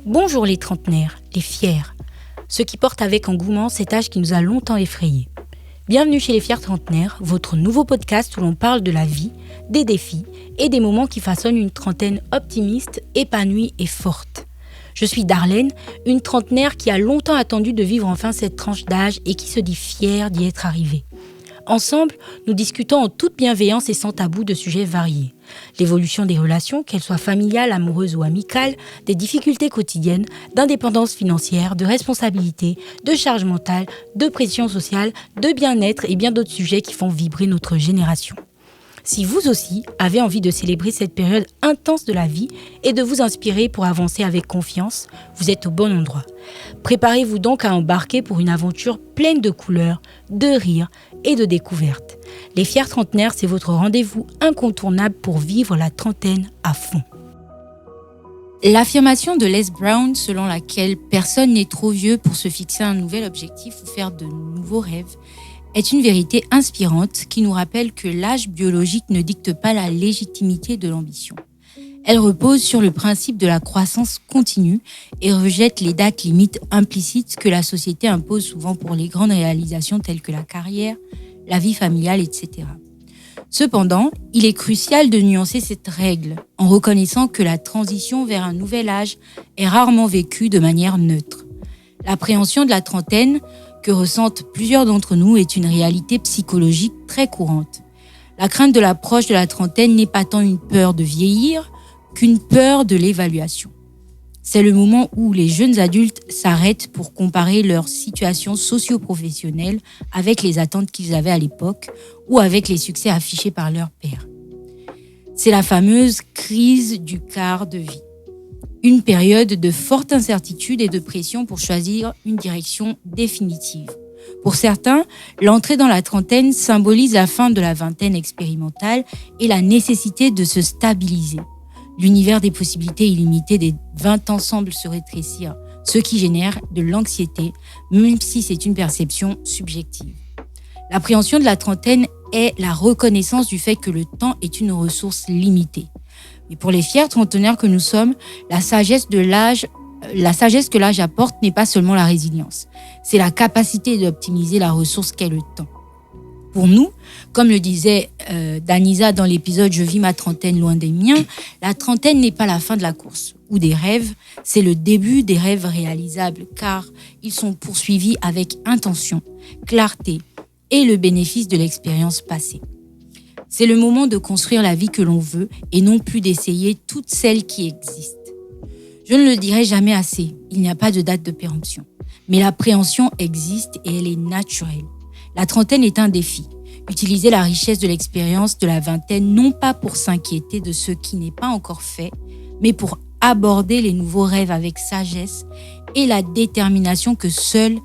Bonjour les trentenaires, les fiers, ceux qui portent avec engouement cet âge qui nous a longtemps effrayés. Bienvenue chez les fiers trentenaires, votre nouveau podcast où l'on parle de la vie, des défis et des moments qui façonnent une trentaine optimiste, épanouie et forte. Je suis Darlène, une trentenaire qui a longtemps attendu de vivre enfin cette tranche d'âge et qui se dit fière d'y être arrivée. Ensemble, nous discutons en toute bienveillance et sans tabou de sujets variés. L'évolution des relations, qu'elles soient familiales, amoureuses ou amicales, des difficultés quotidiennes, d'indépendance financière, de responsabilité, de charge mentale, de pression sociale, de bien-être et bien d'autres sujets qui font vibrer notre génération. Si vous aussi avez envie de célébrer cette période intense de la vie et de vous inspirer pour avancer avec confiance, vous êtes au bon endroit. Préparez-vous donc à embarquer pour une aventure pleine de couleurs, de rires et de découvertes. Les fiers trentenaires, c'est votre rendez-vous incontournable pour vivre la trentaine à fond. L'affirmation de Les Brown selon laquelle personne n'est trop vieux pour se fixer un nouvel objectif ou faire de nouveaux rêves est une vérité inspirante qui nous rappelle que l'âge biologique ne dicte pas la légitimité de l'ambition. Elle repose sur le principe de la croissance continue et rejette les dates limites implicites que la société impose souvent pour les grandes réalisations telles que la carrière, la vie familiale, etc. Cependant, il est crucial de nuancer cette règle en reconnaissant que la transition vers un nouvel âge est rarement vécue de manière neutre. L'appréhension de la trentaine que ressentent plusieurs d'entre nous est une réalité psychologique très courante. La crainte de l'approche de la trentaine n'est pas tant une peur de vieillir qu'une peur de l'évaluation. C'est le moment où les jeunes adultes s'arrêtent pour comparer leur situation socio-professionnelle avec les attentes qu'ils avaient à l'époque ou avec les succès affichés par leurs pairs. C'est la fameuse crise du quart de vie. Une période de forte incertitude et de pression pour choisir une direction définitive. Pour certains, l'entrée dans la trentaine symbolise la fin de la vingtaine expérimentale et la nécessité de se stabiliser. L'univers des possibilités illimitées des 20 ans semble se rétrécir, ce qui génère de l'anxiété, même si c'est une perception subjective. L'appréhension de la trentaine est la reconnaissance du fait que le temps est une ressource limitée. Et pour les fiers trentenaires que nous sommes, la sagesse que l'âge apporte n'est pas seulement la résilience. C'est la capacité d'optimiser la ressource qu'est le temps. Pour nous, comme le disait Danisa dans l'épisode « Je vis ma trentaine loin des miens », la trentaine n'est pas la fin de la course ou des rêves, c'est le début des rêves réalisables car ils sont poursuivis avec intention, clarté et le bénéfice de l'expérience passée. C'est le moment de construire la vie que l'on veut et non plus d'essayer toutes celles qui existent. Je ne le dirai jamais assez, il n'y a pas de date de péremption. Mais l'appréhension existe et elle est naturelle. La trentaine est un défi. Utiliser la richesse de l'expérience de la vingtaine non pas pour s'inquiéter de ce qui n'est pas encore fait, mais pour aborder les nouveaux rêves avec sagesse et la détermination que seul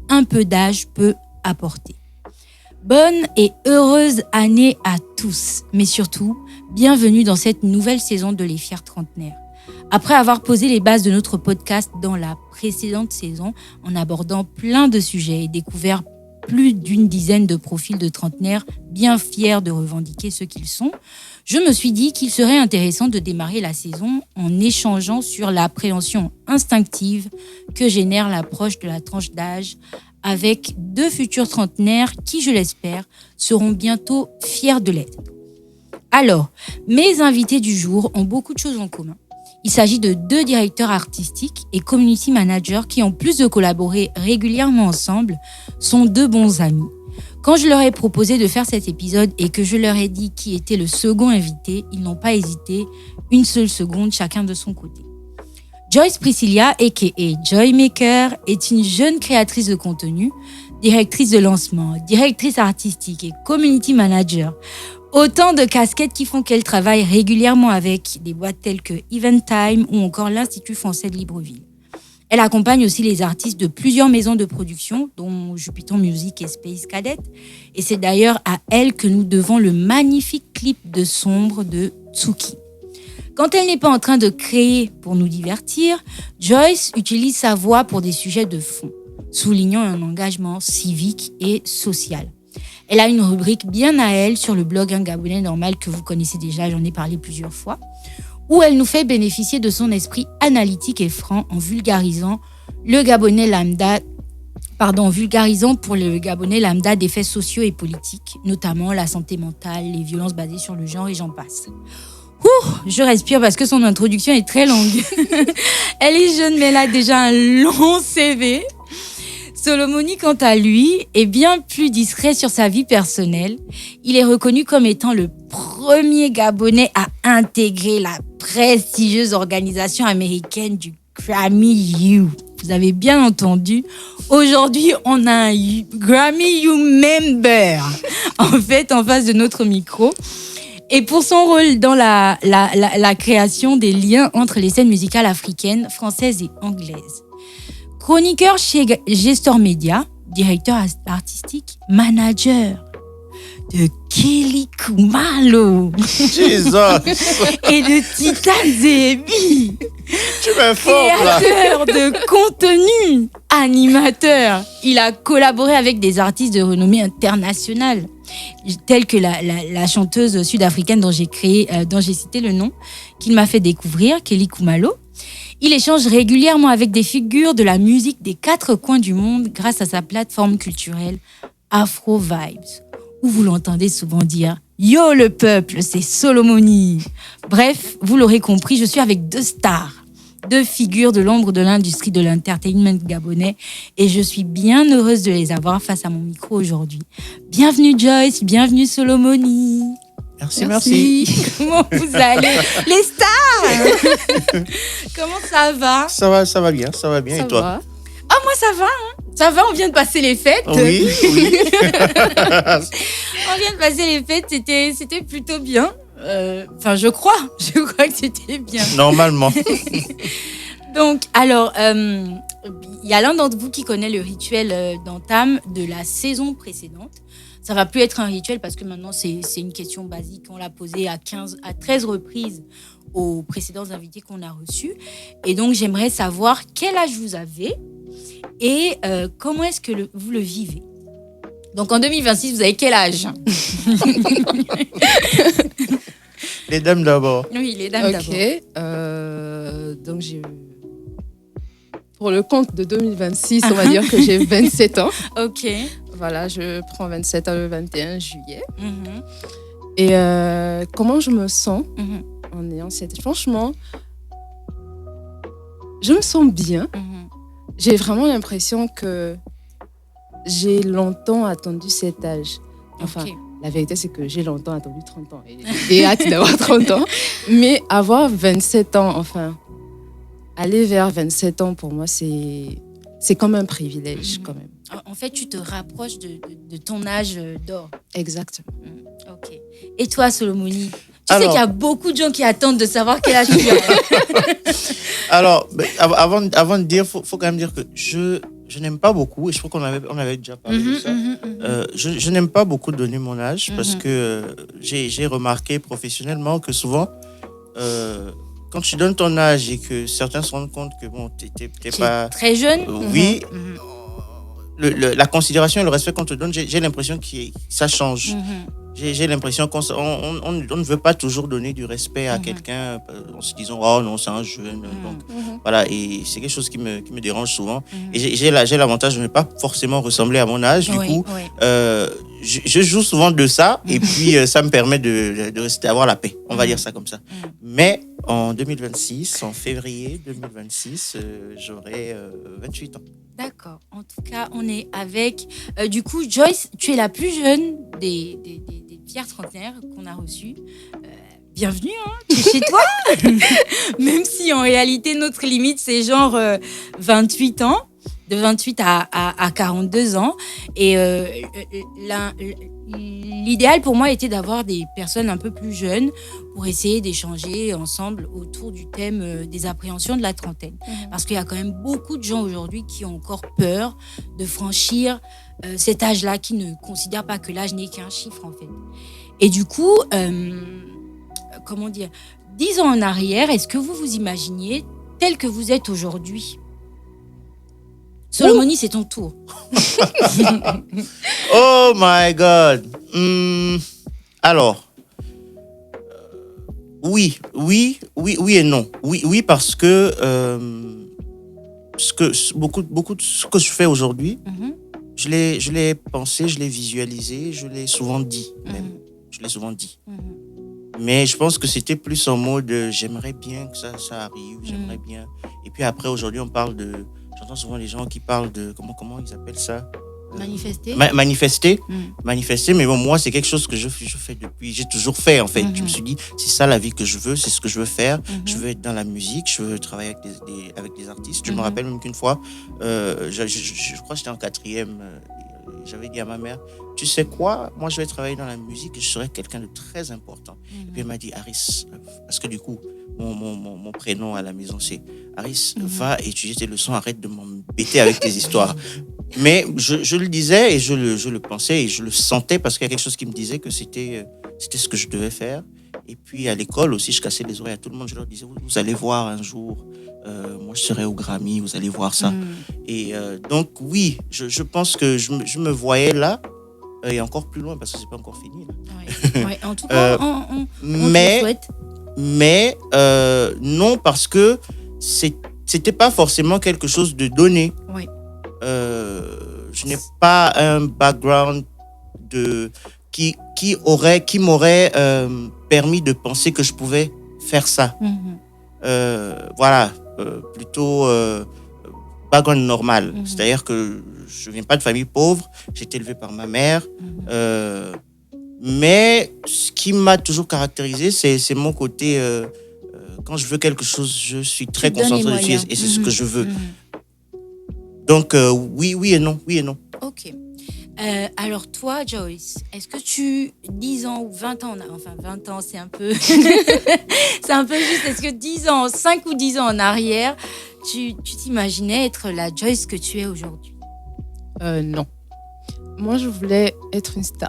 un peu d'âge peut apporter. Bonne et heureuse année à tous, mais surtout, bienvenue dans cette nouvelle saison de Les Fiers Trentenaires. Après avoir posé les bases de notre podcast dans la précédente saison, en abordant plein de sujets et découvert plus d'une dizaine de profils de trentenaires bien fiers de revendiquer ce qu'ils sont, je me suis dit qu'il serait intéressant de démarrer la saison en échangeant sur l'appréhension instinctive que génère l'approche de la tranche d'âge avec deux futurs trentenaires qui, je l'espère, seront bientôt fiers de l'être. Alors, mes invités du jour ont beaucoup de choses en commun. Il s'agit de deux directeurs artistiques et community managers qui, en plus de collaborer régulièrement ensemble, sont deux bons amis. Quand je leur ai proposé de faire cet épisode et que je leur ai dit qui était le second invité, ils n'ont pas hésité une seule seconde, chacun de son côté. Joyce Priscilla, a.k.a. Joymaker, est une jeune créatrice de contenu, directrice de lancement, directrice artistique et community manager. Autant de casquettes qui font qu'elle travaille régulièrement avec des boîtes telles que Eventime ou encore l'Institut français de Libreville. Elle accompagne aussi les artistes de plusieurs maisons de production, dont Jupiter Music et Space Cadet. Et c'est d'ailleurs à elle que nous devons le magnifique clip de Sombre de Tsuki. Quand elle n'est pas en train de créer pour nous divertir, Joyce utilise sa voix pour des sujets de fond, soulignant un engagement civique et social. Elle a une rubrique bien à elle sur le blog Un Gabonais normal que vous connaissez déjà, j'en ai parlé plusieurs fois, où elle nous fait bénéficier de son esprit analytique et franc en vulgarisant pour le Gabonais lambda des faits sociaux et politiques, notamment la santé mentale, les violences basées sur le genre et j'en passe. Je respire parce que son introduction est très longue. Elle est jeune, mais elle a déjà un long CV. Solomoni, quant à lui, est bien plus discret sur sa vie personnelle. Il est reconnu comme étant le premier Gabonais à intégrer la prestigieuse organisation américaine du Grammy U. Vous avez bien entendu. Aujourd'hui, on a un Grammy U member, en fait, en face de notre micro. Et pour son rôle dans la création des liens entre les scènes musicales africaines, françaises et anglaises. Chroniqueur chez Gestor Media, directeur artistique, manager de Kelly Kumalo et de Titan Zebi. Tu m'informes là. Créateur de contenu, animateur. Il a collaboré avec des artistes de renommée internationale, tels que la chanteuse sud-africaine dont j'ai cité le nom, qu'il m'a fait découvrir, Kelly Kumalo. Il échange régulièrement avec des figures de la musique des 4 coins du monde grâce à sa plateforme culturelle Afro Vibes, où vous l'entendez souvent dire « Yo le peuple, c'est Solomoni ». Bref, vous l'aurez compris, je suis avec 2 stars, 2 figures de l'ombre de l'industrie de l'entertainment gabonais et je suis bien heureuse de les avoir face à mon micro aujourd'hui. Bienvenue Joyce, bienvenue Solomoni. Merci. Comment vous allez? Les stars. Comment ça va? Ça va bien. Ça et toi? Va. Ah, moi ça va. Ça va, on vient de passer les fêtes. Oui. On vient de passer les fêtes, c'était plutôt bien. Enfin, je crois que c'était bien. Normalement. Donc, alors, il y a l'un d'entre vous qui connaît le rituel d'entame de la saison précédente. Ça va plus être un rituel parce que maintenant, c'est une question basique. On l'a posée à 13 reprises aux précédents invités qu'on a reçus. Et donc, j'aimerais savoir quel âge vous avez et comment est-ce que vous le vivez. Donc, en 2026, vous avez quel âge? Les dames d'abord. Oui, les dames d'abord. Ok. Donc, pour le compte de 2026, on va dire que j'ai 27 ans. Ok. Voilà, je prends 27 ans le 21 juillet. Mm-hmm. Et comment je me sens en ayant cette... Franchement, je me sens bien. Mm-hmm. J'ai vraiment l'impression que j'ai longtemps attendu cet âge. Enfin, okay. La vérité, c'est que j'ai longtemps attendu 30 ans. Et j'ai hâte d'avoir 30 ans. Mais avoir 27 ans, enfin, aller vers 27 ans, pour moi, c'est comme un privilège, quand même. En fait, tu te rapproches de ton âge d'or. Exactement. Ok. Et toi, Solomoni, tu sais qu'il y a beaucoup de gens qui attendent de savoir quel âge tu as. Alors, avant de dire, faut quand même dire que je n'aime pas beaucoup, et je crois qu'on avait déjà parlé de ça. Je n'aime pas beaucoup donner mon âge parce que j'ai remarqué professionnellement que souvent, quand tu donnes ton âge et que certains se rendent compte que bon, t'es pas très jeune. Oui. La considération et le respect qu'on te donne, j'ai l'impression que ça change. J'ai l'impression qu'on ne veut pas toujours donner du respect à quelqu'un en se disant « Oh non, c'est un jeune. » Donc, voilà, et c'est quelque chose qui me dérange souvent. Et j'ai l'avantage de ne pas forcément ressembler à mon âge. Du coup, je joue souvent de ça et puis ça me permet de rester, avoir la paix. On va dire ça comme ça. Mais en 2026, en février 2026, j'aurai 28 ans. D'accord. En tout cas, on est avec... du coup, Joyce, tu es la plus jeune des fiers trentenaires qu'on a reçus. Bienvenue, hein, tu es chez toi. Même si en réalité, notre limite, c'est genre 28 ans. De 28 à 42 ans. Et l'idéal pour moi était d'avoir des personnes un peu plus jeunes pour essayer d'échanger ensemble autour du thème des appréhensions de la trentaine. Parce qu'il y a quand même beaucoup de gens aujourd'hui qui ont encore peur de franchir cet âge-là, qui ne considèrent pas que l'âge n'est qu'un chiffre en fait. Et du coup, comment dire, 10 ans en arrière, est-ce que vous vous imaginiez tel que vous êtes aujourd'hui ? Solomoni, c'est ton tour. Oh my God. Alors, Oui et non. Oui parce que beaucoup de ce que je fais aujourd'hui, je l'ai pensé, je l'ai visualisé, je l'ai souvent dit même. Je l'ai souvent dit. Mais je pense que c'était plus en mode j'aimerais bien que ça arrive, j'aimerais bien. Et puis après, aujourd'hui, j'entends souvent les gens qui parlent de, comment ils appellent ça? Manifester. Manifester, mais bon, moi, c'est quelque chose que je fais depuis, j'ai toujours fait, en fait. Je me suis dit, c'est ça la vie que je veux, c'est ce que je veux faire. Je veux être dans la musique, je veux travailler avec des artistes. Je me rappelle même qu'une fois, je crois que j'étais en 4e, j'avais dit à ma mère, tu sais quoi, moi, je vais travailler dans la musique et je serai quelqu'un de très important. Et puis elle m'a dit, Aris, parce que du coup, mon prénom à la maison, c'est Aris, va étudier tes leçons, arrête de m'embêter avec tes histoires. Mais je le disais et je le pensais et je le sentais parce qu'il y a quelque chose qui me disait que c'était ce que je devais faire. Et puis à l'école aussi, je cassais les oreilles à tout le monde. Je leur disais, vous allez voir un jour, moi je serai au Grammy, vous allez voir ça. Et donc oui, je pense que je me voyais là et encore plus loin parce que c'est pas encore fini. Là. Ouais, en tout cas, on te le souhaite. Mais non, parce que c'était pas forcément quelque chose de donné. Oui. Je n'ai pas un background qui m'aurait permis de penser que je pouvais faire ça. Voilà, plutôt background normal. C'est-à-dire que je viens pas de famille pauvre, j'ai été élevé par ma mère. Mais ce qui m'a toujours caractérisé, c'est mon côté... quand je veux quelque chose, je suis très concentré dessus et c'est ce que je veux. Donc, oui et non. Ok. Alors toi, Joyce, est-ce que 10 ans ou 20 ans, enfin 20 ans c'est un peu, c'est un peu juste, est-ce que 10 ans, 5 ou 10 ans en arrière, tu t'imaginais être la Joyce que tu es aujourd'hui? Non. Moi, je voulais être une star.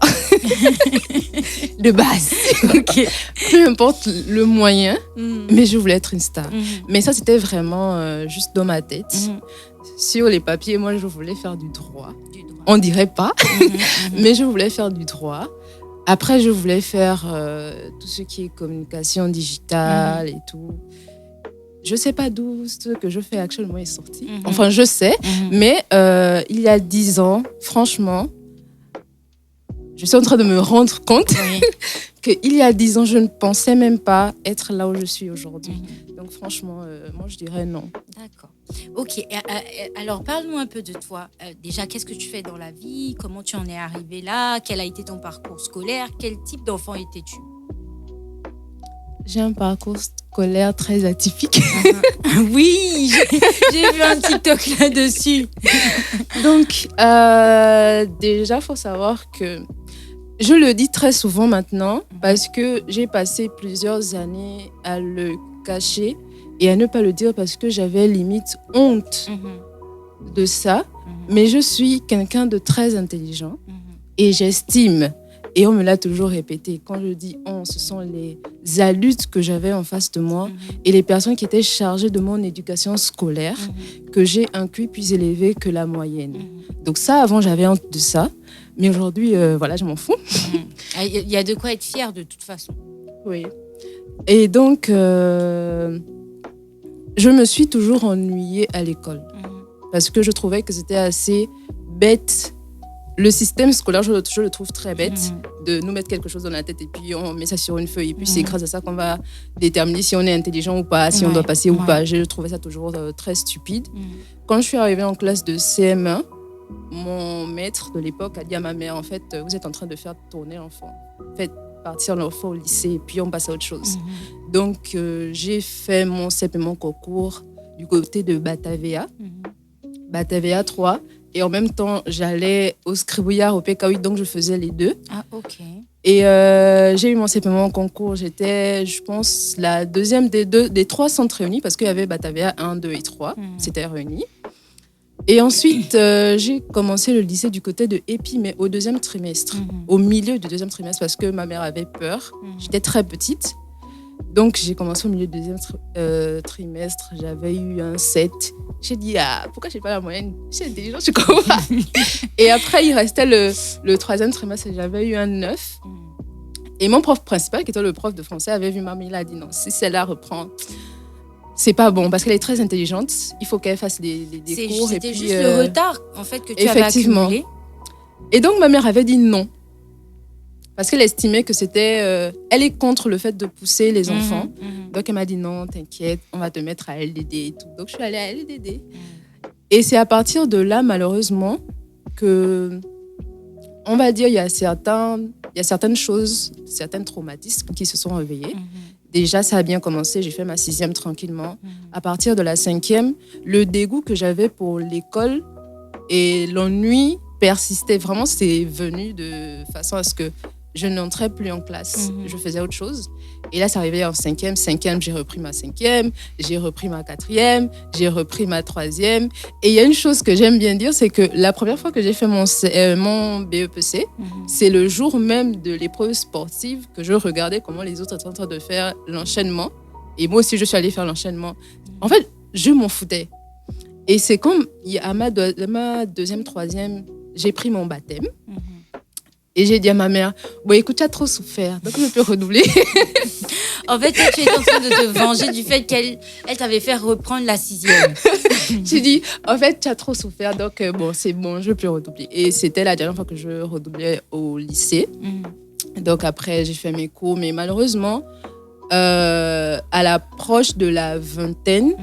De base. Ok. Peu importe le moyen, mais je voulais être une star. Mais ça, c'était vraiment juste dans ma tête. Sur les papiers, moi, je voulais faire du droit. On dirait pas, mais je voulais faire du droit. Après, je voulais faire tout ce qui est communication digitale et tout. Je sais pas d'où ce que je fais actuellement est sorti. Enfin, je sais, mais il y a 10 ans, franchement, je suis en train de me rendre compte qu'il y a 10 ans, je ne pensais même pas être là où je suis aujourd'hui. Donc franchement, moi, je dirais non. D'accord. Ok, alors parle-nous un peu de toi. Déjà, qu'est-ce que tu fais dans la vie? Comment tu en es arrivé là? Quel a été ton parcours scolaire? Quel type d'enfant étais-tu? J'ai un parcours scolaire très atypique. Oui, j'ai vu un TikTok là-dessus. Donc, déjà, il faut savoir que je le dis très souvent maintenant parce que j'ai passé plusieurs années à le cacher et à ne pas le dire parce que j'avais limite honte de ça. Mais je suis quelqu'un de très intelligent et j'estime, et on me l'a toujours répété, quand je dis on, ce sont les adultes que j'avais en face de moi et les personnes qui étaient chargées de mon éducation scolaire que j'ai un QI plus élevé que la moyenne. Donc ça, avant, j'avais honte de ça. Mais aujourd'hui, voilà, je m'en fous. Il y a de quoi être fier de toute façon. Oui. Et donc, je me suis toujours ennuyée à l'école parce que je trouvais que c'était assez bête. Le système scolaire, je le trouve très bête de nous mettre quelque chose dans la tête et puis on met ça sur une feuille. Et puis c'est grâce à ça qu'on va déterminer si on est intelligent ou pas, si on doit passer ou pas. Je trouvais ça toujours très stupide. Quand je suis arrivée en classe de CM1, mon maître de l'époque a dit à ma mère, en fait, vous êtes en train de faire tourner l'enfant. Faites partir l'enfant au lycée et puis on passe à autre chose. Donc, j'ai fait mon CEP et mon concours du côté de Batavia, Batavia 3. Et en même temps, j'allais au Scribouillard, au PK8, donc je faisais les deux. Ah, ok. Et j'ai eu mon CEP et mon concours. J'étais, je pense, la deuxième des 3 centres réunis parce qu'il y avait Batavia 1, 2 et 3. C'était réuni. Et ensuite, j'ai commencé le lycée du côté de Épi, mais au 2e trimestre, au milieu du 2e trimestre, parce que ma mère avait peur. J'étais très petite. Donc, j'ai commencé au milieu du 2e trimestre. J'avais eu un 7. J'ai dit, pourquoi je n'ai pas la moyenne? Je suis intelligente, je comprends pas. Et après, il restait le 3e trimestre et j'avais eu un 9. Et mon prof principal, qui était le prof de français, avait vu maman, il a dit non, si celle-là reprend, c'est pas bon parce qu'elle est très intelligente. Il faut qu'elle fasse des cours. C'était juste le retard en fait que tu avais effectivement. accumulé. Et donc ma mère avait dit non parce qu'elle estimait que c'était, elle est contre le fait de pousser les enfants. Donc elle m'a dit non, t'inquiète, on va te mettre à LDD et tout. Donc je suis allée à LDD. Et c'est à partir de là malheureusement que, on va dire, il y a certaines choses, certains traumatismes qui se sont réveillés. Déjà, ça a bien commencé. J'ai fait ma 6e tranquillement. À partir de la 5e, le dégoût que j'avais pour l'école et l'ennui persistait. Vraiment, c'est venu de façon à ce que je n'entrais plus en classe. Je faisais autre chose. Et là, ça arrivait en 5e. 5e, j'ai repris ma 5e. J'ai repris ma 4e. J'ai repris ma 3e. Et il y a une chose que j'aime bien dire, c'est que la première fois que j'ai fait mon BEPC, c'est le jour même de l'épreuve sportive que je regardais comment les autres étaient en train de faire l'enchaînement. Et moi aussi, je suis allée faire l'enchaînement. En fait, je m'en foutais. Et c'est comme à ma 2e, 3e, j'ai pris mon baptême. Et j'ai dit à ma mère, bon, écoute, tu as trop souffert, donc je peux redoubler. En fait, toi, tu étais en train de te venger du fait qu'elle t'avait fait reprendre la 6e. J'ai dit, en fait, tu as trop souffert, donc bon, c'est bon, je peux redoubler. Et c'était la dernière fois que je redoublais au lycée. Donc après, j'ai fait mes cours, mais malheureusement, à l'approche de la vingtaine,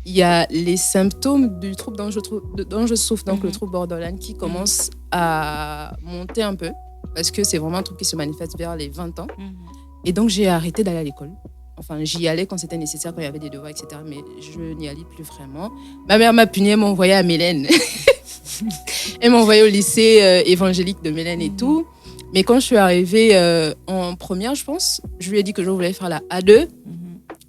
il y a les symptômes du trouble dont je souffre, donc le trouble borderline, qui commence à monter un peu, parce que c'est vraiment un truc qui se manifeste vers les 20 ans. Et donc, j'ai arrêté d'aller à l'école. Enfin, j'y allais quand c'était nécessaire, quand il y avait des devoirs, etc. Mais je n'y allais plus vraiment. Ma mère m'a punie, elle m'a envoyée à Mélène. Elle m'a envoyée au lycée évangélique de Mélène et tout. Mais quand je suis arrivée en première, je pense, je lui ai dit que je voulais faire la A2.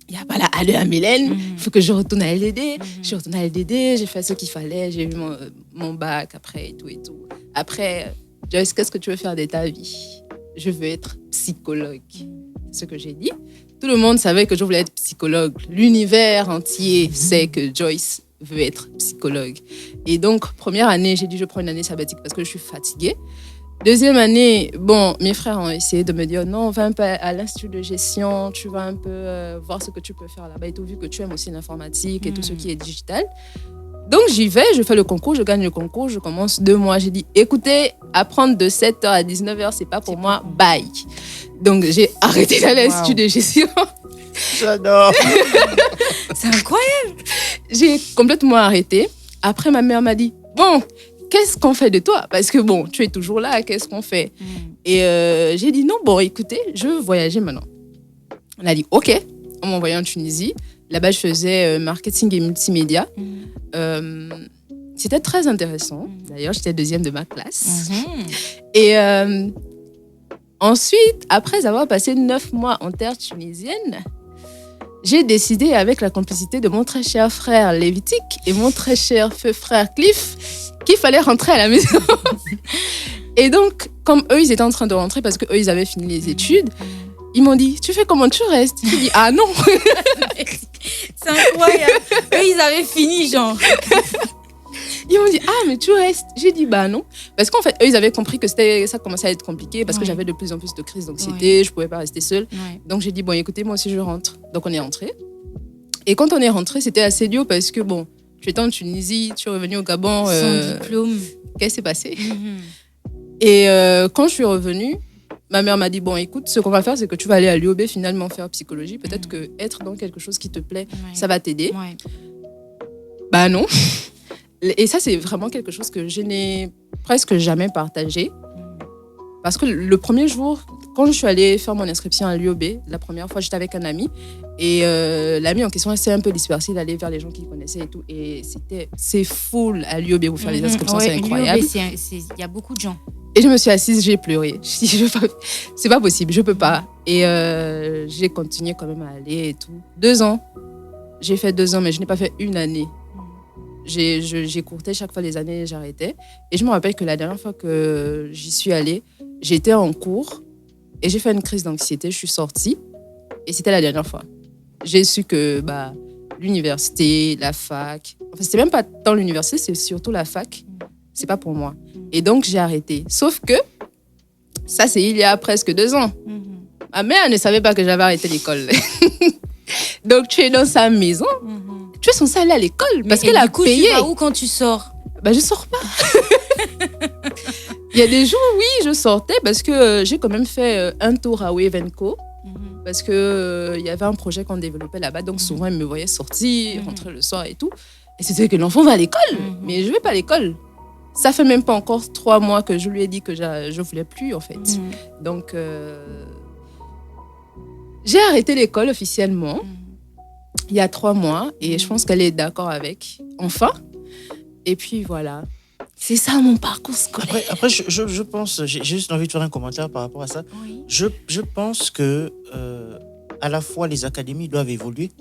Il n'y a pas la A2 à Mélène, il faut que je retourne à LDD. Je suis retournée à LDD, j'ai fait ce qu'il fallait, j'ai eu mon bac après et tout et tout. Après, Joyce, qu'est-ce que tu veux faire de ta vie? Je veux être psychologue. C'est ce que j'ai dit. Tout le monde savait que je voulais être psychologue. L'univers entier sait que Joyce veut être psychologue. Et donc, première année, j'ai dit je prends une année sabbatique parce que je suis fatiguée. Deuxième année, bon, mes frères ont essayé de me dire non, va un peu à l'institut de gestion, tu vas un peu voir ce que tu peux faire là-bas et tout, vu que tu aimes aussi l'informatique et tout ce qui est digital. Donc j'y vais, je fais le concours, je gagne le concours, je commence 2 mois. J'ai dit écoutez, apprendre de 7h à 19h, c'est pas pour moi, bye. Donc j'ai arrêté d'aller à l'institut de gestion. J'adore. C'est incroyable. J'ai complètement arrêté. Après, ma mère m'a dit bon, qu'est-ce qu'on fait de toi? Parce que bon, tu es toujours là, qu'est-ce qu'on fait? Et j'ai dit non, bon, écoutez, je veux voyager maintenant. On a dit ok, on m'a envoyé en Tunisie. Là-bas, je faisais marketing et multimédia. C'était très intéressant. D'ailleurs, j'étais 2e de ma classe. Et ensuite, après avoir passé 9 mois en terre tunisienne, j'ai décidé, avec la complicité de mon très cher frère Lévitique et mon très cher feu frère Cliff, qu'il fallait rentrer à la maison. Et donc, comme eux, ils étaient en train de rentrer parce qu'eux, ils avaient fini les études, ils m'ont dit, tu fais comment tu restes? J'ai dit, ah non. C'est incroyable. Eux, ils avaient fini, genre. Ils m'ont dit, ah, mais tu restes. J'ai dit, bah non. Parce qu'en fait, eux, ils avaient compris que ça commençait à être compliqué parce que j'avais de plus en plus de crises d'anxiété, je ne pouvais pas rester seule. Donc, j'ai dit, bon, écoutez, moi aussi, je rentre. Donc, on est rentré. Et quand on est rentré, c'était assez dur parce que, bon, tu étais en Tunisie, tu es revenu au Gabon. Sans diplôme. Qu'est-ce qui s'est passé? Et quand je suis revenue, ma mère m'a dit, bon, écoute, ce qu'on va faire, c'est que tu vas aller à l'UOB finalement faire psychologie. Peut-être que être dans quelque chose qui te plaît, ça va t'aider. Bah non. Et ça, c'est vraiment quelque chose que je n'ai presque jamais partagé. Parce que le premier jour, quand je suis allée faire mon inscription à l'UOB, la première fois, j'étais avec un ami. Et l'ami en question s'est un peu dispersé, il allait vers les gens qu'il connaissait et tout. Et c'est full à l'UOB pour faire les inscriptions, c'est incroyable. Il y a beaucoup de gens. Et je me suis assise, j'ai pleuré. Je dis, c'est pas possible, je peux pas. Et j'ai continué quand même à aller et tout. 2 ans. J'ai fait 2 ans, mais je n'ai pas fait une année. J'écourtais chaque fois les années, j'arrêtais. Et je me rappelle que la dernière fois que j'y suis allée, j'étais en cours et j'ai fait une crise d'anxiété. Je suis sortie et c'était la dernière fois. J'ai su que l'université, la fac, enfin, c'était même pas tant l'université, c'est surtout la fac. C'est pas pour moi. Et donc, j'ai arrêté. Sauf que ça, c'est il y a presque 2 ans. Ma mère ne savait pas que j'avais arrêté l'école. Donc, tu es dans sa maison. Tu es censé aller à l'école parce qu'elle a payé. Tu vas où quand tu sors? Je sors pas. Il y a des jours, oui, je sortais parce que j'ai quand même fait un tour à Wave & Co. Parce que il y avait un projet qu'on développait là-bas. Donc, souvent, ils me voyaient sortir, rentrer le soir et tout. Et c'était que l'enfant va à l'école. Mais je vais pas à l'école. Ça fait même pas encore 3 mois que je lui ai dit que je voulais plus, en fait. Donc, j'ai arrêté l'école officiellement il y a 3 mois. Et je pense qu'elle est d'accord avec. Enfin. Et puis, voilà. C'est ça mon parcours scolaire. Après je pense, j'ai juste envie de faire un commentaire par rapport à ça. Oui. Je pense que à la fois les académies doivent évoluer.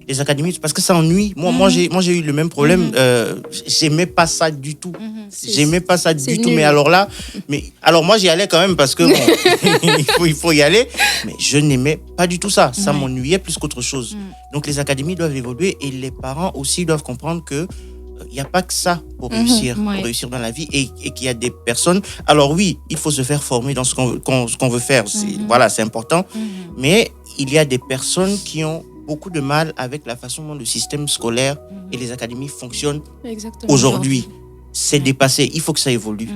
Les académies, parce que ça ennuie. Moi j'ai eu le même problème. J'aimais pas ça du tout. J'aimais pas ça du tout. Nul. Mais alors moi j'y allais quand même parce que bon, il faut y aller. Mais je n'aimais pas du tout ça. Ça m'ennuyait plus qu'autre chose. Donc les académies doivent évoluer et les parents aussi doivent comprendre que il n'y a pas que ça pour réussir dans la vie et qu'il y a des personnes. Alors oui, il faut se faire former dans ce qu'on veut faire. Voilà, c'est important. Mais il y a des personnes qui ont beaucoup de mal avec la façon dont le système scolaire et les académies fonctionnent aujourd'hui. C'est dépassé. Il faut que ça évolue.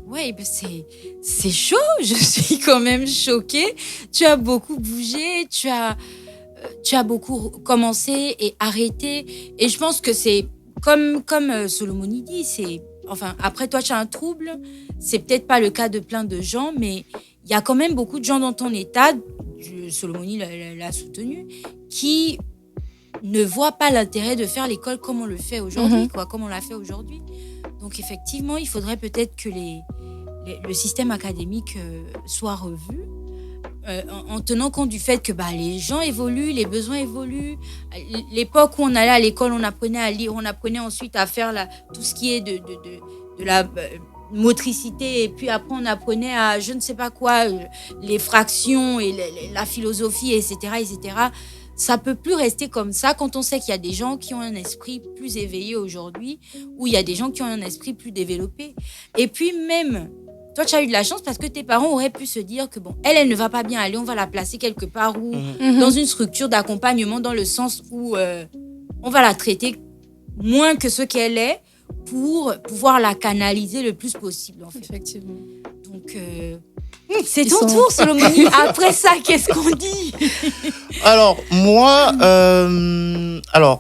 Oui, c'est chaud. Je suis quand même choquée. Tu as beaucoup bougé. Tu as beaucoup commencé et arrêté. Et je pense que c'est comme Solomoni dit, après toi tu as un trouble, c'est peut-être pas le cas de plein de gens, mais il y a quand même beaucoup de gens dans ton état, Solomoni l'a soutenu, qui ne voient pas l'intérêt de faire l'école comme on le fait aujourd'hui, comme on l'a fait aujourd'hui. Donc effectivement, il faudrait peut-être que le système académique soit revu. En tenant compte du fait que les gens évoluent, les besoins évoluent. L'époque où on allait à l'école, on apprenait à lire, on apprenait ensuite à faire tout ce qui est de la motricité, et puis après on apprenait à je ne sais pas quoi, les fractions et la philosophie, etc., etc. Ça peut plus rester comme ça quand on sait qu'il y a des gens qui ont un esprit plus éveillé aujourd'hui, ou il y a des gens qui ont un esprit plus développé. Et puis même... Toi, tu as eu de la chance parce que tes parents auraient pu se dire que elle ne va pas bien aller, on va la placer quelque part ou dans une structure d'accompagnement dans le sens où on va la traiter moins que ce qu'elle est pour pouvoir la canaliser le plus possible. En fait. Effectivement. Donc, c'est ton tour, Solomoni. Après ça, qu'est-ce qu'on dit? Alors, moi,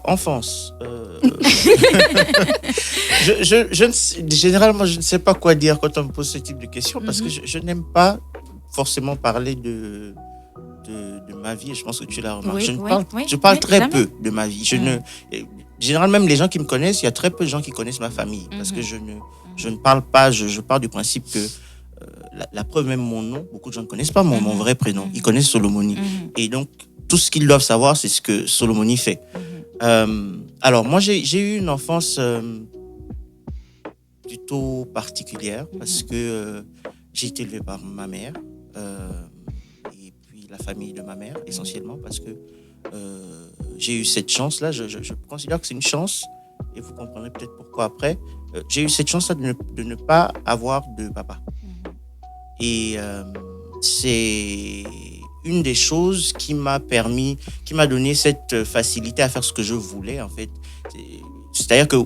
enfance. Généralement, je ne sais pas quoi dire quand on me pose ce type de questions parce que je n'aime pas forcément parler de ma vie. Et je pense que tu l'as remarqué. Je parle très peu de ma vie. Généralement, même les gens qui me connaissent, il y a très peu de gens qui connaissent ma famille parce que je ne parle pas. Je pars du principe que la preuve, même mon nom, beaucoup de gens ne connaissent pas mon vrai prénom. Ils connaissent Solomoni. Et donc, tout ce qu'ils doivent savoir, c'est ce que Solomoni fait. Alors, moi, j'ai eu une enfance plutôt particulière parce que j'ai été élevé par ma mère et puis la famille de ma mère, essentiellement, parce que j'ai eu cette chance-là. Je considère que c'est une chance et vous comprendrez peut-être pourquoi après. J'ai eu cette chance-là de ne pas avoir de papa. Et c'est une des choses qui m'a donné cette facilité à faire ce que je voulais, en fait. C'est-à-dire que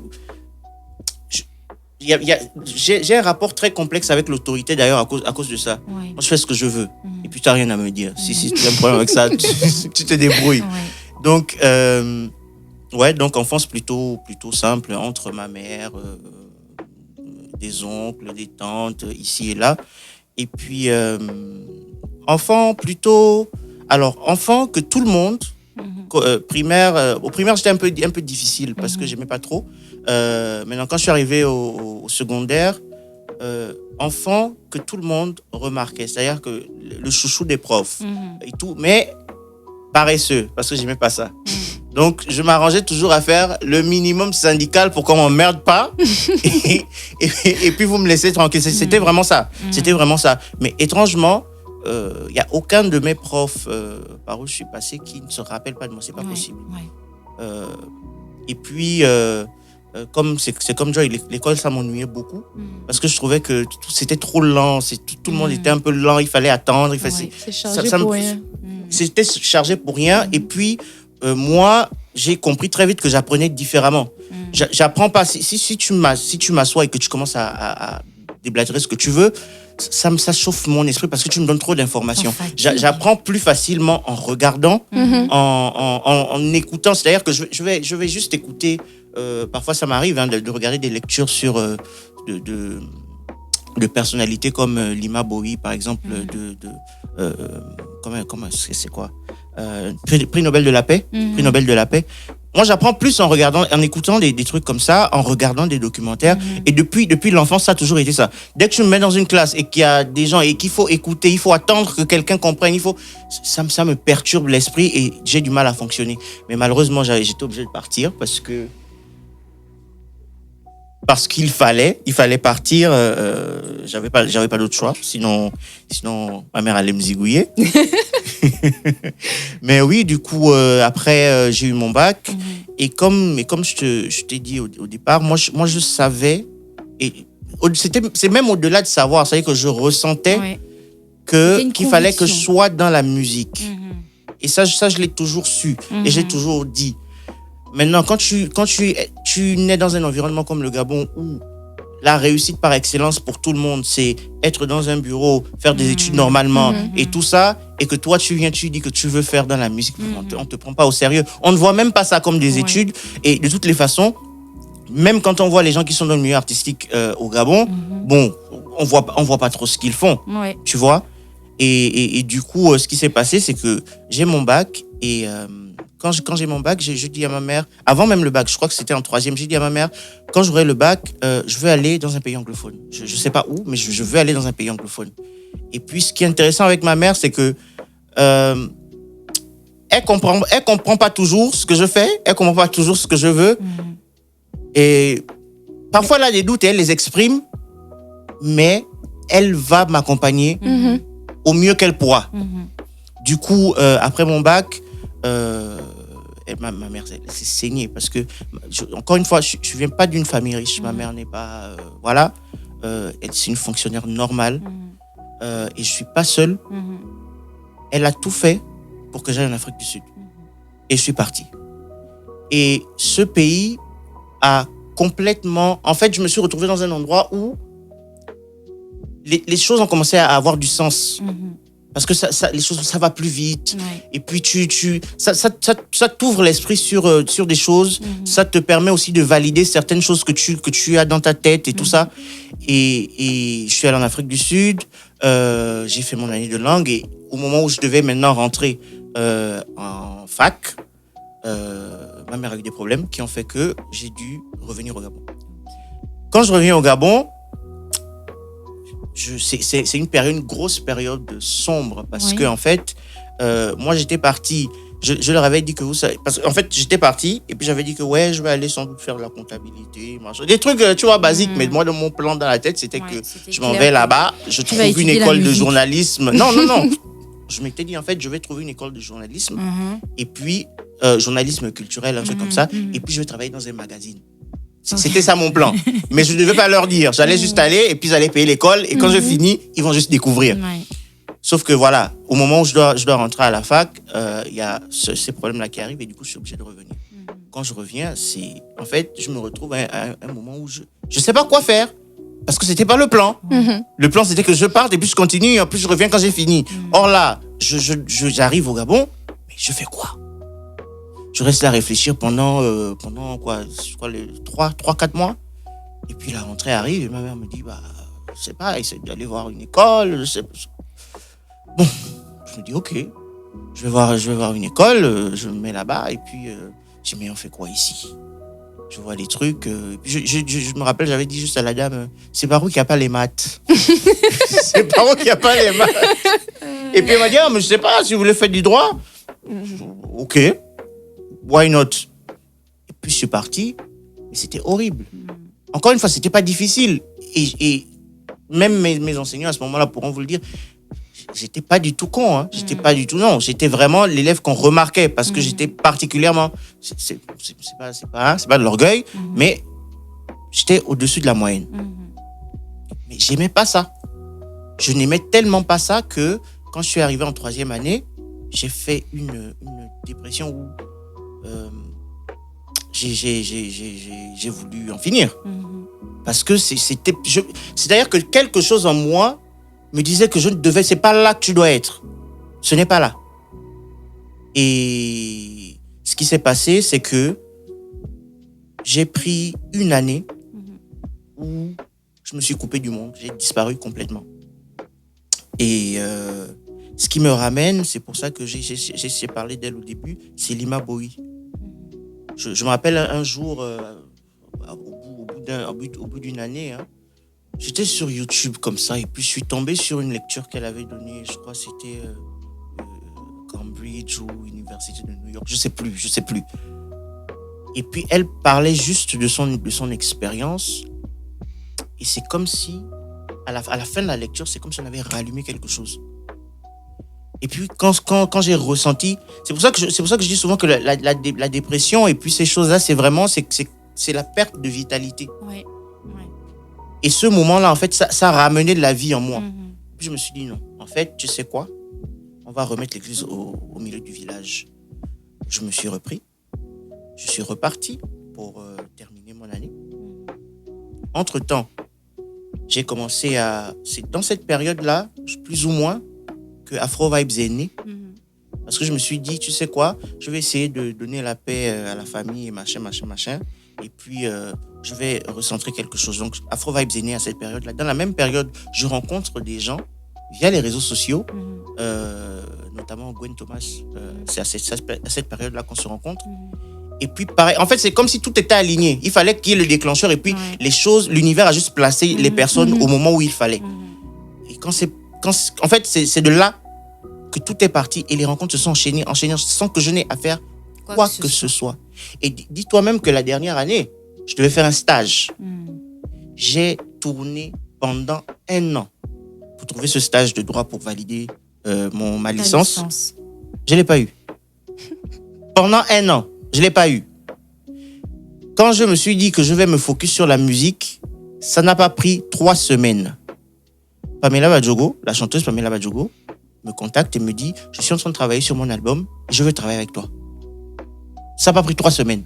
j'ai un rapport très complexe avec l'autorité, d'ailleurs, à cause de ça. Ouais. Moi, je fais ce que je veux. Et puis, tu n'as rien à me dire. Si tu as un problème avec ça, tu te débrouilles. Donc, donc, enfance plutôt simple, entre ma mère, des oncles, des tantes, ici et là. Et puis, enfant que tout le monde, primaire, au primaire, j'étais un peu difficile parce que j'aimais pas trop. Maintenant, quand je suis arrivé au secondaire, enfant que tout le monde remarquait, c'est-à-dire que le chouchou des profs et tout, mais paresseux parce que j'aimais pas ça. Donc, je m'arrangeais toujours à faire le minimum syndical pour qu'on m'emmerde pas. et puis, vous me laissez tranquille. C'était vraiment ça. C'était vraiment ça. Mais étrangement, il n'y a aucun de mes profs par où je suis passé qui ne se rappelle pas de moi. C'est pas possible. Et puis, comme c'est comme Joy, l'école, ça m'ennuyait beaucoup. Parce que je trouvais que c'était trop lent. Tout le monde était un peu lent. Il fallait attendre. C'est chargé pour rien. C'était chargé pour rien. Et puis, moi, j'ai compris très vite que j'apprenais différemment. J'apprends pas. Si tu m'assois et que tu commences à déblatérer ce que tu veux, ça chauffe mon esprit parce que tu me donnes trop d'informations. J'apprends plus facilement en regardant, en écoutant. C'est-à-dire que je vais juste écouter. Parfois, ça m'arrive de regarder des lectures sur de personnalités comme Lima Bowie, par exemple, comment c'est quoi prix Nobel de la paix. Prix Nobel de la paix. Moi, j'apprends plus en regardant, en écoutant des trucs comme ça, en regardant des documentaires. Et depuis l'enfance, ça a toujours été ça. Dès que tu me mets dans une classe et qu'il y a des gens et qu'il faut écouter, il faut attendre que quelqu'un comprenne, ça me perturbe l'esprit et j'ai du mal à fonctionner. Mais malheureusement, j'étais obligé de partir parce qu'il fallait partir. J'avais pas d'autre choix. Sinon, ma mère allait me zigouiller. Mais oui, du coup, après, j'ai eu mon bac. Et comme je t'ai dit au départ, moi, je savais, et c'est même au-delà de savoir, c'est-à-dire que je ressentais qu'il fallait que je sois dans la musique. Et ça, je l'ai toujours su. Et j'ai toujours dit. Maintenant, quand tu nais dans un environnement comme le Gabon où la réussite par excellence pour tout le monde, c'est être dans un bureau, faire des études normalement et tout ça, et que toi, tu dis que tu veux faire dans la musique, on te prend pas au sérieux. On ne voit même pas ça comme des études. Et de toutes les façons, même quand on voit les gens qui sont dans le milieu artistique au Gabon, bon, on voit pas trop ce qu'ils font, tu vois. Et du coup, ce qui s'est passé, c'est que j'ai mon bac et... Quand j'ai mon bac, je dis à ma mère, avant même le bac, je crois que c'était en 3e, j'ai dit à ma mère, quand j'aurai le bac, je veux aller dans un pays anglophone. Je sais pas où, mais je veux aller dans un pays anglophone. Et puis, ce qui est intéressant avec ma mère, c'est que elle comprend pas toujours ce que je fais, elle comprend pas toujours ce que je veux. Et parfois, elle a des doutes et elle les exprime, mais elle va m'accompagner au mieux qu'elle pourra. Du coup, après mon bac, ma mère s'est saignée parce que, encore une fois, je viens pas d'une famille riche. Ma mère n'est pas... voilà. C'est une fonctionnaire normale. Et je suis pas seul. Elle a tout fait pour que j'aille en Afrique du Sud. Et je suis parti. Et ce pays a complètement... En fait, je me suis retrouvé dans un endroit où les choses ont commencé à avoir du sens. Parce que les choses, ça va plus vite. Et puis, ça t'ouvre l'esprit sur des choses. Ça te permet aussi de valider certaines choses que tu as dans ta tête et tout ça. Et je suis allé en Afrique du Sud. J'ai fait mon année de langue. Et au moment où je devais maintenant rentrer en fac, ma mère a eu des problèmes qui ont fait que j'ai dû revenir au Gabon. Quand je reviens au Gabon, c'est une grosse période sombre parce que en fait, moi j'étais parti, je leur avais dit que vous savez, parce qu'en fait j'étais parti et puis j'avais dit que je vais aller sans doute faire de la comptabilité, machin, des trucs tu vois basiques, mais moi dans mon plan dans la tête c'était que je m'en vais là-bas, je trouve une école de journalisme. Non, je m'étais dit en fait je vais trouver une école de journalisme et puis journalisme culturel, un truc comme ça, et puis je vais travailler dans un magazine. C'était ça mon plan. Mais je ne devais pas leur dire. J'allais juste aller et puis j'allais payer l'école. Et quand je finis, ils vont juste découvrir. Sauf que voilà, au moment où je dois rentrer à la fac, il y a ces problèmes-là qui arrivent et du coup, je suis obligé de revenir. Quand je reviens, en fait, je me retrouve à un moment où je ne sais pas quoi faire. Parce que c'était pas le plan. Le plan, c'était que je parte et puis je continue et en plus je reviens quand j'ai fini. Or là, j'arrive au Gabon, mais je fais quoi? Je reste là à réfléchir pendant les 3-4 mois. Et puis la rentrée arrive et ma mère me dit, je sais pas, essaie d'aller voir une école. Je sais pas. Bon, je me dis, ok, je vais voir une école, je me mets là-bas et puis je dis, mais on fait quoi ici? Je vois les trucs. Et puis je me rappelle, j'avais dit juste à la dame, c'est par où qu'il n'y a pas les maths? C'est par où qu'il n'y a pas les maths? Et puis elle m'a dit, mais je sais pas, si vous voulez faire du droit. Ok. Why not? Et puis je suis parti, et c'était horrible. Encore une fois, c'était pas difficile. Et même mes enseignants à ce moment-là pourront vous le dire, j'étais pas du tout con. Hein. J'étais pas du tout, non. J'étais vraiment l'élève qu'on remarquait parce que j'étais particulièrement. C'est pas de l'orgueil, mais j'étais au-dessus de la moyenne. Mais j'aimais pas ça. Je n'aimais tellement pas ça que quand je suis arrivé en 3e année, j'ai fait une dépression où j'ai voulu en finir. Parce que c'est-à-dire que quelque chose en moi me disait que c'est pas là que tu dois être. Ce n'est pas là. Et ce qui s'est passé, c'est que j'ai pris une année où je me suis coupé du monde. J'ai disparu complètement. Et ce qui me ramène, c'est pour ça que j'ai parlé d'elle au début, c'est Lima Bowie. Je me rappelle un jour, au bout d'une année, j'étais sur YouTube comme ça, et puis je suis tombé sur une lecture qu'elle avait donnée, je crois que c'était Cambridge ou Université de New York, je sais plus. Et puis elle parlait juste de son expérience, et c'est comme si, à la fin de la lecture, c'est comme si on avait rallumé quelque chose. Et puis quand j'ai ressenti, c'est pour ça que je dis souvent que la dépression et puis ces choses-là, c'est vraiment c'est la perte de vitalité. Ouais. Et ce moment-là, en fait, ça a ramené de la vie en moi. Puis je me suis dit non, en fait, tu sais quoi, on va remettre l'église au milieu du village. Je me suis repris, je suis reparti pour terminer mon année. Entre-temps, j'ai commencé c'est dans cette période-là, plus ou moins, que Afro Vibes est né. Parce que je me suis dit, tu sais quoi, je vais essayer de donner la paix à la famille et machin. Et puis, je vais recentrer quelque chose. Donc, Afro Vibes est né à cette période-là. Dans la même période, je rencontre des gens via les réseaux sociaux, notamment Gwen Thomas. C'est à cette période-là qu'on se rencontre. Et puis, pareil, en fait, c'est comme si tout était aligné. Il fallait qu'il y ait le déclencheur. Et puis, l'univers a juste placé les personnes au moment où il fallait. Et en fait, c'est de là que tout est parti et les rencontres se sont enchaînées sans que je n'ai à faire quoi que ce soit. Et dis-toi même que la dernière année, je devais faire un stage. J'ai tourné pendant 1 an pour trouver ce stage de droit pour valider ma licence. Je ne l'ai pas eu. Pendant 1 an, je ne l'ai pas eu. Quand je me suis dit que je vais me focus sur la musique, ça n'a pas pris 3 semaines. Pamela Badjogo, la chanteuse Pamela Badjogo, me contacte et me dit « Je suis en train de travailler sur mon album et je veux travailler avec toi. » Ça n'a pas pris 3 semaines.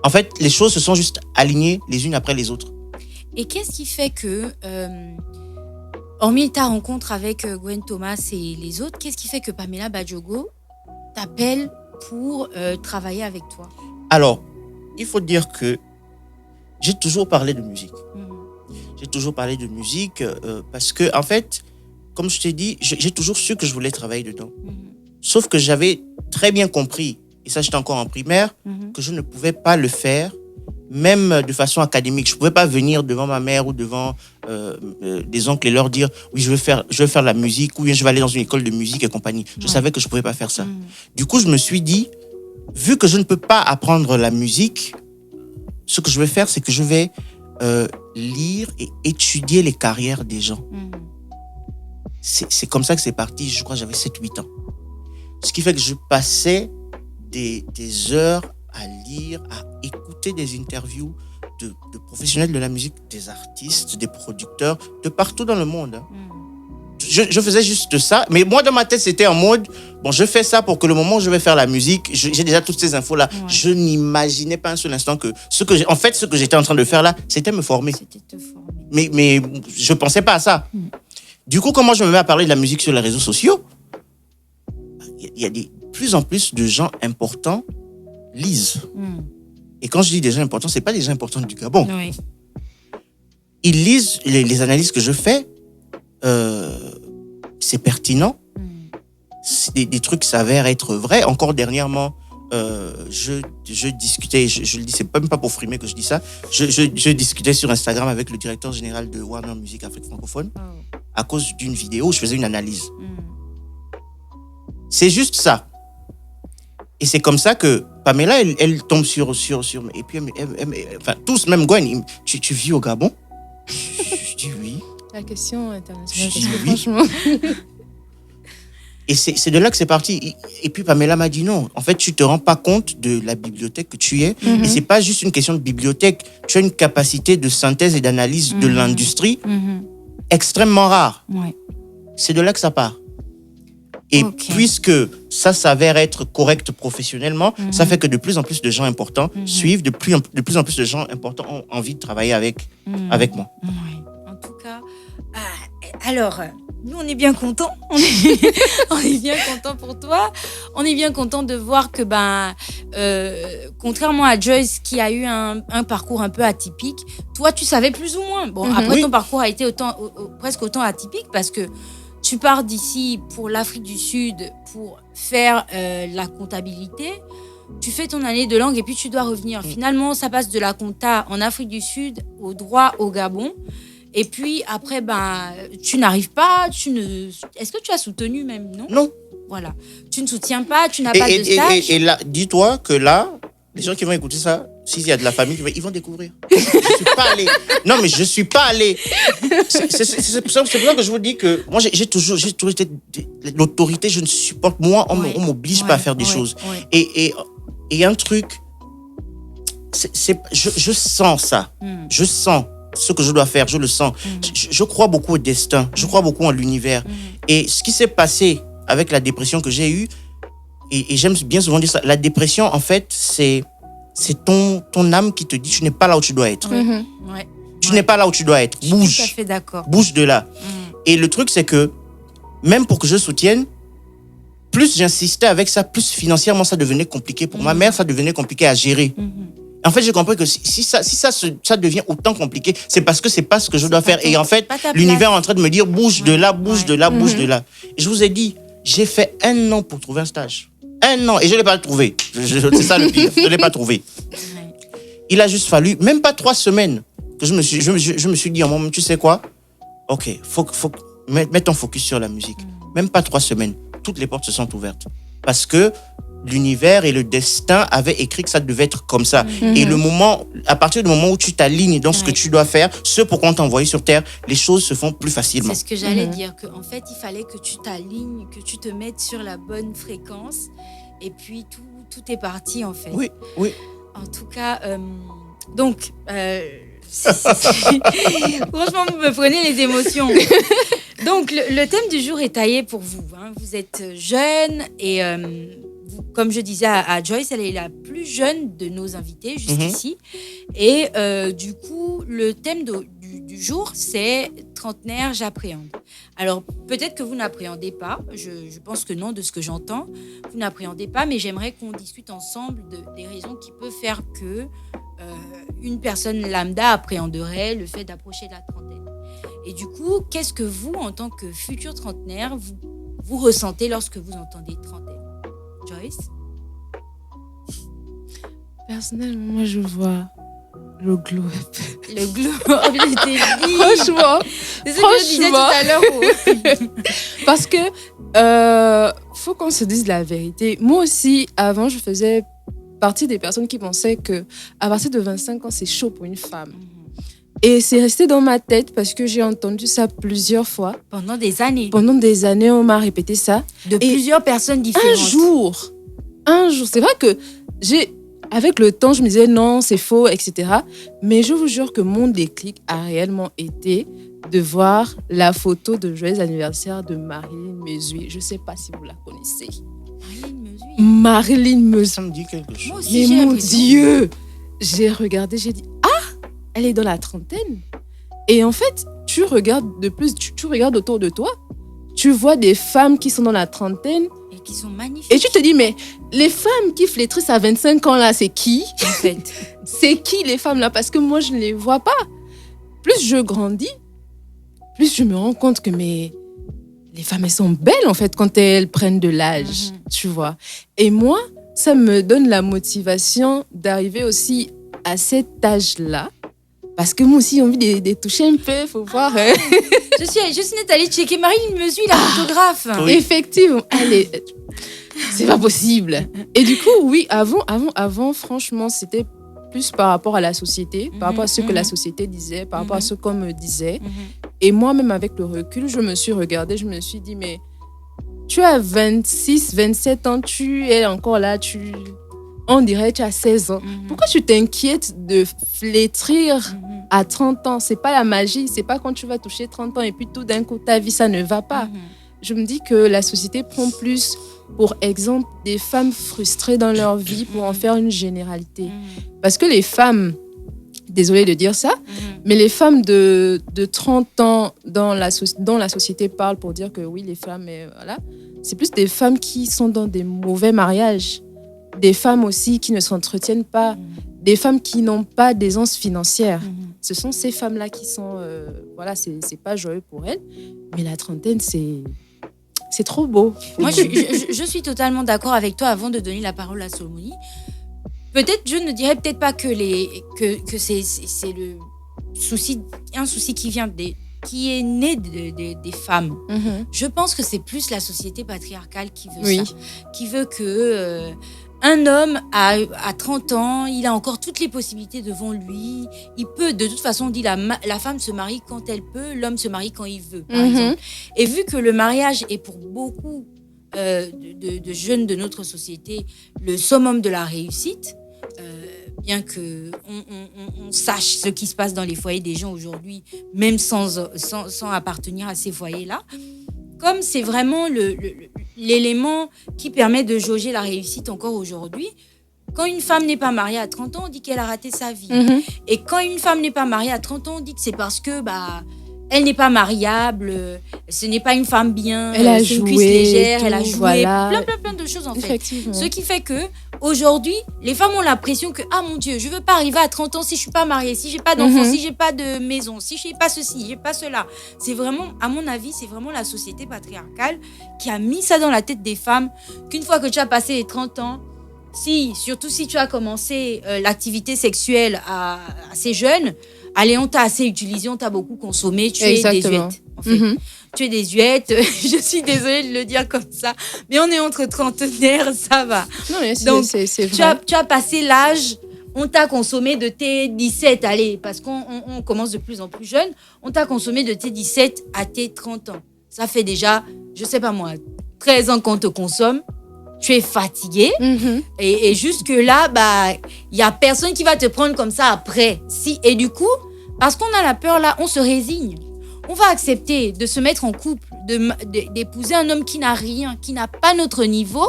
En fait, les choses se sont juste alignées les unes après les autres. Et qu'est-ce qui fait que, hormis ta rencontre avec Gwen Thomas et les autres, qu'est-ce qui fait que Pamela Badjogo t'appelle pour travailler avec toi? Alors, il faut dire que j'ai toujours parlé de musique. J'ai toujours parlé de musique parce que, en fait, comme je t'ai dit, j'ai toujours su que je voulais travailler dedans. Sauf que j'avais très bien compris, et ça j'étais encore en primaire, que je ne pouvais pas le faire, même de façon académique. Je ne pouvais pas venir devant ma mère ou devant des oncles et leur dire « Oui, je veux faire de la musique » ou bien « Je vais aller dans une école de musique et compagnie ». Je savais que je ne pouvais pas faire ça. Du coup, je me suis dit, vu que je ne peux pas apprendre la musique, ce que je vais faire, c'est que je vais lire et étudier les carrières des gens. C'est comme ça que c'est parti. Je crois que j'avais 7-8 ans. Ce qui fait que je passais des heures à lire, à écouter des interviews de professionnels de la musique, des artistes, des producteurs, de partout dans le monde. Je faisais juste ça. Mais moi, dans ma tête, c'était en mode, bon, je fais ça pour que le moment où je vais faire la musique, j'ai déjà toutes ces infos-là. Je n'imaginais pas un seul instant que ce que j'étais en train de faire là, c'était me former. C'était te former. Mais je ne pensais pas à ça. Du coup, quand moi je me mets à parler de la musique sur les réseaux sociaux, il y a de plus en plus de gens importants lisent. Et quand je dis des gens importants, ce n'est pas des gens importants du Gabon. Oui. Ils lisent les analyses que je fais. C'est pertinent. Des trucs s'avèrent être vrais. Encore dernièrement, je discutais, je le dis, c'est même pas pour frimer que je dis ça, je discutais sur Instagram avec le directeur général de Warner Music Afrique francophone à cause d'une vidéo où je faisais une analyse. C'est juste ça. Et c'est comme ça que Pamela, elle tombe sur et puis enfin, tous, même Gwen, tu vis au Gabon? Je dis oui. La question internationale, Je dis parce que oui. franchement... Et c'est de là que c'est parti. Et puis Pamela m'a dit non. En fait, tu te rends pas compte de la bibliothèque que tu es. Et c'est pas juste une question de bibliothèque. Tu as une capacité de synthèse et d'analyse de l'industrie extrêmement rare. Ouais. C'est de là que ça part. Et puisque ça s'avère être correct professionnellement, ça fait que de plus en plus de gens importants suivent, de plus en plus de gens importants ont envie de travailler avec moi. Ouais. En tout cas, alors, nous, on est bien contents. On est bien contents pour toi. On est bien contents de voir que, contrairement à Joyce, qui a eu un parcours un peu atypique, toi, tu savais plus ou moins. Bon, après, ton parcours a été presque autant atypique parce que tu pars d'ici pour l'Afrique du Sud pour faire la comptabilité. Tu fais ton année de langue et puis tu dois revenir. Finalement, ça passe de la compta en Afrique du Sud au droit au Gabon. Et puis après, tu n'arrives pas. Est-ce que tu as soutenu même, non? Non. Voilà. Tu ne soutiens pas, tu n'as pas de stage. Et là, dis-toi que là, les gens qui vont écouter ça, s'il y a de la famille, ils vont découvrir. Je suis pas allé. Non, mais je suis pas allé. C'est pour ça que je vous dis que moi, j'ai toujours été l'autorité. Je ne supporte. Moi, on m'oblige pas à faire des choses. Ouais. Et un truc, je sens ça. Je sens ce que je dois faire. Je le sens. Je crois beaucoup au destin. Je crois beaucoup en l'univers. Et ce qui s'est passé avec la dépression que j'ai eue, et j'aime bien souvent dire ça, la dépression, en fait, c'est ton âme qui te dit tu n'es pas là où tu dois être. Tu n'es pas là où tu dois être. Bouge. Je suis tout à fait d'accord. Bouge de là. Et le truc, c'est que même pour que je soutienne, plus j'insistais avec ça, plus financièrement ça devenait compliqué. Pour ma mère, ça devenait compliqué à gérer. En fait, j'ai compris que si ça devient autant compliqué, c'est parce que c'est pas ce que je dois faire. Et en fait, l'univers est en train de me dire bouge de là, bouge de là, bouge de là. Et je vous ai dit, j'ai fait 1 an pour trouver un stage. 1 an. Et je ne l'ai pas trouvé. C'est ça le pire. Je ne l'ai pas trouvé. Il a juste fallu, même pas 3 semaines, que je me suis dit en moi-même, tu sais quoi? Ok, faut mettre ton focus sur la musique. Même pas 3 semaines. Toutes les portes se sont ouvertes. Parce que l'univers et le destin avaient écrit que ça devait être comme ça. Et à partir du moment où tu t'alignes dans ce que tu dois faire, ce pour quoi on t'a envoyé sur Terre, les choses se font plus facilement. C'est ce que j'allais dire, qu'en fait, il fallait que tu t'alignes, que tu te mettes sur la bonne fréquence. Et puis, tout est parti, en fait. Oui. En tout cas, donc, franchement, vous me prenez les émotions. Donc, le thème du jour est taillé pour vous. Hein. Vous êtes jeune et, comme je disais à Joyce, elle est la plus jeune de nos invités jusqu'ici. Et du coup, le thème du jour, c'est trentenaire, j'appréhende. Alors, peut-être que vous n'appréhendez pas. Je pense que non, de ce que j'entends. Vous n'appréhendez pas, mais j'aimerais qu'on discute ensemble des raisons qui peuvent faire que une personne lambda appréhenderait le fait d'approcher la trentaine. Et du coup, qu'est-ce que vous, en tant que futur trentenaire, vous ressentez lorsque vous entendez trentaine? Joyce? Personnellement, moi, je vois le glow-up. Le glow-up, je t'ai dit. Franchement. C'est ce que je disais tout à l'heure. Parce que faut qu'on se dise la vérité. Moi aussi, avant, je faisais partie des personnes qui pensaient qu'à partir de 25 ans, c'est chaud pour une femme. Et c'est resté dans ma tête parce que j'ai entendu ça plusieurs fois. Pendant des années. Pendant des années, on m'a répété ça. De plusieurs personnes différentes. Un jour, c'est vrai que avec le temps, je me disais non, c'est faux, etc. Mais je vous jure que mon déclic a réellement été de voir la photo de joyeux anniversaire de Marilyn Mesui. Je ne sais pas si vous la connaissez. Marilyn Mesui. Ça me dit quelque chose. Moi aussi, mais mon Dieu, j'ai regardé, j'ai dit elle est dans la trentaine. Et en fait, tu regardes de plus, tu regardes autour de toi, tu vois des femmes qui sont dans la trentaine. Et qui sont magnifiques. Et tu te dis, mais les femmes qui flétrissent à 25 ans là, c'est qui? En fait. C'est qui les femmes là? Parce que moi, je ne les vois pas. Plus je grandis, plus je me rends compte que les femmes, elles sont belles en fait quand elles prennent de l'âge, tu vois. Et moi, ça me donne la motivation d'arriver aussi à cet âge-là. Parce que moi aussi, j'ai envie de toucher un peu, il faut voir. Je suis nette allée checker Marilyn Mesui, la photographe. Oui. Effectivement, c'est pas possible. Et du coup, oui, avant, franchement, c'était plus par rapport à la société, par rapport à ce que la société disait, par rapport à ce qu'on me disait. Et moi-même, avec le recul, je me suis regardée, je me suis dit, mais tu as 26, 27 ans, tu es encore là, on dirait que tu as 16 ans. Pourquoi tu t'inquiètes de flétrir à 30 ans? C'est pas la magie, c'est pas quand tu vas toucher 30 ans et puis tout d'un coup, ta vie, ça ne va pas. Je me dis que la société prend plus, pour exemple, des femmes frustrées dans leur vie pour en faire une généralité. Parce que les femmes, désolée de dire ça, mais les femmes de 30 ans dont la société parle pour dire que oui, les femmes, voilà, c'est plus des femmes qui sont dans des mauvais mariages, des femmes aussi qui ne s'entretiennent pas, des femmes qui n'ont pas d'aisance financière. Ce sont ces femmes-là qui sont... voilà, c'est pas joyeux pour elles, mais la trentaine, c'est trop beau. Moi, je suis totalement d'accord avec toi. Avant de donner la parole à Solomoni, peut-être, je ne dirais peut-être pas que c'est le souci, un souci qui est né des femmes. Je pense que c'est plus la société patriarcale qui veut ça, qui veut que un homme à 30 ans, il a encore toutes les possibilités devant lui. Il peut, de toute façon, on dit la femme se marie quand elle peut, l'homme se marie quand il veut, par exemple. Et vu que le mariage est pour beaucoup de jeunes de notre société le summum de la réussite, bien que on sache ce qui se passe dans les foyers des gens aujourd'hui, même sans appartenir à ces foyers-là, comme c'est vraiment l'élément qui permet de jauger la réussite encore aujourd'hui. Quand une femme n'est pas mariée à 30 ans, on dit qu'elle a raté sa vie. Et quand une femme n'est pas mariée à 30 ans, on dit que c'est parce que elle n'est pas mariable, ce n'est pas une femme bien, c'est une cuisse légère, elle a joué, voilà. plein de choses en fait. Ce qui fait que aujourd'hui, les femmes ont l'impression que ah mon Dieu, je veux pas arriver à 30 ans si je suis pas mariée, si j'ai pas d'enfants, si j'ai pas de maison, si j'ai pas ceci, j'ai pas cela. C'est vraiment, à mon avis, c'est vraiment la société patriarcale qui a mis ça dans la tête des femmes, qu'une fois que tu as passé les 30 ans, surtout si tu as commencé l'activité sexuelle assez jeune, allez, on t'a assez utilisé, on t'a beaucoup consommé, tu es désuète. En fait. Tu es désuète, je suis désolée de le dire comme ça, mais on est entre trentenaires, ça va. Non, mais donc, c'est vrai. Tu as passé l'âge, on t'a consommé de tes 17, allez, parce qu'on commence de plus en plus jeune, on t'a consommé de tes 17 à tes 30 ans. Ça fait déjà, je sais pas moi, 13 ans qu'on te consomme. Tu es fatigué et jusque là, il y a personne qui va te prendre comme ça après. Et du coup, parce qu'on a la peur là, on se résigne. On va accepter de se mettre en couple, d'épouser un homme qui n'a rien, qui n'a pas notre niveau,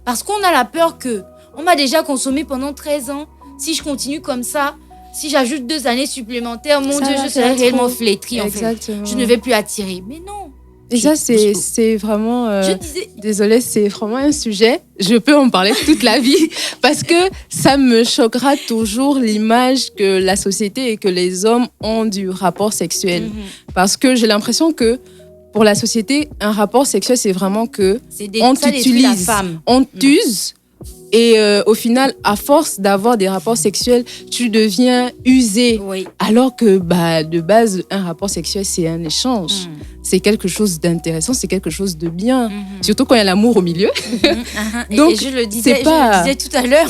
parce qu'on a la peur que on m'a déjà consommé pendant 13 ans. Si je continue comme ça, si j'ajoute 2 années supplémentaires, mon Dieu, je serai réellement flétrie. En fait. Je ne vais plus attirer. Mais non. Et ça, c'est vraiment... Désolée, c'est vraiment un sujet. Je peux en parler toute la vie parce que ça me choquera toujours l'image que la société et que les hommes ont du rapport sexuel. Parce que j'ai l'impression que pour la société, un rapport sexuel, c'est vraiment que on t'utilise, on t'use. Et au final, à force d'avoir des rapports sexuels, tu deviens usé. Alors que de base, un rapport sexuel, c'est un échange. C'est quelque chose d'intéressant, c'est quelque chose de bien. Surtout quand il y a l'amour au milieu. Donc, et je le disais tout à l'heure.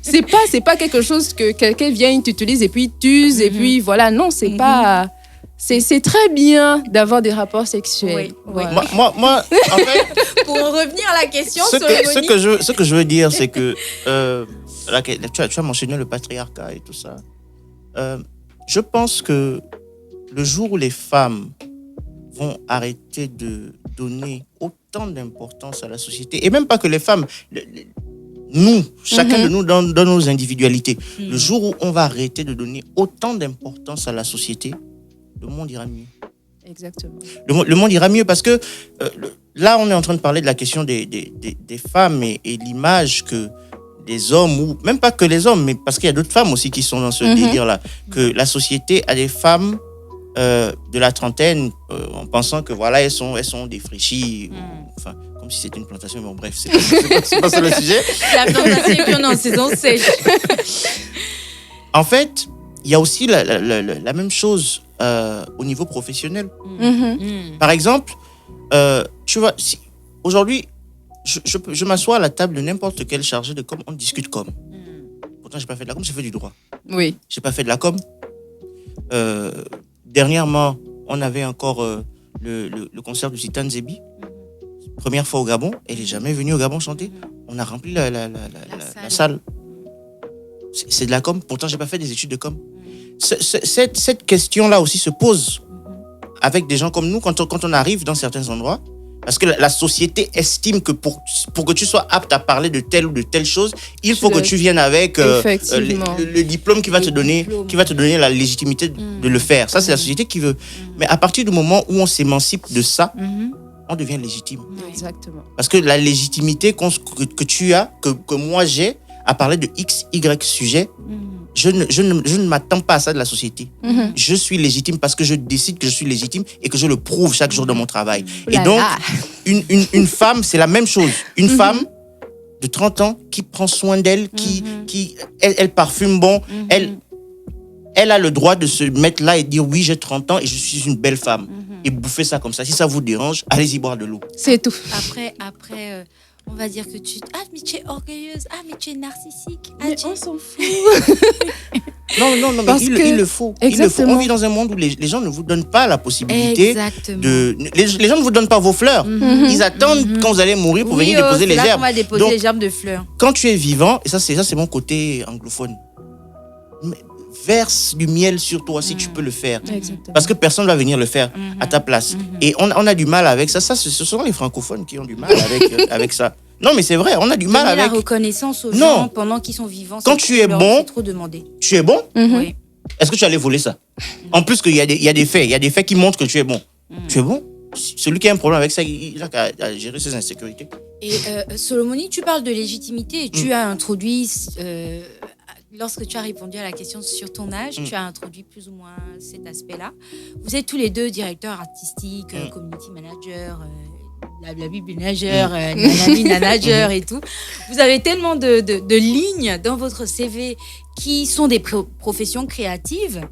c'est pas quelque chose que quelqu'un vient, il t'utilise et puis t'use et puis voilà. Non, c'est pas... C'est très bien d'avoir des rapports sexuels. Moi, en fait... Pour en revenir à la question, ce que je veux dire, c'est que... tu as mentionné le patriarcat et tout ça. Je pense que le jour où les femmes vont arrêter de donner autant d'importance à la société, et même pas que les femmes... Nous, chacun de nous dans nos individualités, le jour où on va arrêter de donner autant d'importance à la société, le monde ira mieux. Exactement. Le monde ira mieux parce que là, on est en train de parler de la question des femmes et l'image que les hommes, ou même pas que les hommes, mais parce qu'il y a d'autres femmes aussi qui sont dans ce délire-là, que la société a des femmes de la trentaine en pensant que voilà, elles sont défraîchies, enfin, comme si c'était une plantation, mais bon, bref, c'est pas ça le sujet. La plantation et puis on est en saison sèche. En fait, il y a aussi la même chose au niveau professionnel. Par exemple, tu vois, aujourd'hui, je m'assois à la table de n'importe quel chargé de com, on discute com. Pourtant, j'ai pas fait de la com, j'ai fait du droit. Oui. J'ai pas fait de la com. Dernièrement, on avait encore le concert du Titan Zebi. première fois au Gabon, elle n'est jamais venue au Gabon chanter. On a rempli la salle. C'est de la com. Pourtant, je n'ai pas fait des études de com. Cette question-là aussi se pose avec des gens comme nous quand on arrive dans certains endroits. Parce que la société estime que pour que tu sois apte à parler de telle ou de telle chose, il faut que tu viennes avec le diplôme qui va te donner la légitimité de le faire. Ça, c'est la société qui veut. Mais à partir du moment où on s'émancipe de ça, on devient légitime. Exactement. Parce que la légitimité que tu as, que moi j'ai, à parler de X, Y sujet, je ne m'attends pas à ça de la société. Je suis légitime parce que je décide que je suis légitime et que je le prouve chaque jour dans mon travail. Et donc, une femme, c'est la même chose. Une femme de 30 ans qui prend soin d'elle, elle parfume bon, elle a le droit de se mettre là et dire oui, j'ai 30 ans et je suis une belle femme. Et bouffer ça comme ça. Si ça vous dérange, allez-y boire de l'eau. C'est tout. Après on va dire que mais tu es orgueilleuse, mais tu es narcissique. Mais on s'en fout. Non, mais il le faut. On vit dans un monde où les gens ne vous donnent pas la possibilité les gens ne vous donnent pas vos fleurs. Ils attendent quand vous allez mourir pour venir déposer les herbes. On va déposer les gerbes de fleurs. Quand tu es vivant, et ça c'est mon côté anglophone, verse du miel sur toi si tu peux le faire. Exactement. Parce que personne ne va venir le faire à ta place. Et on a du mal avec ça. Ce sont les francophones qui ont du mal avec ça. Non, mais c'est vrai, on a du mal avec... la reconnaissance aux gens pendant qu'ils sont vivants. Quand tu es bon, c'est trop demandé. Tu es bon? Oui. Est-ce que tu allais voler ça? En plus qu'il y a des faits. Il y a des faits qui montrent que tu es bon. Tu es bon? Celui qui a un problème avec ça, il a qu'à gérer ses insécurités. Et Solomoni, tu parles de légitimité et tu as introduit... Lorsque tu as répondu à la question sur ton âge, tu as introduit plus ou moins cet aspect-là. Vous êtes tous les deux directeurs artistiques, community manager, la Bible manager, nanani manager et tout. Vous avez tellement de lignes dans votre CV qui sont des professions créatives,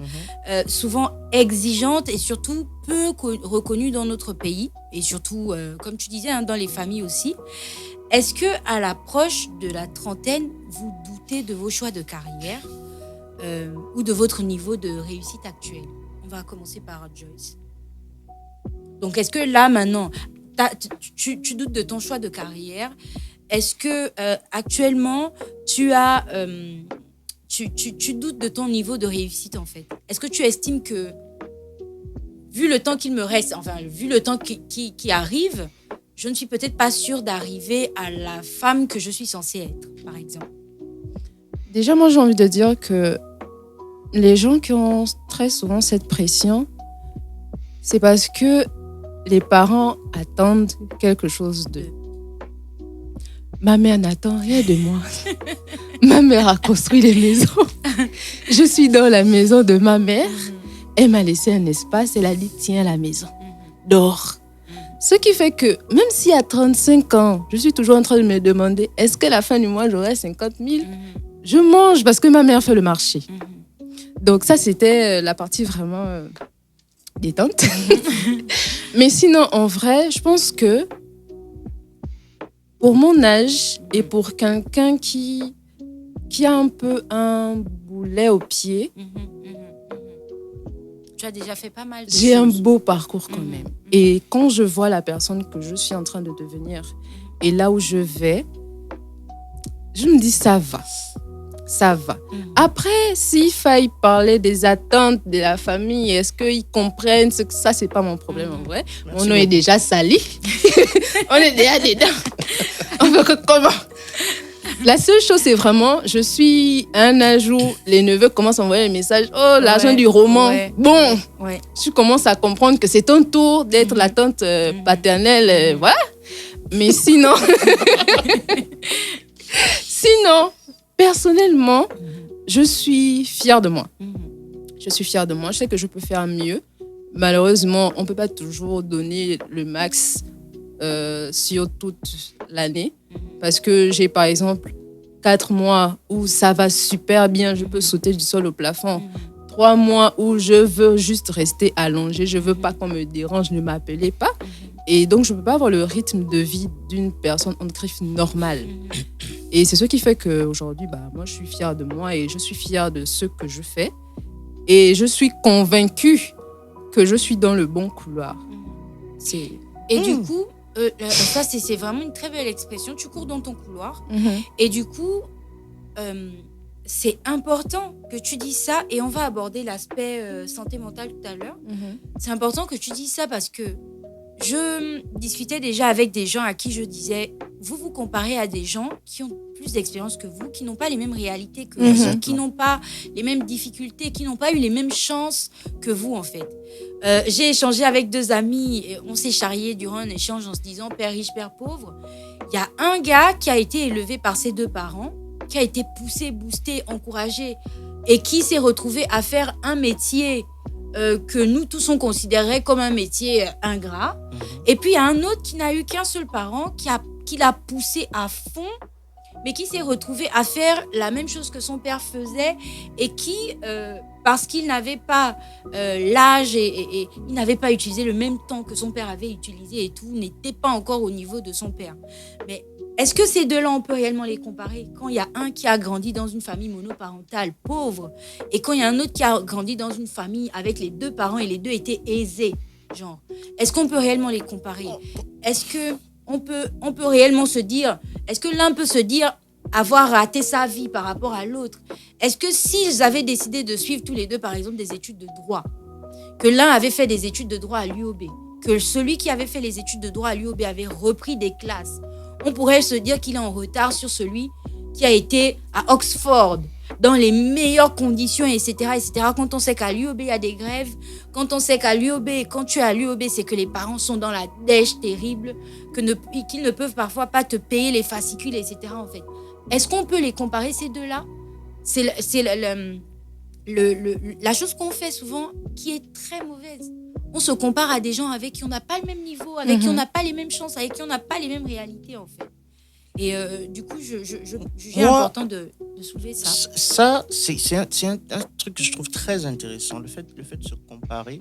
souvent exigeantes et surtout peu reconnues dans notre pays. Et surtout, comme tu disais, dans les familles aussi. Est-ce que, à l'approche de la trentaine, vous doutez de vos choix de carrière ou de votre niveau de réussite actuel? On va commencer par Joyce. Donc, est-ce que là, maintenant, tu doutes de ton choix de carrière? Est-ce que, actuellement, tu doutes de ton niveau de réussite, en fait? Est-ce que tu estimes que, vu le temps qu'il me reste, vu le temps qui arrive, je ne suis peut-être pas sûre d'arriver à la femme que je suis censée être, par exemple? Déjà, moi, j'ai envie de dire que les gens qui ont très souvent cette pression, c'est parce que les parents attendent quelque chose d'eux. Ma mère n'attend rien de moi. Ma mère a construit les maisons. Je suis dans la maison de ma mère. Elle m'a laissé un espace. Elle a dit, tiens, la maison. Dors. Ce qui fait que, même si à 35 ans, je suis toujours en train de me demander, est-ce qu'à la fin du mois, j'aurai 50 000 ? Je mange parce que ma mère fait le marché. Donc ça, c'était la partie vraiment détente. Mais sinon, en vrai, je pense que pour mon âge et pour quelqu'un qui a un peu un boulet au pied, tu as déjà fait pas mal de j'ai choses. un beau parcours quand même. Et quand je vois la personne que je suis en train de devenir et là où je vais, je me dis ça va. Ça va. Après, s'il faille parler des attentes de la famille, est-ce qu'ils comprennent ce que ça, c'est pas mon problème en vrai. Mon nom est déjà sali. On est déjà dedans. On veut que comment? La seule chose, c'est vraiment, je suis à un âge où les neveux commencent à envoyer des messages. Oh, l'argent du roman. Bon, tu commences à comprendre que c'est ton tour d'être la tante paternelle. Voilà. Mais sinon, personnellement, je suis fière de moi. Je suis fière de moi. Je sais que je peux faire mieux. Malheureusement, on ne peut pas toujours donner le max sur toute l'année. Parce que j'ai, par exemple, 4 mois où ça va super bien, je peux sauter du sol au plafond. 3 mois où je veux juste rester allongée, je ne veux pas qu'on me dérange, ne m'appelez pas. Et donc, je ne peux pas avoir le rythme de vie d'une personne en griffe normale. Et c'est ce qui fait qu'aujourd'hui, moi, je suis fière de moi et je suis fière de ce que je fais. Et je suis convaincue que je suis dans le bon couloir. Et du coup, Ça, c'est vraiment une très belle expression. Tu cours dans ton couloir. Mhm. Et du coup, c'est important que tu dises ça. Et on va aborder l'aspect santé mentale tout à l'heure. Mhm. C'est important que tu dises ça parce que je discutais déjà avec des gens à qui je disais, vous vous comparez à des gens qui ont plus d'expérience que vous, qui n'ont pas les mêmes réalités que vous, Mhm. qui n'ont pas les mêmes difficultés, qui n'ont pas eu les mêmes chances que vous, en fait. J'ai échangé avec 2 amis, et on s'est charrié durant un échange en se disant père riche, père pauvre. Il y a un gars qui a été élevé par ses 2 parents, qui a été poussé, boosté, encouragé, et qui s'est retrouvé à faire un métier que nous tous on considérait comme un métier ingrat. Mhm. Et puis il y a un autre qui n'a eu qu'un seul parent, qui l'a poussé à fond, mais qui s'est retrouvé à faire la même chose que son père faisait et qui, parce qu'il n'avait pas l'âge et il n'avait pas utilisé le même temps que son père avait utilisé et tout, n'était pas encore au niveau de son père. Mais est-ce que ces 2-là, on peut réellement les comparer quand il y a un qui a grandi dans une famille monoparentale pauvre et quand il y a un autre qui a grandi dans une famille avec les 2 parents et les 2 étaient aisés, genre, est-ce qu'on peut réellement les comparer? Est-ce que on peut réellement se dire, est-ce que l'un peut se dire avoir raté sa vie par rapport à l'autre? Est-ce que s'ils avaient décidé de suivre tous les 2, par exemple, des études de droit, que l'un avait fait des études de droit à l'UOB, que celui qui avait fait les études de droit à l'UOB avait repris des classes, on pourrait se dire qu'il est en retard sur celui qui a été à Oxford, dans les meilleures conditions, etc., etc. Quand on sait qu'à l'UOB, il y a des grèves, quand on sait qu'à l'UOB, quand tu es à l'UOB, c'est que les parents sont dans la dèche terrible, qu'ils ne peuvent parfois pas te payer les fascicules, etc., en fait. Est-ce qu'on peut les comparer, ces 2-là? C'est la chose qu'on fait souvent qui est très mauvaise. On se compare à des gens avec qui on n'a pas le même niveau, avec qui on n'a pas les mêmes chances, avec qui on n'a pas les mêmes réalités, en fait. Et du coup, je jugeais important de soulever ça. Ça, c'est un truc que je trouve très intéressant, le fait de se comparer.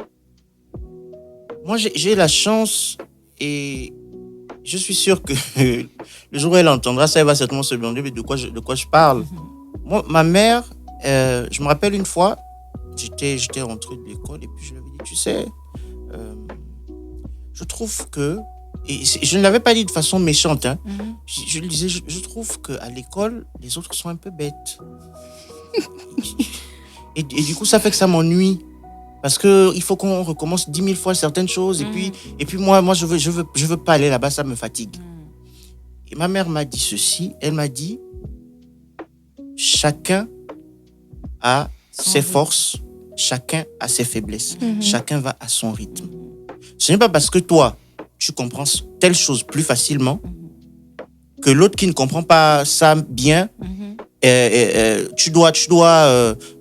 Moi, j'ai la chance et je suis sûr que le jour où elle entendra ça, elle va certainement se demander de quoi je parle. Moi, ma mère, je me rappelle une fois, j'étais rentré de l'école et puis je lui avais dit, tu sais, je trouve que, et je ne l'avais pas dit de façon méchante, hein, je lui disais, je trouve qu'à l'école, les autres sont un peu bêtes. et du coup, ça fait que ça m'ennuie. Parce qu'il faut qu'on recommence 10 000 fois certaines choses. Et puis moi, je veux pas aller là-bas, ça me fatigue. Et ma mère m'a dit ceci. Elle m'a dit, chacun a ses forces, chacun a ses faiblesses. Chacun va à son rythme. Ce n'est pas parce que toi, tu comprends telle chose plus facilement que l'autre qui ne comprend pas ça bien, tu dois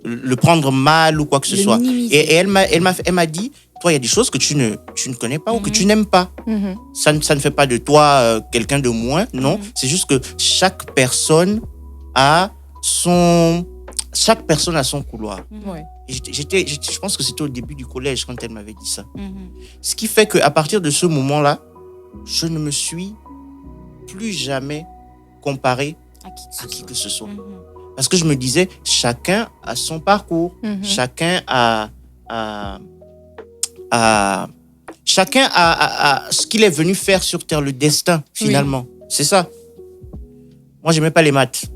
le prendre mal ou quoi que ce soit. Et elle m'a dit, toi, il y a des choses que tu ne connais pas ou que tu n'aimes pas. Ça ne fait pas de toi quelqu'un de moins, non. C'est juste que chaque personne a son couloir. Ouais. Et je pense que c'était au début du collège quand elle m'avait dit ça. Ce qui fait qu'à partir de ce moment-là, je ne me suis plus jamais comparé à qui que ce soit. Parce que je me disais, chacun a son parcours, chacun a ce qu'il est venu faire sur Terre, le destin, finalement. Oui. C'est ça. Moi, j'aimais pas les maths.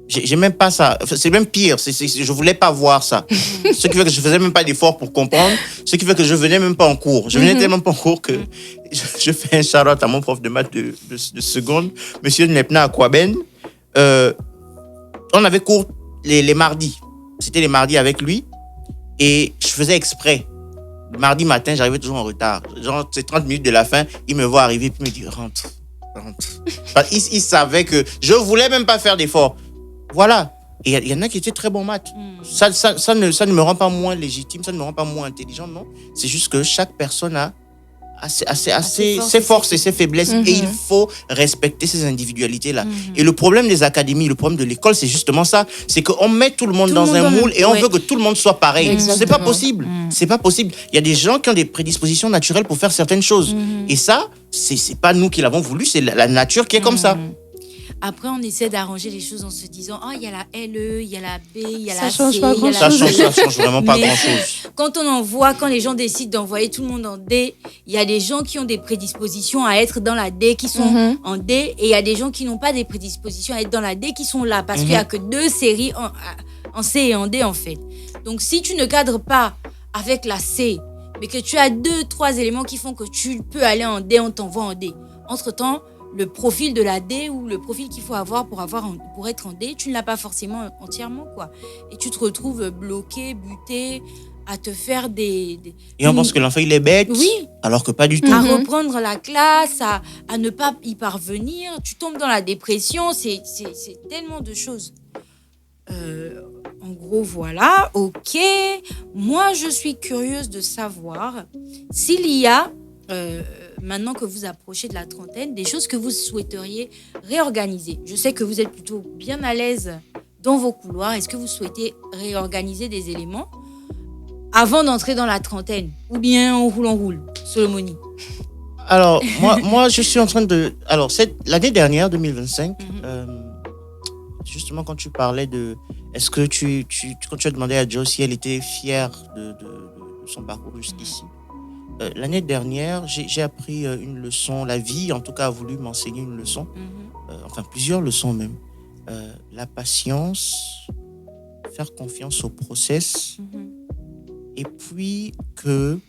J'ai même pas ça. C'est même pire. Je voulais pas voir ça. Ce qui fait que je faisais même pas d'efforts pour comprendre. Ce qui fait que je venais même pas en cours. Je venais tellement pas en cours que je fais un shout-out à mon prof de maths de seconde, Monsieur Nepna Akwaben. On avait cours les mardis. C'était les mardis avec lui. Et je faisais exprès. Le mardi matin, j'arrivais toujours en retard. Genre, c'est 30 minutes de la fin. Il me voit arriver puis il me dit, rentre. Il savait que je voulais même pas faire d'efforts. Voilà. Et il y en a qui étaient très bons maths. Ça ne me rend pas moins légitime, ça ne me rend pas moins intelligent, non. C'est juste que chaque personne a ses forces et ses faiblesses. Et il faut respecter ces individualités-là. Et le problème des académies, le problème de l'école, c'est justement ça. C'est qu'on met tout le monde dans un moule et on veut que tout le monde soit pareil. Exactement. C'est pas possible. C'est pas possible. Il y a des gens qui ont des prédispositions naturelles pour faire certaines choses. Et ça, c'est pas nous qui l'avons voulu, c'est la nature qui est comme ça. Après, on essaie d'arranger les choses en se disant, il y a la LE, il y a la B, il y a Ça la change C, pas il y a la Ça change vraiment pas Mais- grand-chose. quand les gens décident d'envoyer tout le monde en D, il y a des gens qui ont des prédispositions à être dans la D qui sont Mhm. en D, et il y a des gens qui n'ont pas des prédispositions à être dans la D qui sont là, parce qu'il n'y a que 2 séries en C et en D en fait. Donc si tu ne cadres pas avec la C, mais que tu as 2-3 éléments qui font que tu peux aller en D, on t'envoie en D. Entre-temps, le profil de la D ou le profil qu'il faut avoir pour être en D, tu ne l'as pas forcément entièrement, quoi. Et tu te retrouves bloqué, buté, à te faire des Et on pense que l'enfant, il est bête, Oui. alors que pas du tout. à Mhm. reprendre la classe, à ne pas y parvenir. Tu tombes dans la dépression, c'est tellement de choses. En gros, voilà, ok. Moi, je suis curieuse de savoir s'il y a, maintenant que vous approchez de la trentaine, des choses que vous souhaiteriez réorganiser. Je sais que vous êtes plutôt bien à l'aise dans vos couloirs. Est-ce que vous souhaitez réorganiser des éléments avant d'entrer dans la trentaine? Ou bien on roule, Solomoni? Alors, moi, je suis en train de... Alors, l'année dernière, 2025, justement, quand tu parlais de... Est-ce que quand tu as demandé à Jo si elle était fière de son parcours jusqu'ici, l'année dernière, j'ai appris une leçon. La vie, en tout cas, a voulu m'enseigner une leçon. Enfin, plusieurs leçons même. La patience, faire confiance au process, et puis que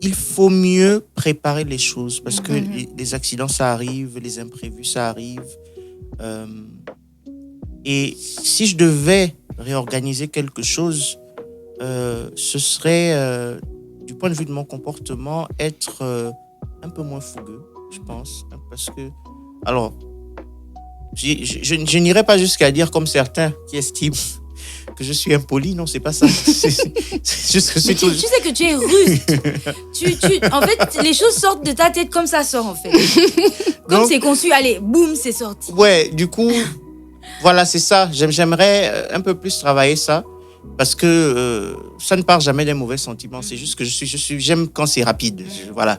il faut mieux préparer les choses parce que les accidents, ça arrive, les imprévus, ça arrive. Et si je devais réorganiser quelque chose, ce serait, du point de vue de mon comportement, être un peu moins fougueux, je pense. Parce que, alors, je n'irai pas jusqu'à dire comme certains qui estiment que je suis impoli, non, c'est pas ça. C'est juste que Mais tu sais que tu es rude. En fait, les choses sortent de ta tête comme ça sort, en fait. Comme Donc- c'est conçu, allez, boum, c'est sorti. Ouais, du coup, voilà, c'est ça. J'aimerais un peu plus travailler ça parce que ça ne part jamais d'un mauvais sentiment. C'est juste que j'aime quand c'est rapide. Voilà.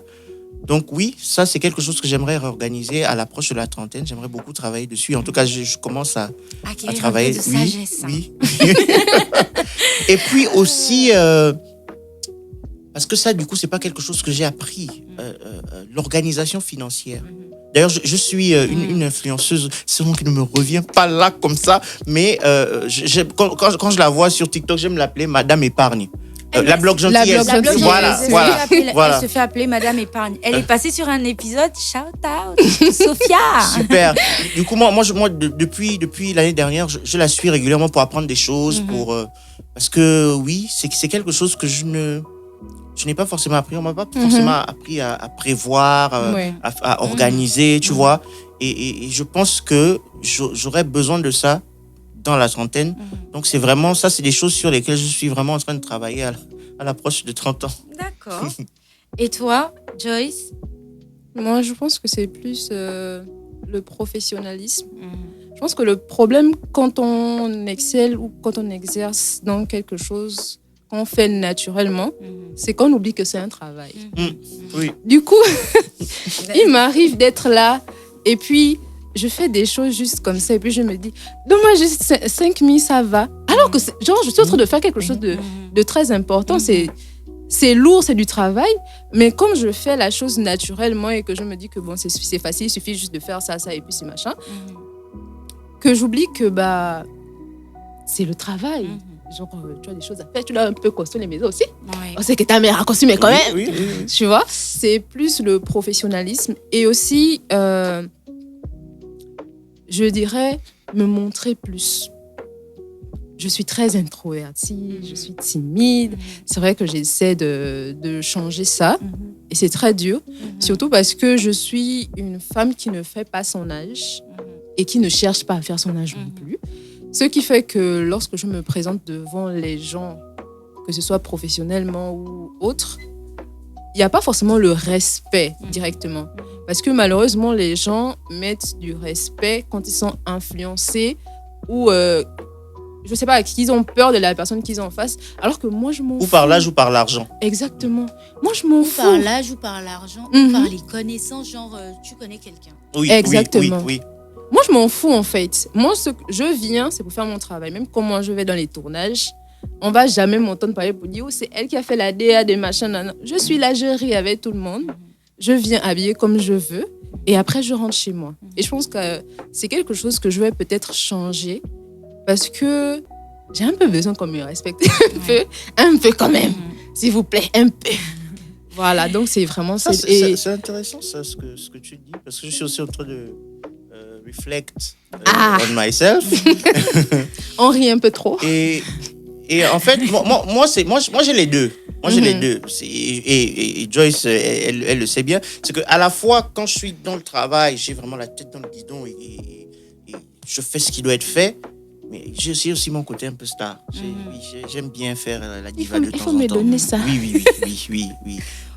Donc oui, ça c'est quelque chose que j'aimerais réorganiser à l'approche de la trentaine. J'aimerais beaucoup travailler dessus. En tout cas, je commence à Acquérir travailler. un peu de sagesse. Oui. Et puis aussi, parce que ça, du coup, c'est pas quelque chose que j'ai appris. L'organisation financière. D'ailleurs, je suis une influenceuse, c'est bon qui ne me revient pas là comme ça, mais quand je la vois sur TikTok, j'aime l'appeler Madame Épargne. La blog gentillesse. La blog Voilà, gentillesse, voilà. Voilà. Elle se fait appeler Madame Épargne. Elle est passée sur un épisode, shout out, Sophia. Super. Du coup, moi depuis l'année dernière, je la suis régulièrement pour apprendre des choses, parce que oui, c'est quelque chose que je n'ai pas forcément appris. On m'a pas forcément appris à prévoir, Ouais. à organiser, tu vois. Et je pense que j'aurais besoin de ça dans la trentaine. Donc, c'est vraiment ça, c'est des choses sur lesquelles je suis vraiment en train de travailler à l'approche de 30 ans. D'accord. Et toi, Joyce? Moi, je pense que c'est plus le professionnalisme. Je pense que le problème quand on excelle ou quand on exerce dans quelque chose qu'on fait naturellement, c'est qu'on oublie que c'est un travail. Oui. Du coup, il m'arrive d'être là et puis je fais des choses juste comme ça et puis je me dis, donne-moi juste 5 000, ça va. Alors que, genre, je suis en train de faire quelque chose de très important. C'est lourd, c'est du travail, mais comme je fais la chose naturellement et que je me dis que bon, c'est facile, il suffit juste de faire ça, ça et puis c'est machin, que j'oublie que bah, c'est le travail. Genre, tu as des choses à faire, tu dois un peu construire les maisons aussi. Ouais. On sait que ta mère a construit, mais quand même, Oui, oui, oui. tu vois, c'est plus le professionnalisme et aussi, je dirais, me montrer plus. Je suis très introvertie, je suis timide. C'est vrai que j'essaie de changer ça et c'est très dur, surtout parce que je suis une femme qui ne fait pas son âge et qui ne cherche pas à faire son âge non plus. Ce qui fait que lorsque je me présente devant les gens, que ce soit professionnellement ou autre, il n'y a pas forcément le respect directement. Parce que malheureusement, les gens mettent du respect quand ils sont influencés ou je sais pas, qu'ils ont peur de la personne qu'ils ont en face, alors que moi, je m'en fous. Ou par l'âge ou par l'argent. Exactement. Moi, je m'en Ou fous. par l'âge, ou par l'argent, ou par les connaissances, genre tu connais quelqu'un. Oui, Exactement. oui. Moi, je m'en fous, en fait. Moi, je viens, c'est pour faire mon travail. Même quand moi, je vais dans les tournages, on va jamais m'entendre parler pour dire, oh, c'est elle qui a fait la DA des machins. Non. Je suis là, je ris avec tout le monde. Je viens habiller comme je veux. Et après, je rentre chez moi. Et je pense que c'est quelque chose que je vais peut-être changer. Parce que j'ai un peu besoin qu'on me respecte. Un peu quand même. S'il vous plaît, un peu. Voilà, donc c'est vraiment... C'est intéressant, ça, ce que tu dis. Parce que je suis aussi en train de reflect on myself. On rit un peu trop. Et en fait, moi j'ai les deux. Moi, j'ai les deux. Et Joyce, elle le sait bien. C'est qu'à la fois, quand je suis dans le travail, j'ai vraiment la tête dans le guidon et je fais ce qui doit être fait. Mais j'ai aussi mon côté un peu star. J'aime bien faire la diva de temps en temps. Il faut me donner ça. Oui.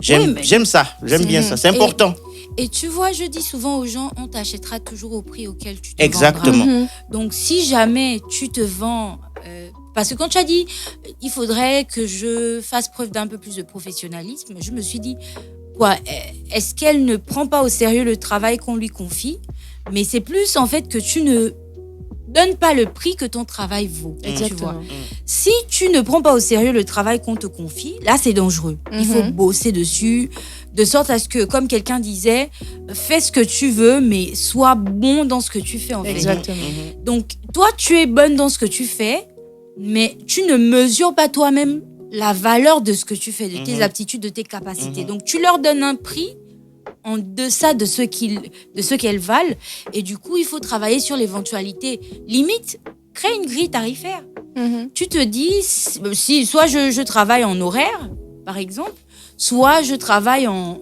J'aime ça. J'aime bien ça. C'est important. Et tu vois, je dis souvent aux gens, on t'achètera toujours au prix auquel tu te Exactement. vendras. Donc, si jamais tu te vends... parce que quand tu as dit, il faudrait que je fasse preuve d'un peu plus de professionnalisme, je me suis dit, quoi, est-ce qu'elle ne prend pas au sérieux le travail qu'on lui confie? Mais c'est plus en fait que tu ne donnes pas le prix que ton travail vaut. Exactement. Tu vois. Si tu ne prends pas au sérieux le travail qu'on te confie, là c'est dangereux. Il faut bosser dessus, de sorte à ce que, comme quelqu'un disait, fais ce que tu veux, mais sois bon dans ce que tu fais en fait. Exactement. Donc toi, tu es bonne dans ce que tu fais, mais tu ne mesures pas toi-même la valeur de ce que tu fais, de tes aptitudes, de tes capacités. Donc tu leur donnes un prix en deçà de ce qu'elles valent. Et du coup, il faut travailler sur l'éventualité. Limite, crée une grille tarifaire. Tu te dis, si soit je travaille en horaire, par exemple, soit je travaille en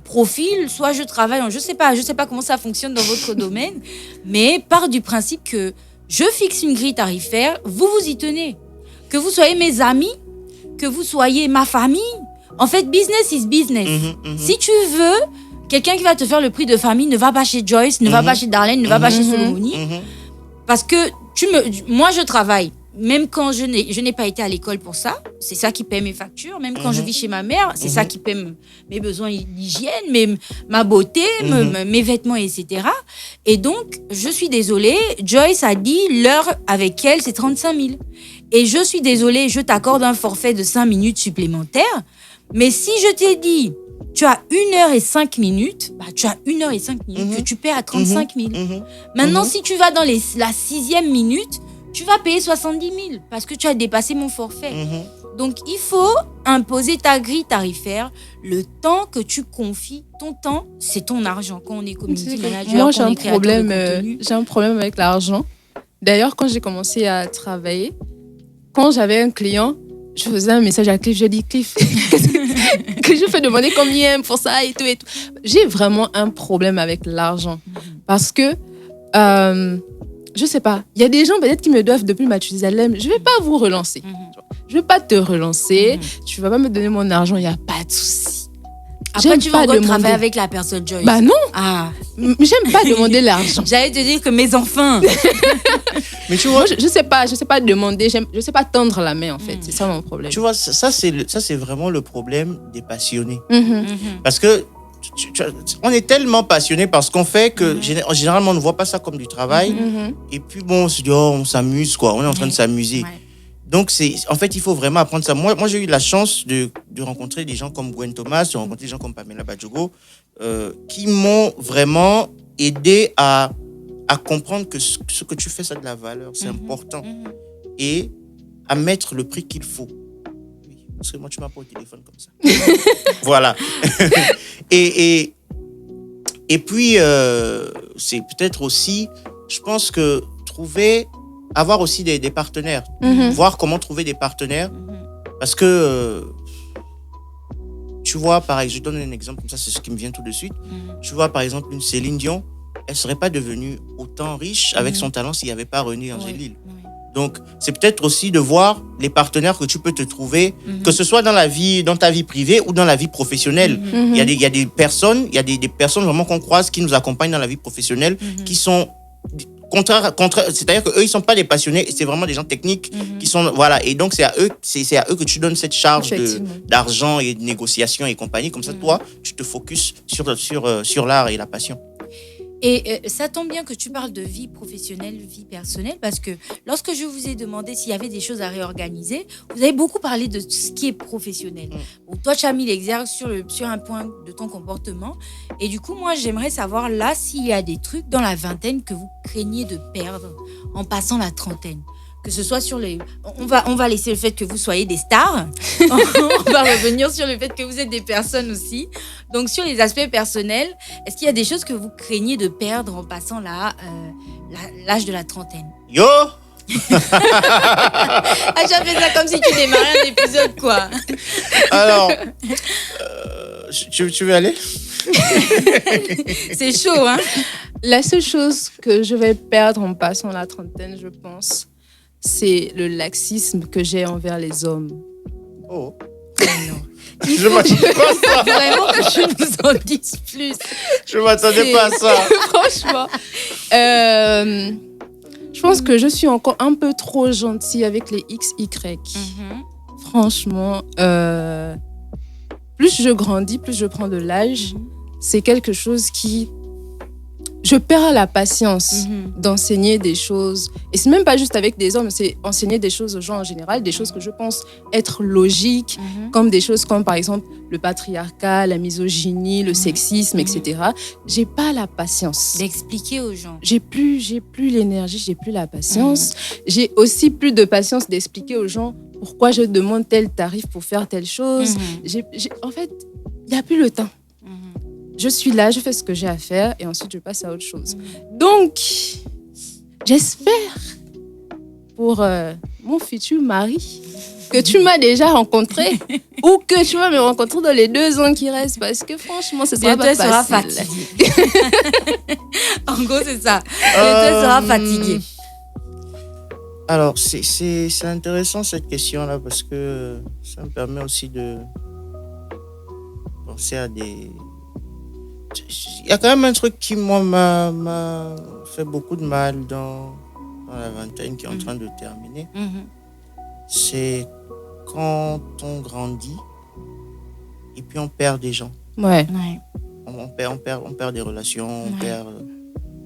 profil, soit je travaille en... Je sais pas comment ça fonctionne dans votre domaine, mais part du principe que je fixe une grille tarifaire, vous vous y tenez. Que vous soyez mes amis, que vous soyez ma famille, en fait, business is business. Si tu veux, quelqu'un qui va te faire le prix de famille ne va pas chez Joyce, ne va pas chez Darlene, ne va pas chez Solomoni. Parce que moi, je travaille. Même quand je n'ai pas été à l'école pour ça, c'est ça qui paie mes factures. Même quand je vis chez ma mère, c'est ça qui paie mes besoins d'hygiène, ma beauté, mes vêtements, etc. Et donc, je suis désolée, Joyce a dit l'heure avec elle, c'est 35 000. Et je suis désolée, je t'accorde un forfait de 5 minutes supplémentaires. Mais si je t'ai dit, tu as 1h05 minutes, bah, tu as 1h05 minutes que tu paies à 35 000. Maintenant, si tu vas dans la 6e minute, tu vas payer 70 000 parce que tu as dépassé mon forfait. Donc, il faut imposer ta grille tarifaire. Le temps que tu confies, ton temps, c'est ton argent. Quand on est community manager, moi, j'ai un problème avec l'argent. D'ailleurs, quand j'ai commencé à travailler, quand j'avais un client, je faisais un message à Cliff, je dis Cliff, que je fais demander combien pour ça et tout et tout. J'ai vraiment un problème avec l'argent parce que je sais pas, il y a des gens peut-être qui me doivent depuis Mathusalem, je vais pas vous relancer. Je vais pas te relancer, tu vas pas me donner mon argent, il y a pas de souci. Après, tu vas encore travailler avec la personne, Joyce. Bah non. Ah. J'aime pas demander l'argent. J'allais te dire que mes enfants. Mais tu vois, moi, je sais pas demander, je sais pas tendre la main en fait. C'est ça mon problème. Tu vois, ça c'est vraiment le problème des passionnés. Parce que on est tellement passionné par ce qu'on fait que généralement on ne voit pas ça comme du travail. Et puis bon, on se dit on s'amuse quoi, on est en train de s'amuser. Donc, en fait, il faut vraiment apprendre ça. Moi j'ai eu la chance de rencontrer des gens comme Gwen Thomas, de rencontrer des gens comme Pamela Badjogo, qui m'ont vraiment aidé à comprendre que ce que tu fais, ça a de la valeur, c'est important. Et à mettre le prix qu'il faut. Oui, parce que moi, tu m'as pas au téléphone comme ça. Voilà. Et puis, c'est peut-être aussi, je pense que avoir aussi des partenaires, voir comment trouver des partenaires, parce que tu vois, par exemple, je donne un exemple comme ça, c'est ce qui me vient tout de suite. Tu vois, par exemple, une Céline Dion, elle serait pas devenue autant riche avec son talent s'il n'y avait pas René Angélil. Donc, c'est peut-être aussi de voir les partenaires que tu peux te trouver, que ce soit dans ta vie privée ou dans la vie professionnelle. Il y a des personnes vraiment qu'on croise qui nous accompagnent dans la vie professionnelle, qui sont c'est-à-dire qu'eux, ils sont pas des passionnés, c'est vraiment des gens techniques qui sont, voilà. Et donc, c'est à eux que tu donnes cette charge d'argent et de négociation et compagnie. Comme ça, toi, tu te focuses sur l'art et la passion. Et ça tombe bien que tu parles de vie professionnelle, vie personnelle, parce que lorsque je vous ai demandé s'il y avait des choses à réorganiser, vous avez beaucoup parlé de ce qui est professionnel. Bon, toi, tu as mis l'exergue sur un point de ton comportement. Et du coup, moi, j'aimerais savoir là s'il y a des trucs dans la vingtaine que vous craignez de perdre en passant la trentaine. Que ce soit sur les... On va laisser le fait que vous soyez des stars. On va revenir sur le fait que vous êtes des personnes aussi. Donc, sur les aspects personnels, est-ce qu'il y a des choses que vous craignez de perdre en passant l'âge de la trentaine? Yo! Ah, j'ai fait ça comme si tu démarrais un épisode, quoi. Alors, tu veux aller? C'est chaud, hein? La seule chose que je vais perdre en passant la trentaine, je pense, c'est le laxisme que j'ai envers les hommes. Oh. Non. Je m'attendais pas à ça. Vraiment que je nous en dise plus. Je m'attendais pas à ça. Franchement. Je pense que je suis encore un peu trop gentille avec les XY. Franchement, plus je grandis, plus je prends de l'âge, c'est quelque chose qui... Je perds la patience d'enseigner des choses. Et c'est même pas juste avec des hommes, c'est enseigner des choses aux gens en général, des choses que je pense être logiques, comme des choses comme par exemple le patriarcat, la misogynie, le sexisme, etc. J'ai pas la patience D'expliquer aux gens. J'ai plus l'énergie, j'ai plus la patience. J'ai aussi plus de patience d'expliquer aux gens pourquoi je demande tel tarif pour faire telle chose. En fait, il n'y a plus le temps. Je suis là, je fais ce que j'ai à faire et ensuite je passe à autre chose. Donc, j'espère pour mon futur mari que tu m'as déjà rencontré ou que tu vas me rencontrer dans les 2 ans qui restent parce que franchement, ce sera pas sera facile. fatigué. En gros, c'est ça. Bientôt sera fatigué. Alors, c'est intéressant cette question-là parce que ça me permet aussi de penser à des... Il y a quand même un truc qui, moi, m'a fait beaucoup de mal dans la vingtaine qui est en train de terminer. C'est quand on grandit et puis on perd des gens. Ouais. On perd des relations, on perd...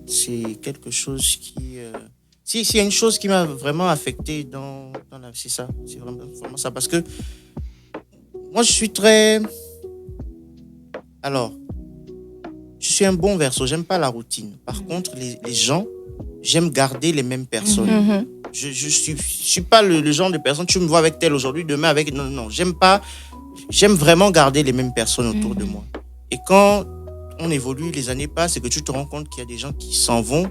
C'est quelque chose qui... S'il y a une chose qui m'a vraiment affecté dans la... C'est ça, c'est vraiment ça. Parce que moi, je suis très... Alors... Je suis un bon Verseau, j'aime pas la routine. Par contre, les gens, j'aime garder les mêmes personnes. Je suis pas le genre de personne, tu me vois avec telle aujourd'hui, demain avec... Non, j'aime vraiment garder les mêmes personnes autour de moi. Et quand on évolue, les années passent et que tu te rends compte qu'il y a des gens qui s'en vont,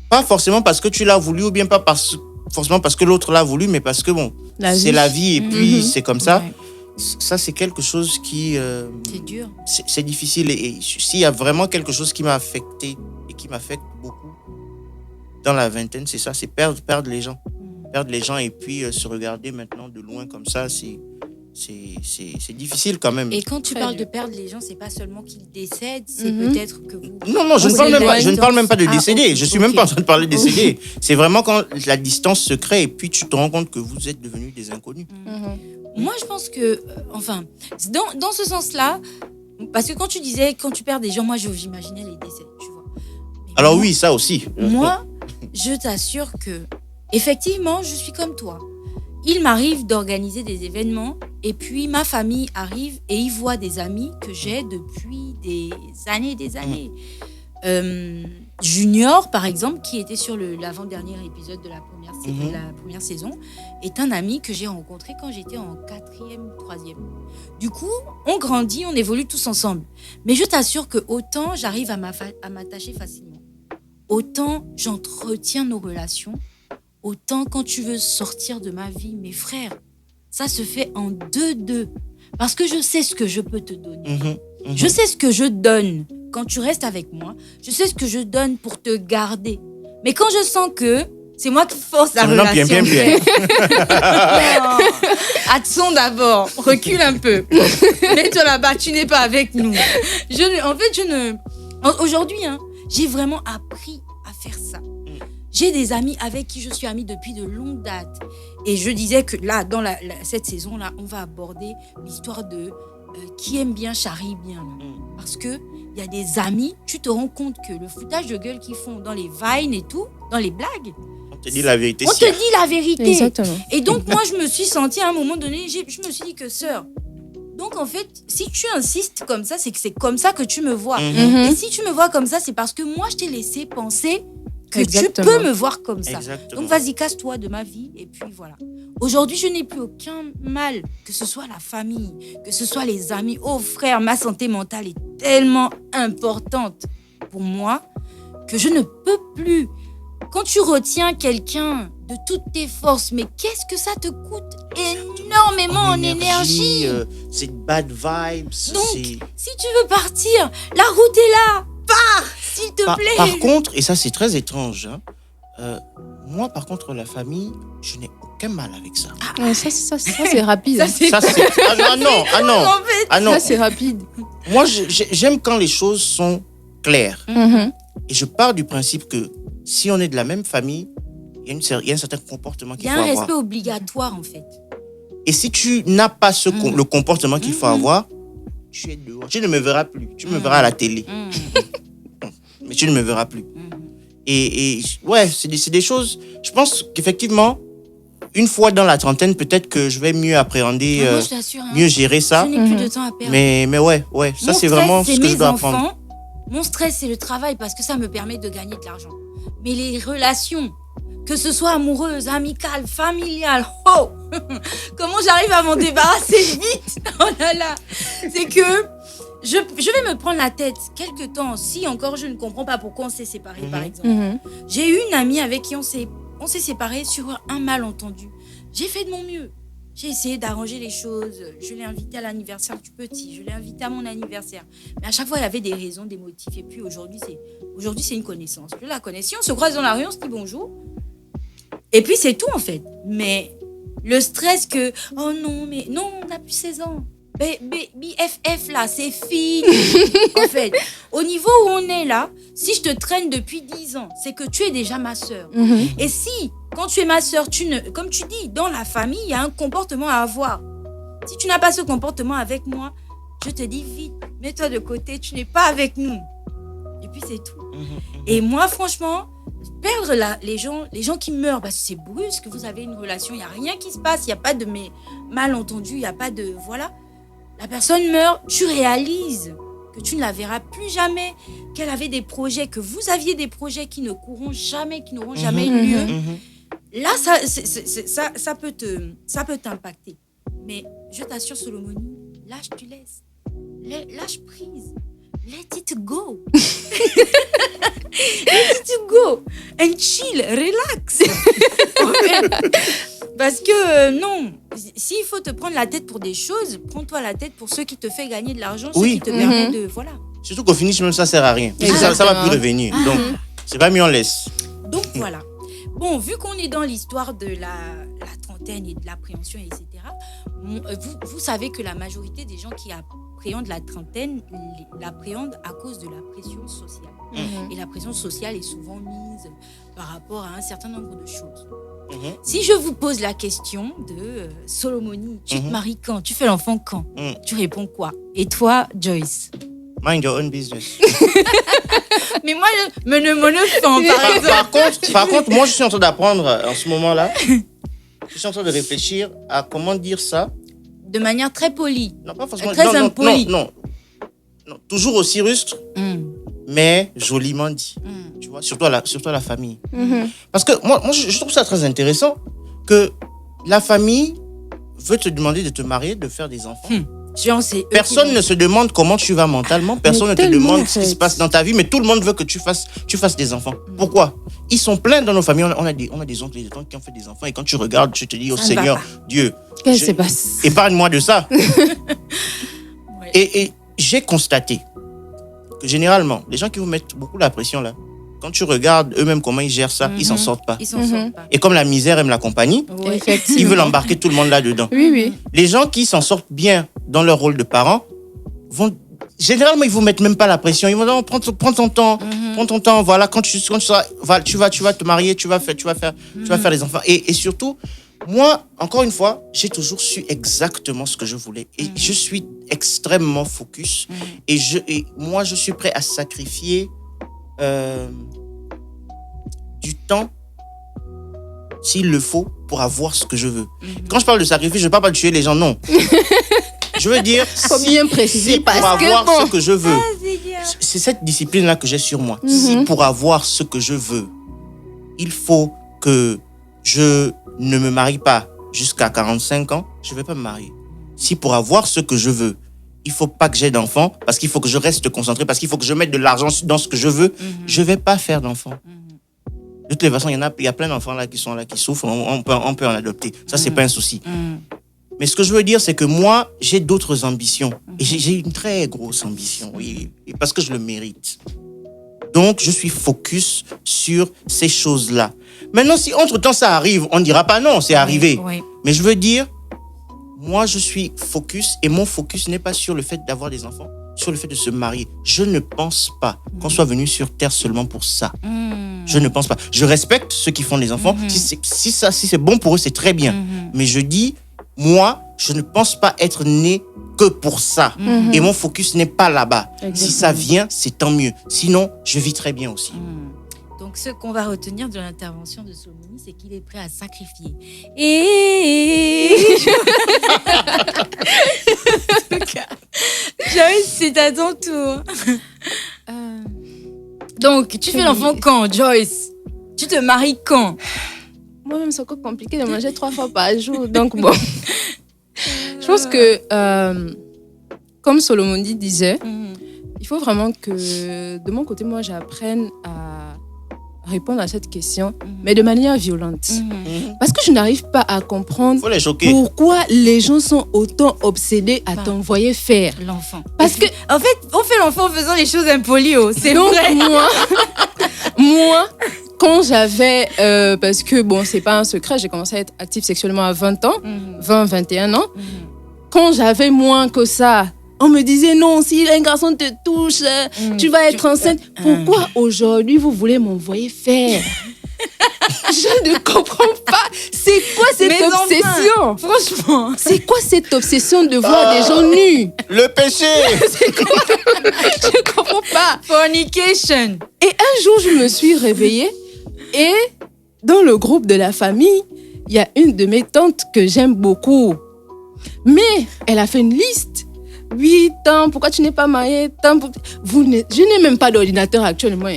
pas forcément parce que tu l'as voulu ou bien pas forcément parce que l'autre l'a voulu, mais parce que bon, c'est la vie et puis c'est comme ça. Ça, c'est quelque chose qui... c'est dur. C'est difficile. Et s'il y a vraiment quelque chose qui m'a affecté et qui m'affecte beaucoup dans la vingtaine, c'est ça, c'est perdre les gens. Perdre les gens et puis se regarder maintenant de loin comme ça, c'est difficile quand même. Et quand tu parles de perdre les gens, c'est pas seulement qu'ils décèdent, c'est peut-être que vous... Non, je ne parle même pas de décéder. Je suis même pas en train de parler de décéder. C'est vraiment quand la distance se crée et puis tu te rends compte que vous êtes devenus des inconnus. Moi, je pense que, dans ce sens-là, parce que quand tu perds des gens, moi, j'imaginais les décès, tu vois. Mais alors oui, ça aussi. Moi, je t'assure que, effectivement, je suis comme toi. Il m'arrive d'organiser des événements et puis ma famille arrive et ils voient des amis que j'ai depuis des années et des années. Junior, par exemple, qui était sur l'avant-dernier épisode de la première saison, est un ami que j'ai rencontré quand j'étais en 4e, 3e. Du coup, on grandit, on évolue tous ensemble. Mais je t'assure que autant j'arrive à m'attacher facilement, autant j'entretiens nos relations, autant quand tu veux sortir de ma vie, mes frères, ça se fait en 2-2. Parce que je sais ce que je peux te donner. Je sais ce que je donne quand tu restes avec moi. Je sais ce que je donne pour te garder. Mais quand je sens que c'est moi qui force la relation. Bien. Non. Attention d'abord. Recule un peu. Mets-toi là-bas. Tu n'es pas avec nous. Aujourd'hui, j'ai vraiment appris à faire ça. J'ai des amis avec qui je suis amie depuis de longues dates. Et je disais que là, dans cette saison-là, on va aborder l'histoire de qui aime bien charrie bien. Là. Parce qu'il y a des amis, tu te rends compte que le foutage de gueule qu'ils font dans les vines et tout, dans les blagues, On te dit la vérité. on te dit la vérité. Exactement. Et donc, moi, je me suis sentie à un moment donné, je me suis dit que sœur, donc en fait, si tu insistes comme ça, c'est que c'est comme ça que tu me vois. Et si tu me vois comme ça, c'est parce que moi, je t'ai laissé penser que Exactement. tu peux me voir comme ça. Exactement. Donc vas-y, casse-toi de ma vie. Et puis voilà. Aujourd'hui, je n'ai plus aucun mal, que ce soit la famille, que ce soit les amis. Oh frère, ma santé mentale est tellement importante pour moi que je ne peux plus. Quand tu retiens quelqu'un de toutes tes forces, mais qu'est-ce que ça te coûte énormément en énergie. C'est bad vibes. Donc, c'est- si tu veux partir, la route est là. Pars, s'il te plaît. Par contre, et ça c'est très étrange, hein, moi par contre la famille, je n'ai aucun mal avec ça. Ouais, ça, c'est rapide. Ça, c'est Ça c'est ah non, ah non, en fait. ah non. Ça, c'est rapide. Moi j'aime quand les choses sont claires. Mhm. Et je pars du principe que si on est de la même famille, il y a un certain comportement Il qu'il y faut a un avoir. respect obligatoire en fait. Et si tu n'as pas le comportement qu'il faut avoir, tu es dehors. Tu ne me verras plus. Tu me verras à la télé, mais tu ne me verras plus. Et ouais, c'est des choses. Je pense qu'effectivement, une fois dans la trentaine, peut-être que je vais mieux appréhender, Moi, je t'assure, hein, mieux gérer ça. je n'ai plus de temps à perdre. Mais ouais, ça Mon c'est stress, vraiment c'est ce que je mes dois enfants. apprendre. Mon stress, c'est le travail parce que ça me permet de gagner de l'argent. Mais les relations, que ce soit amoureuses, amicales, familiales, oh comment j'arrive à m'en débarrasser vite. Oh là là, c'est que je vais me prendre la tête quelque temps. Si encore je ne comprends pas pourquoi on s'est séparés, par exemple. Mhm. J'ai eu une amie avec qui on s'est séparés sur un malentendu. J'ai fait de mon mieux. J'ai essayé d'arranger les choses. Je l'ai invitée à l'anniversaire du petit. Je l'ai invitée à mon anniversaire. Mais à chaque fois, il y avait des raisons, des motifs. Et puis aujourd'hui, c'est une connaissance. Je la connais. Si on se croise dans la rue, on se dit bonjour. Et puis c'est tout en fait. Mais le stress que, oh non, mais non, on n'a plus 16 ans. BFF là, c'est fini. En fait, au niveau où on est là, si je te traîne depuis 10 ans, c'est que tu es déjà ma sœur. Mhm. Et si, quand tu es ma sœur, comme tu dis, dans la famille, il y a un comportement à avoir. Si tu n'as pas ce comportement avec moi, je te dis vite, mets-toi de côté, tu n'es pas avec nous. Et puis c'est tout. Et moi, franchement, perdre les gens qui meurent, parce que c'est brusque, vous avez une relation, il n'y a rien qui se passe, il n'y a pas de malentendus, il n'y a pas de... Voilà. La personne meurt, tu réalises que tu ne la verras plus jamais, qu'elle avait des projets, que vous aviez des projets qui ne courront jamais, qui n'auront jamais lieu. Là, ça peut t'impacter. Mais je t'assure, Solomoni, lâche, tu laisses. Lâche prise. Let it go. Let it go. And chill, relax. Parce que non, s'il faut te prendre la tête pour des choses, prends-toi la tête pour ce qui te fait gagner de l'argent, ce qui te permet de... Voilà. Surtout qu'au finish, même ça sert à rien. Parce que ça va plus revenir. Donc, c'est pas mieux, on laisse. Donc voilà. Bon, vu qu'on est dans l'histoire de la trentaine et de l'appréhension, etc., vous savez que la majorité des gens qui appréhendent la trentaine l'appréhendent à cause de la pression sociale. Et la pression sociale est souvent mise par rapport à un certain nombre de choses. Si je vous pose la question de Solomoni, tu te maries quand? Tu fais l'enfant quand? Tu réponds quoi? Et toi, Joyce? Mind your own business. Mais moi, Par contre, moi, je suis en train d'apprendre en ce moment-là. Je suis en train de réfléchir à comment dire ça. de manière très polie. Non, pas forcément. Très impoli. Non. Toujours aussi rustre, mais joliment dit. Tu vois, surtout à la famille. Parce que moi je trouve ça très intéressant que la famille veut te demander de te marier, de faire des enfants. Personne ne se demande comment tu vas mentalement. Personne ne te demande ce qui se passe dans ta vie, mais tout le monde veut que tu fasses des enfants. Pourquoi? Ils sont pleins dans nos familles. On a des oncles et des tantes qui ont fait des enfants. Et quand tu regardes, tu te dis, oh Seigneur, Dieu, Qu'est-ce qui se passe? épargne-moi de ça. Ouais. Et j'ai constaté que généralement, les gens qui vous mettent beaucoup la pression là, quand tu regardes eux-mêmes comment ils gèrent ça, ils s'en sortent pas. Ils s'en sortent pas. Et comme la misère aime la compagnie, Ouais. Effectivement. ils veulent embarquer tout le monde là-dedans. Oui. Les gens qui s'en sortent bien dans leur rôle de parents vont généralement, ils vous mettent même pas la pression. Ils vont dire, prends ton temps, prends ton temps. Voilà, quand tu seras, tu vas te marier, tu vas faire les enfants. Et surtout, moi, encore une fois, j'ai toujours su exactement ce que je voulais. Et je suis extrêmement focus. Et moi, je suis prêt à sacrifier du temps, s'il le faut, pour avoir ce que je veux. Quand je parle de sacrifice, je ne parle pas de tuer les gens, non. Je veux dire, faut bien préciser pour avoir ce que je veux. Ah, C'est cette discipline-là que j'ai sur moi. Si pour avoir ce que je veux, il faut que je ne me marie pas jusqu'à 45 ans, je ne vais pas me marier. Si pour avoir ce que je veux, il ne faut pas que j'ai d'enfants, parce qu'il faut que je reste concentré, parce qu'il faut que je mette de l'argent dans ce que je veux, je ne vais pas faire d'enfants. De toutes les façons, il y a plein d'enfants là qui sont là, qui souffrent, on peut en adopter. Ça, c'est pas un souci. Mais ce que je veux dire, c'est que moi, j'ai d'autres ambitions. Et j'ai une très grosse ambition, oui, parce que je le mérite. Donc, je suis focus sur ces choses-là. Maintenant, si entre-temps ça arrive, on ne dira pas non, c'est arrivé. Oui. Mais je veux dire, moi, je suis focus, et mon focus n'est pas sur le fait d'avoir des enfants, sur le fait de se marier. Je ne pense pas qu'on soit venu sur Terre seulement pour ça. Je ne pense pas. Je respecte ceux qui font des enfants. Si c'est bon pour eux, c'est très bien. Mais je dis, moi, je ne pense pas être né que pour ça. Et mon focus n'est pas là-bas. Exactement. Si ça vient, c'est tant mieux. Sinon, je vis très bien aussi. Donc, ce qu'on va retenir de l'intervention de Solomoni, c'est qu'il est prêt à sacrifier. Et Joyce, c'est à ton tour. Donc, tu fais l'enfant quand, Joyce? Tu te maries quand? Moi-même, c'est encore compliqué de manger 3 fois par jour. Donc, bon. Je pense que, comme Solomoni disait, il faut vraiment que, de mon côté, moi, j'apprenne à répondre à cette question, mais de manière violente. Parce que je n'arrive pas à comprendre Faut les choquer. pourquoi les gens sont autant obsédés à t'envoyer faire. L'enfant. Parce que, En fait, on fait l'enfant en faisant les choses impolies. C'est donc, vrai. moi, quand j'avais, parce que bon, c'est pas un secret, j'ai commencé à être active sexuellement à 20 ans, 20, 21 ans. Quand j'avais moins que ça, on me disait non, si un garçon te touche, tu vas être enceinte. Pourquoi aujourd'hui vous voulez m'envoyer faire? Je ne comprends pas. C'est quoi cette Mais obsession? Franchement. C'est quoi cette obsession de voir des gens nus? Le péché. Je comprends pas. Fornication. Et un jour, je me suis réveillée et dans le groupe de la famille, il y a une de mes tantes que j'aime beaucoup. Mais elle a fait une liste. Oui, tant, pourquoi tu n'es pas mariée? Je n'ai même pas d'ordinateur actuellement.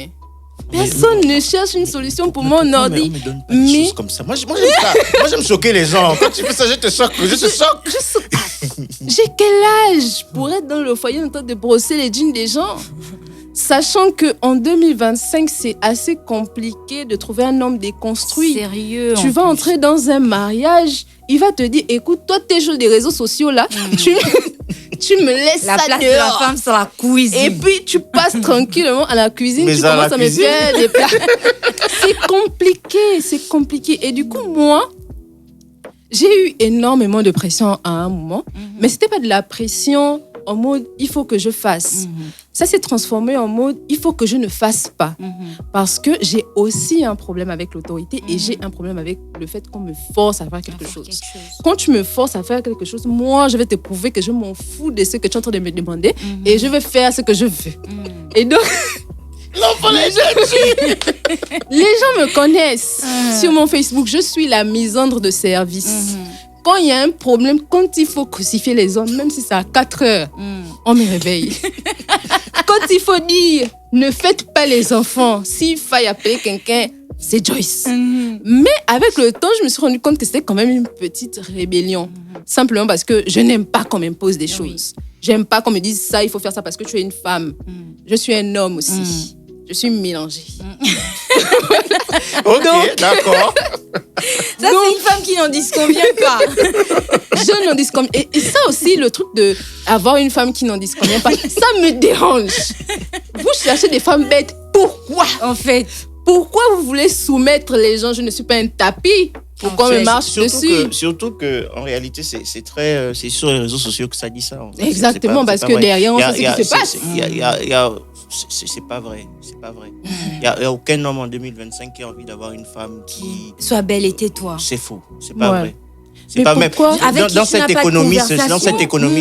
Personne ne cherche une solution pour mon ordi. On me donne pas des choses comme ça. Moi, j'aime ça. Moi, j'aime choquer les gens. Quand tu fais ça, je te choque. J'ai quel âge pour être dans le foyer en train de brosser les jeans des gens? Sachant qu'en 2025, c'est assez compliqué de trouver un homme déconstruit. Sérieux. Tu vas entrer dans un mariage, il va te dire, écoute, toi, tes jeux des réseaux sociaux là, tu me laisses La ça place dehors. de la femme sur la cuisine. Et puis, tu passes tranquillement à la cuisine, Mais tu à la commences à me cuisine. faire des plats. C'est compliqué. Et du coup, moi, j'ai eu énormément de pression à un moment, mais c'était pas de la pression en mode, il faut que je fasse. Ça s'est transformé en mode, il faut que je ne fasse pas. Parce que j'ai aussi un problème avec l'autorité et j'ai un problème avec le fait qu'on me force à faire quelque chose. Quand tu me forces à faire quelque chose, moi, je vais te prouver que je m'en fous de ce que tu es en train de me demander et je vais faire ce que je veux. Et donc, les gens me connaissent sur mon Facebook. Je suis la misandre de service. Quand il y a un problème, quand il faut crucifier les hommes, même si c'est à 4 heures, on me réveille. Quand il faut dire, ne faites pas les enfants, s'il faille appeler quelqu'un, c'est Joyce. Mais avec le temps, je me suis rendu compte que c'était quand même une petite rébellion. Simplement parce que je n'aime pas qu'on m'impose des choses. J'aime pas qu'on me dise ça, il faut faire ça parce que tu es une femme. Je suis un homme aussi. Je suis mélangée. Ok, d'accord. Ça, c'est une femme qui n'en disconvient pas. Je n'en disconviens. Et ça aussi, le truc d'avoir une femme qui n'en disconvient pas, ça me dérange. Vous cherchez des femmes bêtes. Pourquoi? En fait. Pourquoi vous voulez soumettre les gens? Je ne suis pas un tapis. Pourquoi on me marche dessus? Surtout que en réalité, c'est très, c'est sur les réseaux sociaux que ça dit ça. En fait. Exactement, parce que derrière, on sait ce qui se passe. C'est pas vrai. C'est pas vrai. Il n'y a aucun homme en 2025 qui a envie d'avoir une femme qui Sois belle et tais-toi. C'est faux. C'est pas vrai. C'est Mais pas même. pourquoi Dans cette économie,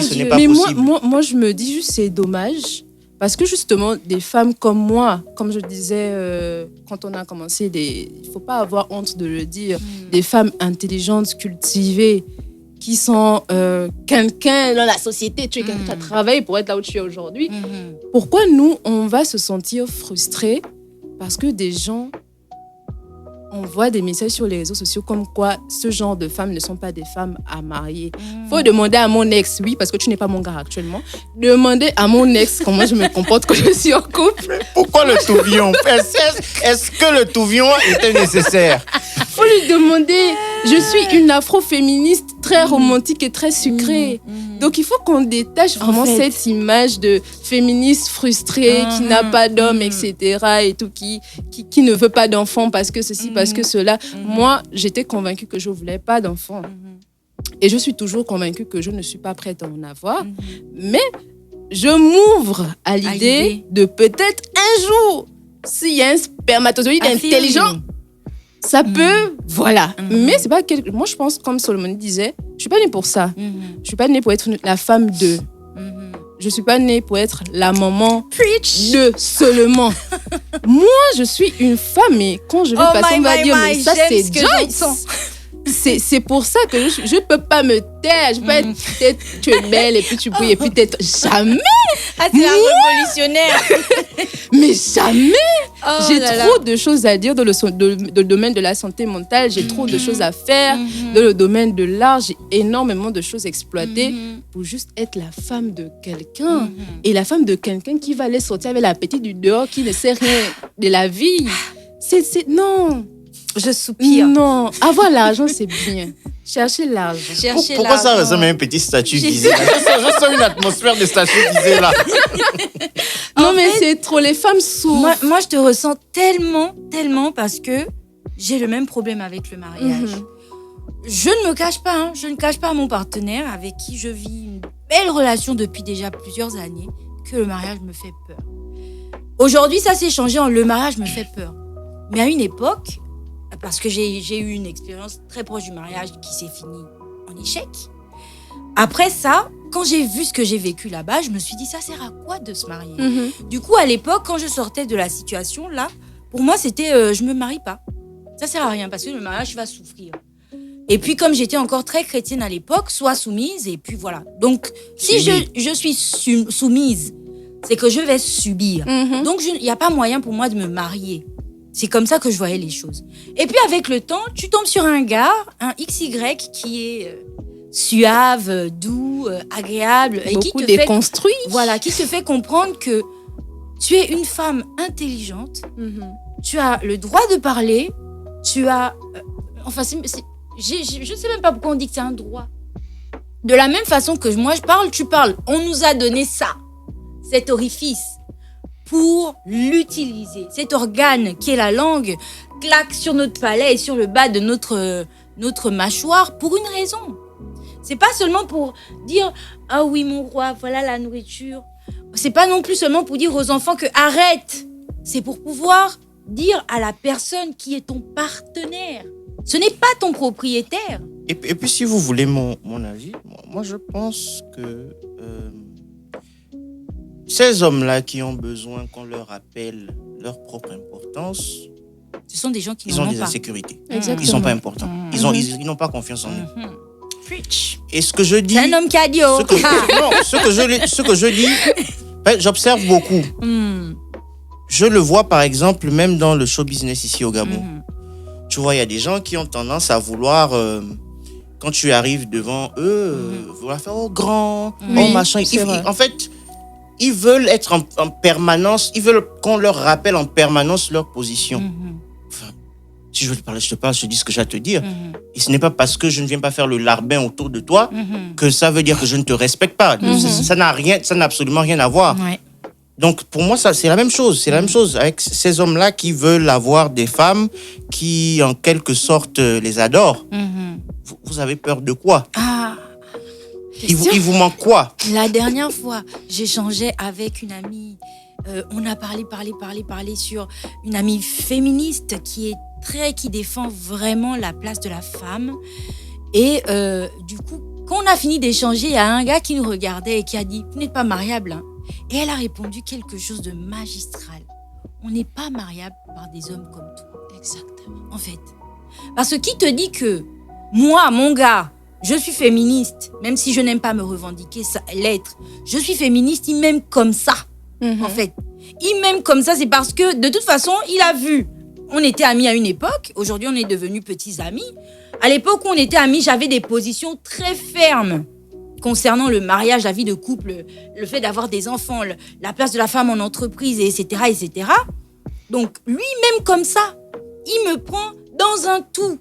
ce n'est pas possible. Moi, je me dis juste c'est dommage. Parce que justement, des femmes comme moi, comme je disais quand on a commencé, il ne faut pas avoir honte de le dire, des femmes intelligentes, cultivées, qui sont quelqu'un dans la société, tu es quelqu'un qui a travaillé pour être là où tu es aujourd'hui. Pourquoi nous, on va se sentir frustrés parce que des gens envoient des messages sur les réseaux sociaux comme quoi ce genre de femmes ne sont pas des femmes à marier. Faut demander à mon ex, oui, parce que tu n'es pas mon gars actuellement, demander à mon ex comment je me comporte quand je suis en couple. Pourquoi le touvion? Est-ce que le touvion était nécessaire? Faut lui demander. Je suis une afro-féministe très romantique et très sucrée. Donc il faut qu'on détache vraiment cette image de féministe frustrée qui n'a pas d'homme, etc. et tout, qui ne veut pas d'enfants parce que ceci, parce que cela. Moi, j'étais convaincue que je ne voulais pas d'enfants. Et je suis toujours convaincue que je ne suis pas prête à en avoir. Mais je m'ouvre à l'idée de peut-être un jour, s'il y a un spermatozoïde intelligent, ça peut, voilà. Mais c'est pas moi, je pense, comme Solomon disait, je suis pas née pour ça. Je suis pas née pour être la femme de. Je suis pas née pour être la maman de seulement. Moi, je suis une femme et quand je vais passer, on va dire, mais ça, c'est Joyce. C'est pour ça que je peux pas me taire. Je peux être, peut-être tu es belle et puis tu brilles et puis peut-être jamais. Ah, c'est la révolutionnaire. Mais jamais. J'ai trop de choses à dire dans le domaine de la santé mentale. J'ai trop de choses à faire dans le domaine de l'art. J'ai énormément de choses exploitées pour juste être la femme de quelqu'un. Et la femme de quelqu'un qui va aller sortir avec la petite du dehors, qui ne sait rien de la vie. Non. Je soupire. Non, avoir l'argent, c'est bien. Chercher l'argent. Pourquoi ça ressemble à un petit statut visé là? Je sens une atmosphère de statut visé là. Non, mais c'est trop. Les femmes souffrent. Moi, je te ressens tellement parce que j'ai le même problème avec le mariage. Je ne me cache pas, je ne cache pas à mon partenaire avec qui je vis une belle relation depuis déjà plusieurs années que le mariage me fait peur. Aujourd'hui, ça s'est changé en le mariage me fait peur. Mais à une époque, parce que j'ai eu une expérience très proche du mariage qui s'est finie en échec. Après ça, quand j'ai vu ce que j'ai vécu là-bas, je me suis dit, ça sert à quoi de se marier? Du coup, à l'époque, quand je sortais de la situation, là, pour moi, c'était je me marie pas. Ça sert à rien parce que le mariage va souffrir. Et puis, comme j'étais encore très chrétienne à l'époque, sois soumise et puis voilà. Donc, si je suis soumise, c'est que je vais subir. Donc, il n'y a pas moyen pour moi de me marier. C'est comme ça que je voyais les choses. Et puis, avec le temps, tu tombes sur un gars, un XY, qui est suave, doux, agréable. Et qui te déconstruit. Voilà, qui te fait comprendre que tu es une femme intelligente. Tu as le droit de parler. Tu as... je ne sais même pas pourquoi on dit que c'est un droit. De la même façon que moi je parle, tu parles. On nous a donné ça, cet orifice, pour l'utiliser. Cet organe qui est la langue claque sur notre palais et sur le bas de notre mâchoire pour une raison. C'est pas seulement pour dire « Ah oui, mon roi, voilà la nourriture ». C'est pas non plus seulement pour dire aux enfants que « Arrête ». C'est pour pouvoir dire à la personne qui est ton partenaire. Ce n'est pas ton propriétaire. Et puis, si vous voulez mon avis, moi, je pense que ces hommes-là qui ont besoin qu'on leur rappelle leur propre importance, ce sont des gens qui ils ont n'en ont des pas. insécurités. Exactement. Ils ne sont pas importants. Ils n'ont pas confiance en eux. Preach. Et ce que je dis... C'est un homme cadio. Ce que je dis, j'observe beaucoup. Je le vois, par exemple, même dans le show business ici au Gabon. Tu vois, il y a des gens qui ont tendance à vouloir... quand tu arrives devant eux, vouloir faire au grand, au machin. En fait, ils veulent être en permanence, ils veulent qu'on leur rappelle en permanence leur position. Enfin, si je veux te parler, je te parle, je te dis ce que j'ai à te dire. Et ce n'est pas parce que je ne viens pas faire le larbin autour de toi que ça veut dire que je ne te respecte pas. Ça n'a absolument rien à voir. Ouais. Donc, pour moi, ça, c'est la même chose. C'est la même chose avec ces hommes-là qui veulent avoir des femmes qui, en quelque sorte, les adorent. Vous avez peur de quoi? Il vous manque quoi? La dernière fois, j'échangeais avec une amie. On a parlé sur une amie féministe qui défend vraiment la place de la femme. Et du coup, quand on a fini d'échanger, il y a un gars qui nous regardait et qui a dit « Vous n'êtes pas mariable, hein ?» Et elle a répondu quelque chose de magistral. On n'est pas mariable par des hommes comme toi. Exactement. En fait. Parce que qui te dit que moi, mon gars, je suis féministe, même si je n'aime pas me revendiquer l'être, je suis féministe, il m'aime comme ça. En fait. Il m'aime comme ça, c'est parce que de toute façon, il a vu. On était amis à une époque, aujourd'hui on est devenus petits amis. À l'époque où on était amis, j'avais des positions très fermes concernant le mariage, la vie de couple, le fait d'avoir des enfants, la place de la femme en entreprise, etc., etc. Donc, lui-même comme ça, il me prend dans un tout.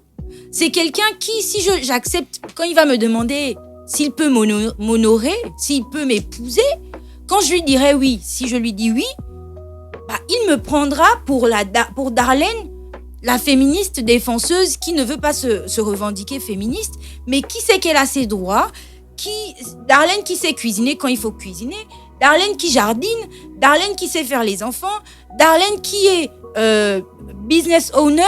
C'est quelqu'un qui, si j'accepte, quand il va me demander s'il peut m'honorer, s'il peut m'épouser, quand je lui dirai oui, si je lui dis oui, bah, il me prendra pour Darlène, la féministe défenseuse qui ne veut pas se revendiquer féministe, mais qui sait qu'elle a ses droits, Darlène qui sait cuisiner quand il faut cuisiner, Darlène qui jardine, Darlène qui sait faire les enfants, Darlène qui est business owner,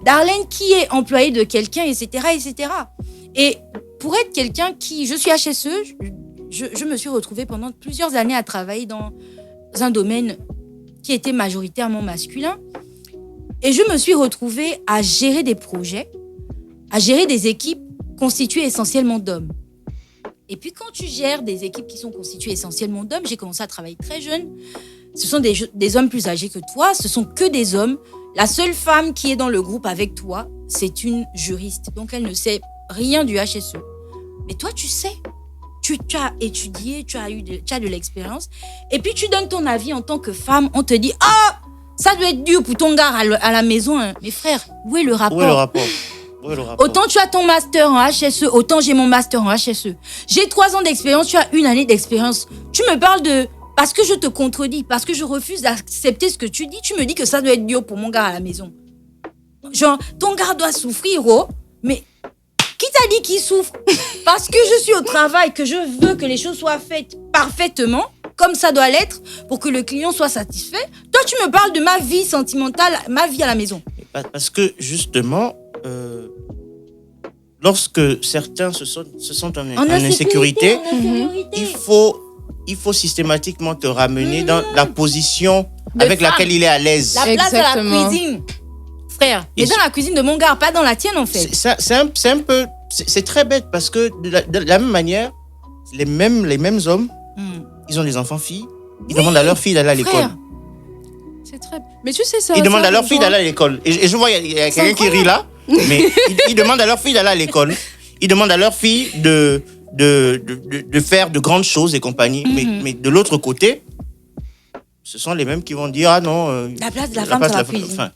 Darlène qui est employée de quelqu'un, etc., etc. Et pour être quelqu'un je suis HSE, je me suis retrouvée pendant plusieurs années à travailler dans un domaine qui était majoritairement masculin. Et je me suis retrouvée à gérer des projets, à gérer des équipes constituées essentiellement d'hommes. Et puis quand tu gères des équipes qui sont constituées essentiellement d'hommes, j'ai commencé à travailler très jeune. Ce sont des hommes plus âgés que toi, ce sont que des hommes. La seule femme qui est dans le groupe avec toi, c'est une juriste. Donc elle ne sait rien du HSE. Mais toi, tu sais. Tu as étudié, tu as de l'expérience. Et puis tu donnes ton avis en tant que femme. On te dit « Ah, ça doit être dur pour ton gars à la maison. Hein. » Mais frère, où est le rapport? Autant tu as ton master en HSE, autant j'ai mon master en HSE. J'ai 3 ans d'expérience, tu as 1 année d'expérience. Tu me parles de... Parce que je te contredis, parce que je refuse d'accepter ce que tu dis, tu me dis que ça doit être dur pour mon gars à la maison. Genre, ton gars doit souffrir, oh, mais qui t'a dit qu'il souffre? Parce que je suis au travail, que je veux que les choses soient faites parfaitement, comme ça doit l'être, pour que le client soit satisfait. Toi, tu me parles de ma vie sentimentale, ma vie à la maison. Parce que, justement... lorsque certains se sentent en insécurité, il faut systématiquement te ramener dans la position avec laquelle il est à l'aise. La place de la cuisine, frère. Mais dans la cuisine de mon gars, pas dans la tienne en fait. C'est très bête parce que de la même manière, les mêmes hommes, ils ont des enfants filles, ils demandent à leur fille d'aller à l'école. C'est très... Mais tu sais ça. Ils demandent à leur fille d'aller à l'école. Et je vois, il y a quelqu'un qui rit là. Mais ils demandent à leur fille d'aller à l'école. Ils demandent à leur fille de faire de grandes choses et compagnie. Mais de l'autre côté, ce sont les mêmes qui vont dire « Ah non... la place de la femme sur la cuisine. »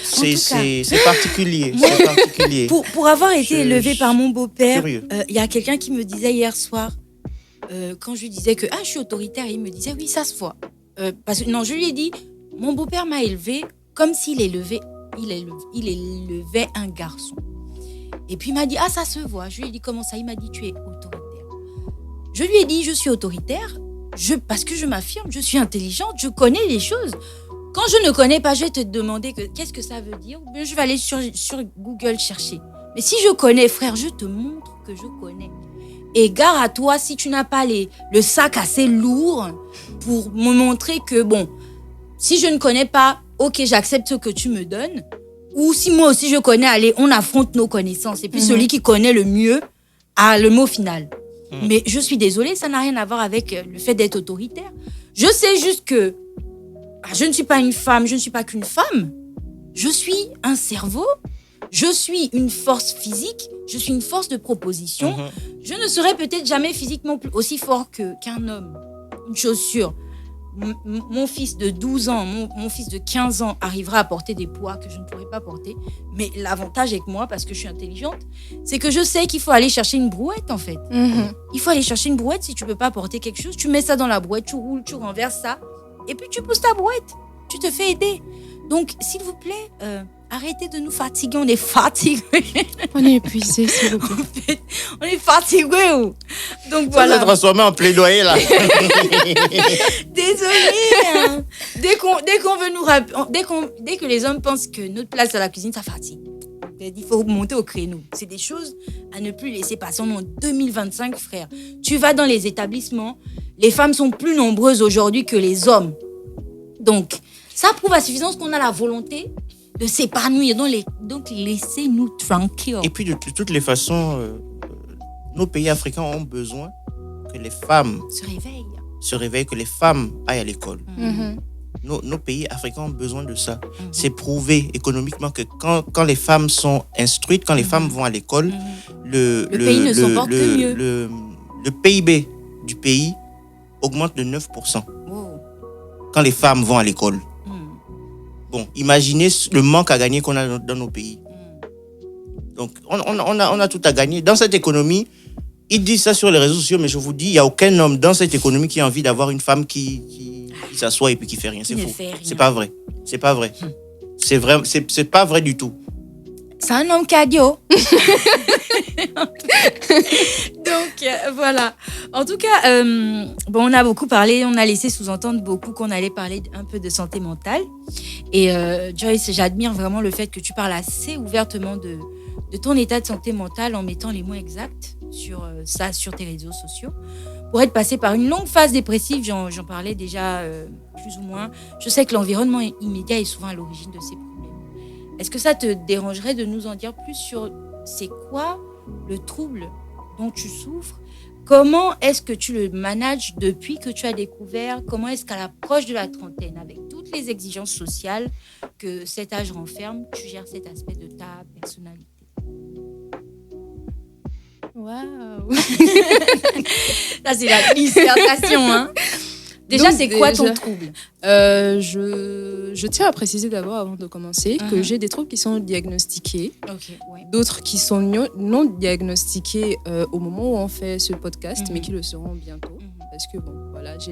C'est particulier. C'est particulier. Pour avoir été élevée par mon beau-père, il y a quelqu'un qui me disait hier soir, quand je lui disais que je suis autoritaire, il me disait « Oui, ça se voit. » Parce que non, je lui ai dit « Mon beau-père m'a élevée comme s'il élevait un garçon. » Et puis il m'a dit « Ah, ça se voit. » Je lui ai dit « Comment ça ?» Il m'a dit « Tu es autoritaire. » Je lui ai dit « Je suis autoritaire parce que je m'affirme, je suis intelligente, je connais les choses. Quand je ne connais pas, je vais te demander qu'est-ce que ça veut dire. Je vais aller sur Google chercher. Mais si je connais, frère, je te montre que je connais. Et gare à toi si tu n'as pas le sac assez lourd pour me montrer que, bon, si je ne connais pas, ok, j'accepte ce que tu me donnes. Ou si moi aussi je connais, allez, on affronte nos connaissances. Et puis celui qui connaît le mieux a le mot final. Mais je suis désolée, ça n'a rien à voir avec le fait d'être autoritaire. Je sais juste que je ne suis pas une femme, je ne suis pas qu'une femme. Je suis un cerveau, je suis une force physique, je suis une force de proposition. Je ne serai peut-être jamais physiquement aussi fort qu'un homme. Une chose sûre. Mon fils de 12 ans, mon fils de 15 ans arrivera à porter des poids que je ne pourrais pas porter. Mais l'avantage avec moi, parce que je suis intelligente, c'est que je sais qu'il faut aller chercher une brouette, en fait. Il faut aller chercher une brouette. Si tu ne peux pas porter quelque chose, tu mets ça dans la brouette, tu roules, tu renverses ça. et puis tu pousses ta brouette. Tu te fais aider. Donc, s'il vous plaît, arrêtez de nous fatiguer. On est fatigués. On est épuisé, s'il vous plaît. On est fatigués. Donc, Ça voilà. s'est transformé en plaidoyer, là. Désolée. Hein. Dès qu'on veut nous dès que les hommes pensent que notre place à la cuisine, ça fatigue. Il faut monter au créneau. C'est des choses à ne plus laisser passer. On est en 2025, frère. Tu vas dans les établissements, les femmes sont plus nombreuses aujourd'hui que les hommes. Donc, ça prouve à suffisance qu'on a la volonté de s'épanouir. Donc laissez-nous tranquilles. Et puis, de toutes les façons, nos pays africains ont besoin que les femmes se réveillent, que les femmes aillent à l'école. Mhm. Nos pays africains ont besoin de ça. C'est prouvé économiquement que quand les femmes sont instruites, quand les femmes vont à l'école, le pays ne s'en porte que mieux. Le PIB du pays augmente de 9% Wow. quand les femmes vont à l'école. Bon, imaginez le manque à gagner qu'on a dans nos pays. Donc, on a tout à gagner. Dans cette économie, ils disent ça sur les réseaux sociaux, mais je vous dis, il n'y a aucun homme dans cette économie qui a envie d'avoir une femme qui s'assoit et puis qui fait rien. C'est Qui ne faux. fait rien. C'est pas vrai. C'est pas vrai. C'est vrai. C'est pas vrai du tout. C'est un homme cadio. Donc, voilà. En tout cas, on a beaucoup parlé, on a laissé sous-entendre beaucoup qu'on allait parler un peu de santé mentale. Et Joyce, j'admire vraiment le fait que tu parles assez ouvertement de ton état de santé mentale en mettant les mots exacts sur ça, sur tes réseaux sociaux. Pour être passé par une longue phase dépressive, j'en parlais déjà plus ou moins. Je sais que l'environnement immédiat est souvent à l'origine de ces problèmes. Est-ce que ça te dérangerait de nous en dire plus sur c'est quoi le trouble dont tu souffres? Comment est-ce que tu le manages depuis que tu as découvert? Comment est-ce qu'à l'approche de la trentaine, avec toutes les exigences sociales que cet âge renferme, tu gères cet aspect de ta personnalité? Waouh. Ça, c'est la dissertation, hein. Déjà, Donc, c'est quoi ton déjà, trouble? Je tiens à préciser d'abord, avant de commencer, que j'ai des troubles qui sont diagnostiqués, Ok, ouais. d'autres qui sont non diagnostiqués au moment où on fait ce podcast, mais qui le seront bientôt. Parce que, bon, voilà, j'ai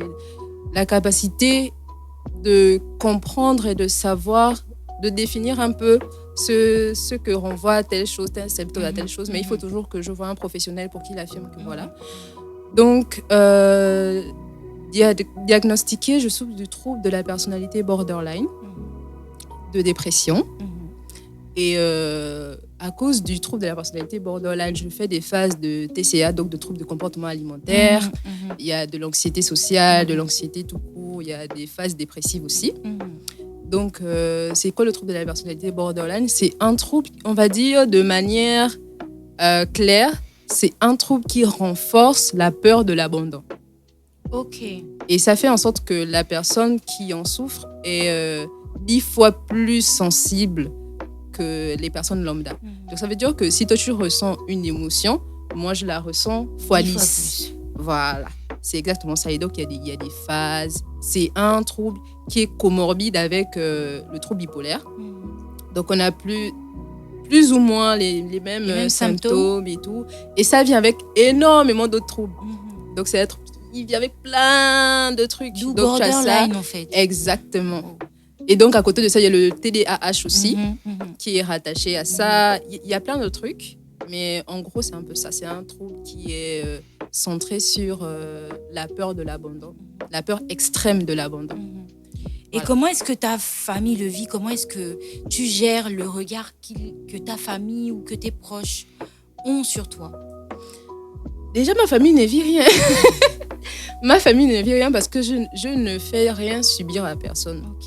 la capacité de comprendre et de savoir, de définir un peu ce que renvoie à telle chose, tel symptôme à telle chose, mais il faut toujours que je vois un professionnel pour qu'il affirme que voilà. Donc, diagnostiqué, je souffre du trouble de la personnalité borderline, de dépression. Et à cause du trouble de la personnalité borderline, je fais des phases de TCA, donc de troubles de comportement alimentaire. Il y a de l'anxiété sociale, de l'anxiété tout court. Il y a des phases dépressives aussi. Donc, c'est quoi le trouble de la personnalité borderline? C'est un trouble, on va dire de manière claire, c'est un trouble qui renforce la peur de l'abandon. Ok. Et ça fait en sorte que la personne qui en souffre est 10 fois plus sensible que les personnes lambda. Donc ça veut dire que si toi tu ressens une émotion, moi je la ressens fois 10. Voilà, c'est exactement ça. Et donc il y a des phases. C'est un trouble qui est comorbide avec le trouble bipolaire. Donc on a plus ou moins les mêmes symptômes et tout. Et ça vient avec énormément d'autres troubles. Donc c'est un trouble qui vient avec plein de trucs. D'où donc tu as ça. borderline, en fait. Exactement. Et donc, à côté de ça, il y a le TDAH aussi, qui est rattaché à ça. Il y a plein de trucs, mais en gros, c'est un peu ça. C'est un trouble qui est centré sur la peur de l'abandon, la peur extrême de l'abandon. Et comment est-ce que ta famille le vit? Comment est-ce que tu gères le regard que ta famille ou que tes proches ont sur toi? Déjà, ma famille ne vit rien. Ma famille ne vit rien parce que je ne fais rien subir à personne. Ok.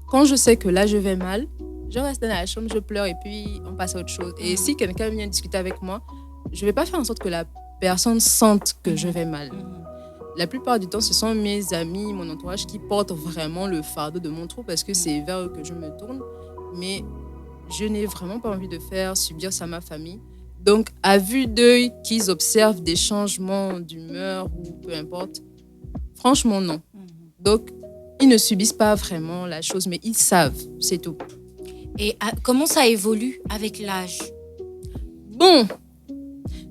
Quand je sais que là, je vais mal, je reste dans la chambre, je pleure et puis on passe à autre chose. Et si quelqu'un vient discuter avec moi, je ne vais pas faire en sorte que la personne sente que je vais mal. La plupart du temps, ce sont mes amis, mon entourage qui portent vraiment le fardeau de mon trouble parce que c'est vers eux que je me tourne. Mais je n'ai vraiment pas envie de faire subir ça à ma famille. Donc, à vue d'œil, qu'ils observent des changements d'humeur ou peu importe, franchement, non. Donc, ils ne subissent pas vraiment la chose, mais ils savent, c'est tout. Et comment ça évolue avec l'âge? Bon,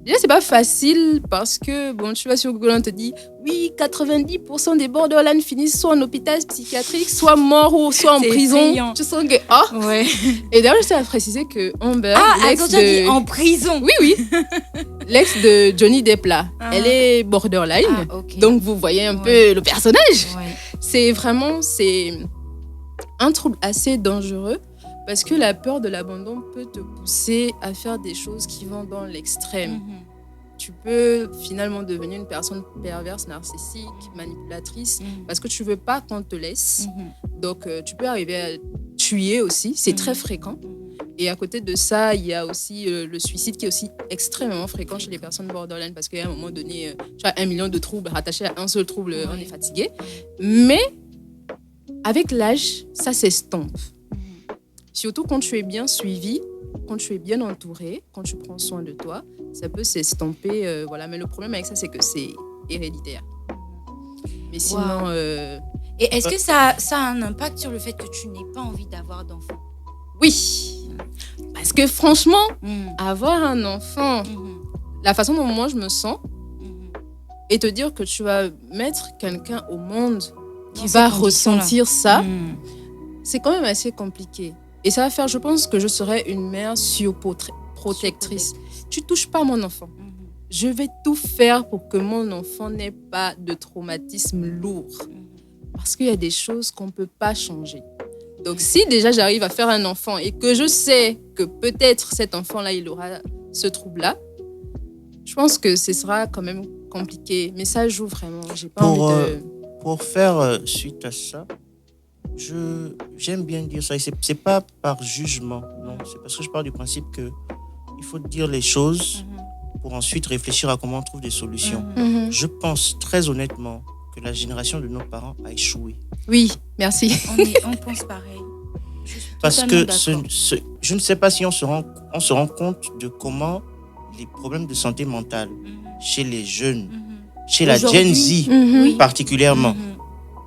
Déjà, c'est pas facile parce que, bon, tu vas sur Google, on te dit, oui, 90% des borderline finissent soit en hôpital psychiatrique, soit morts ou soit en C'est prison. effrayant. Tu sens que, Ouais. Et d'ailleurs, je tiens à préciser que Amber, Attends, tu as dit en prison. Oui, l'ex de Johnny Depp, là, elle est borderline. Ok. Donc, vous voyez un peu le personnage. Ouais. C'est un trouble assez dangereux parce que la peur de l'abandon peut te pousser à faire des choses qui vont dans l'extrême. Tu peux finalement devenir une personne perverse, narcissique, manipulatrice parce que tu veux pas qu'on te laisse. Donc, tu peux arriver à tuer aussi. C'est très fréquent. Et à côté de ça, il y a aussi le suicide qui est aussi extrêmement fréquent chez les personnes borderline parce qu'à un moment donné, tu as 1 million de troubles rattachés à un seul trouble, on est fatigué. Mais avec l'âge, ça s'estompe. Surtout quand tu es bien suivi, quand tu es bien entouré, quand tu prends soin de toi, ça peut s'estomper. Voilà. Mais le problème avec ça, c'est que c'est héréditaire. Mais sinon... Et est-ce que ça a un impact sur le fait que tu n'aies pas envie d'avoir d'enfant? Oui. Parce que franchement, avoir un enfant, la façon dont moi je me sens, et te dire que tu vas mettre quelqu'un au monde qui va ressentir ça, c'est quand même assez compliqué. Et ça va faire, je pense que je serai une mère surprotectrice. Tu touches pas mon enfant. Je vais tout faire pour que mon enfant n'ait pas de traumatisme lourd. Parce qu'il y a des choses qu'on ne peut pas changer. Donc si déjà j'arrive à faire un enfant et que je sais que peut-être cet enfant-là, il aura ce trouble-là, je pense que ce sera quand même compliqué. Mais ça joue vraiment. J'ai pas envie de... Pour faire suite à ça, j'aime bien dire ça. Et c'est pas par jugement, non. C'est parce que je pars du principe qu'il faut dire les choses pour ensuite réfléchir à comment on trouve des solutions. Je pense très honnêtement que la génération de nos parents a échoué. Oui, merci. On pense pareil. Parce que je ne sais pas si on se rend compte de comment les problèmes de santé mentale chez les jeunes, chez la Gen Z particulièrement,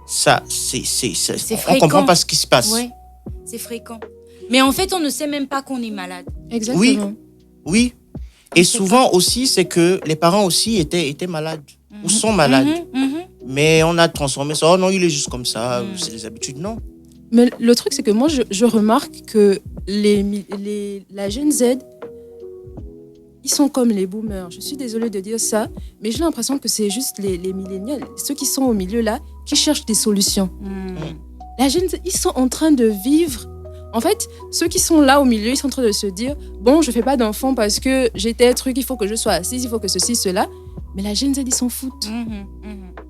ça, on comprend pas ce qui se passe. Ouais, c'est fréquent. Mais en fait, on ne sait même pas qu'on est malade. Exactement. Oui. Et souvent aussi, c'est que les parents aussi étaient malades ou sont malades. Mais on a transformé ça. Oh non, il est juste comme ça. C'est des habitudes. Non. Mais le truc, c'est que moi, je remarque que la Gen Z, ils sont comme les boomers. Je suis désolée de dire ça, mais j'ai l'impression que c'est juste les millénials, ceux qui sont au milieu là, qui cherchent des solutions. La Gen Z, ils sont en train de vivre. En fait, ceux qui sont là au milieu, ils sont en train de se dire, bon, je fais pas d'enfant parce que j'ai tel truc, il faut que je sois assise, il faut que ceci, cela. Mais la Gen Z, ils s'en foutent.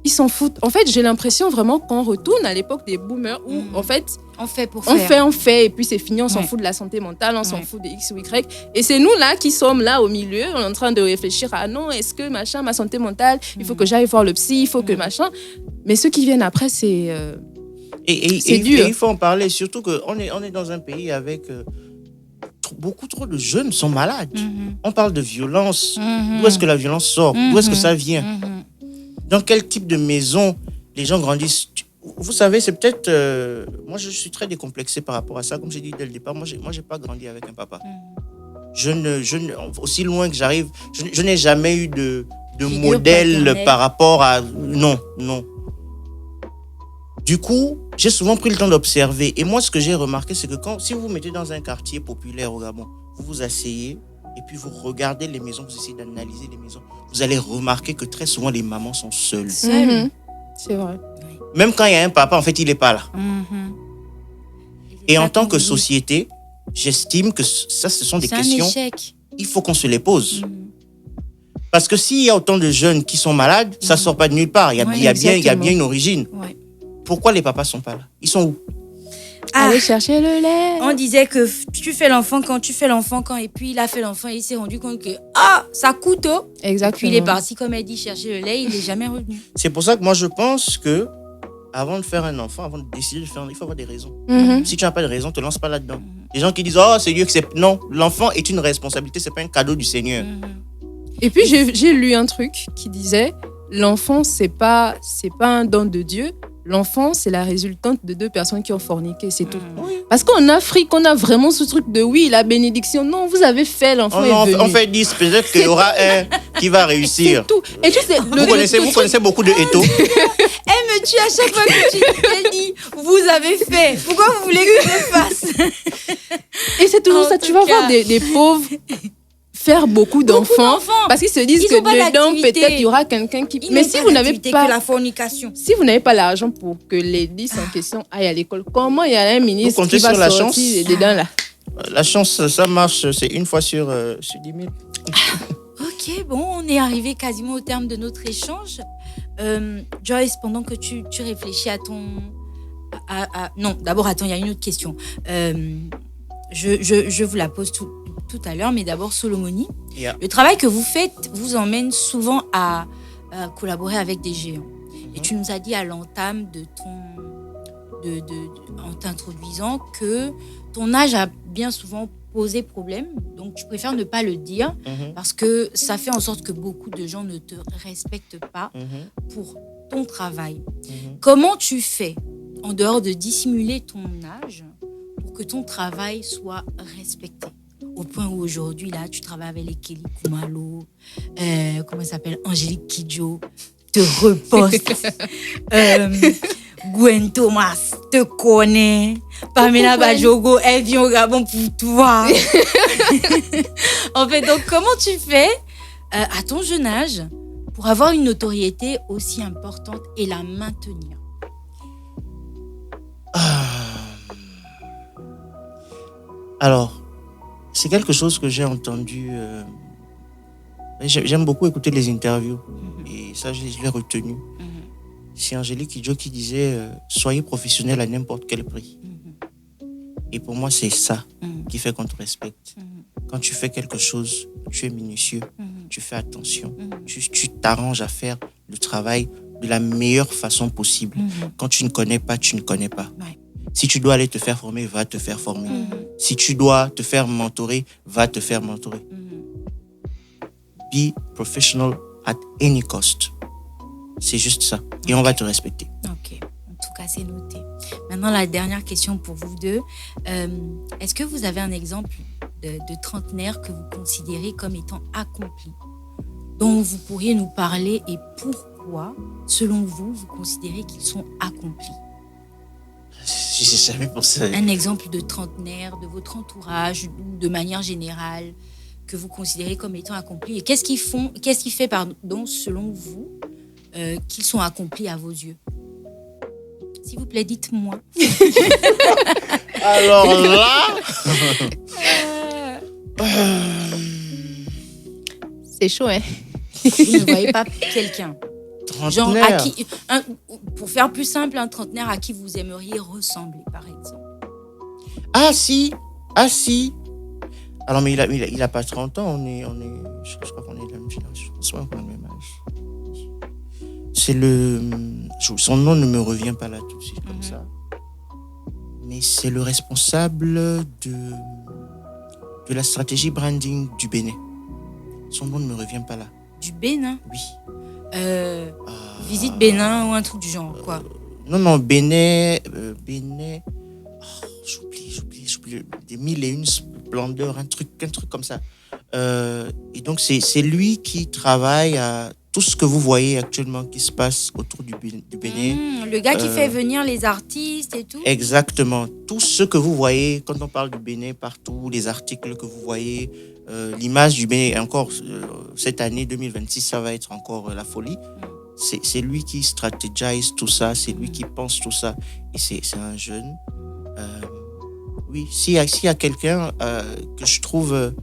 Ils s'en foutent. En fait, j'ai l'impression vraiment qu'on retourne à l'époque des boomers où, en fait, on fait pour faire. On fait, et puis c'est fini, on s'en fout de la santé mentale, on s'en fout de X ou Y. Et c'est nous là qui sommes là au milieu, on est en train de réfléchir à non, est-ce que machin, ma santé mentale, il faut que j'aille voir le psy, il faut que machin. Mais ceux qui viennent après, c'est dur. Et il faut en parler, surtout qu'on est dans un pays avec... beaucoup trop de jeunes sont malades. On parle de violence. D'où est-ce que la violence sort? D'où est-ce que ça vient? Dans quel type de maison les gens grandissent? Vous savez, c'est peut-être... moi, je suis très décomplexé par rapport à ça. Comme j'ai dit dès le départ, moi, j'ai pas grandi avec un papa. Aussi loin que j'arrive, je n'ai jamais eu de modèle par rapport à... Non. Du coup, j'ai souvent pris le temps d'observer. Et moi, ce que j'ai remarqué, c'est que si vous vous mettez dans un quartier populaire au Gabon, vous vous asseyez et puis vous regardez les maisons, vous essayez d'analyser les maisons, vous allez remarquer que très souvent, les mamans sont seules. C'est vrai. Même quand il y a un papa, en fait, il n'est pas là. Et en tant que société, j'estime que ça, ce sont des questions. C'est un échec. Il faut qu'on se les pose. Parce que s'il y a autant de jeunes qui sont malades, ça ne sort pas de nulle part. Il y a bien une origine. Ouais. Pourquoi les papas ne sont pas là? Ils sont où? Allez chercher le lait. On disait que tu fais l'enfant quand, et puis il a fait l'enfant et il s'est rendu compte que ça coûte. Exactement. Puis il est parti, comme elle dit, chercher le lait, il n'est jamais revenu. C'est pour ça que moi je pense que avant de faire un enfant, avant de décider de faire un enfant, il faut avoir des raisons. Si tu n'as pas de raison, ne te lance pas là-dedans. Les gens qui disent c'est Dieu que c'est... Non, l'enfant est une responsabilité, c'est pas un cadeau du Seigneur. Et puis j'ai lu un truc qui disait l'enfant c'est pas un don de Dieu, l'enfant, c'est la résultante de deux personnes qui ont forniqué, c'est tout. Oui. Parce qu'en Afrique, on a vraiment ce truc de oui, la bénédiction. Non, vous avez fait, l'enfant est venu. On fait 10, peut-être qu'il y aura un qui va réussir. C'est tout. Et tu sais, Vous connaissez beaucoup de Eto. Elle me tue à chaque fois que tu dis vous avez fait. Pourquoi vous voulez que je le fasse? Et c'est toujours En ça. tout Tu vas cas. voir des pauvres faire beaucoup d'enfants parce qu'ils se disent Ils que ont pas dedans, d'activité. peut-être, il y aura quelqu'un qui... Ils Mais n'ont si pas vous n'avez d'activité pas... que la fornication. Si vous n'avez pas l'argent pour que les 10 en question aillent à l'école, comment il y a un ministre comptez qui va sur la sortir chance. dedans là? La chance, ça marche, c'est une fois sur 10 000. Ok, bon, on est arrivé quasiment au terme de notre échange. Joyce, pendant que tu réfléchis à ton... Non, d'abord, attends, il y a une autre question. Je vous la pose tout à l'heure, mais d'abord, Solomoni. Yeah. Le travail que vous faites vous emmène souvent à collaborer avec des géants. Et tu nous as dit à l'entame en t'introduisant que ton âge a bien souvent posé problème. Donc, tu préfères ne pas le dire parce que ça fait en sorte que beaucoup de gens ne te respectent pas pour ton travail. Comment tu fais, en dehors de dissimuler ton âge, pour que ton travail soit respecté? Au point où aujourd'hui, là, tu travailles avec les Kelly Kumalo, comment elle s'appelle, Angélique Kidjo, te reposte. Gwen Thomas te connaît. Pamela Bajogo, elle vient au Gabon pour toi. En fait, donc, comment tu fais, à ton jeune âge, pour avoir une notoriété aussi importante et la maintenir? Alors, c'est quelque chose que j'ai entendu. J'aime beaucoup écouter les interviews. Et ça, je l'ai retenu. C'est Angélique Kidjo qui disait soyez professionnel à n'importe quel prix. Et pour moi, c'est ça qui fait qu'on te respecte. Quand tu fais quelque chose, tu es minutieux, tu fais attention, tu t'arranges à faire le travail de la meilleure façon possible. Quand tu ne connais pas, tu ne connais pas. Ouais. Si tu dois aller te faire former, va te faire former. Si tu dois te faire mentorer, va te faire mentorer. Be professional at any cost. C'est juste ça. Et on va te respecter. Ok, en tout cas, c'est noté. Maintenant, la dernière question pour vous deux. Est-ce que vous avez un exemple de trentenaire que vous considérez comme étant accompli, dont vous pourriez nous parler et pourquoi, selon vous, vous considérez qu'ils sont accomplis? J'ai jamais pensé à... Un exemple de trentenaire, de votre entourage, ou de manière générale, que vous considérez comme étant accomplis. Et qu'est-ce qui fait, selon vous, qu'ils sont accomplis à vos yeux? S'il vous plaît, dites-moi. Alors là... C'est chaud, hein? Vous ne voyez pas quelqu'un. Genre, trentenaire. pour faire plus simple, un trentenaire à qui vous aimeriez ressembler, par exemple. Ah si. Alors mais il a pas 30 ans, je crois qu'on est de la même génération. Je crois qu'on a le même âge. Son nom ne me revient pas là tout de suite comme ça. Mais c'est le responsable de la stratégie branding du Bénin. Son nom ne me revient pas là. Du Bénin. Oui. Visite Bénin ou un truc du genre, quoi. Non, Bénin. J'oublie. Des mille et une splendeurs, un truc comme ça. Et donc, c'est lui qui travaille à tout ce que vous voyez actuellement qui se passe autour du Bénin. Le gars qui fait venir les artistes et tout. Exactement. Tout ce que vous voyez, quand on parle du Bénin partout, les articles que vous voyez, l'image du Bénin, encore cette année 2026, ça va être encore la folie. C'est lui qui stratégise tout ça, c'est lui qui pense tout ça. Et c'est un jeune. Oui, s'il y a quelqu'un que je trouve,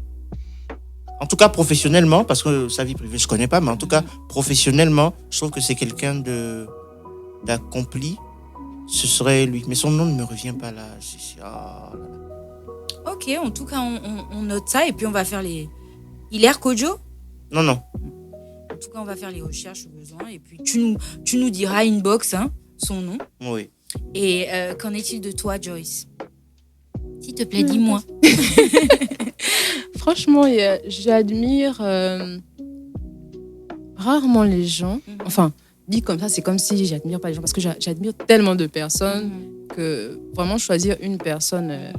en tout cas professionnellement, parce que sa vie privée je connais pas, mais en tout cas professionnellement, je trouve que c'est quelqu'un d'accompli. Ce serait lui, mais son nom ne me revient pas là. Ok, en tout cas, on note ça et puis on va faire les... Hilaire Kodjo? Non. En tout cas, on va faire les recherches au besoin et puis tu nous diras inbox, son nom. Oui. Et qu'en est-il de toi, Joyce? S'il te plaît, dis-moi. Franchement, j'admire rarement les gens. Enfin, dit comme ça, c'est comme si j'admire pas les gens. Parce que j'admire tellement de personnes que vraiment choisir une personne,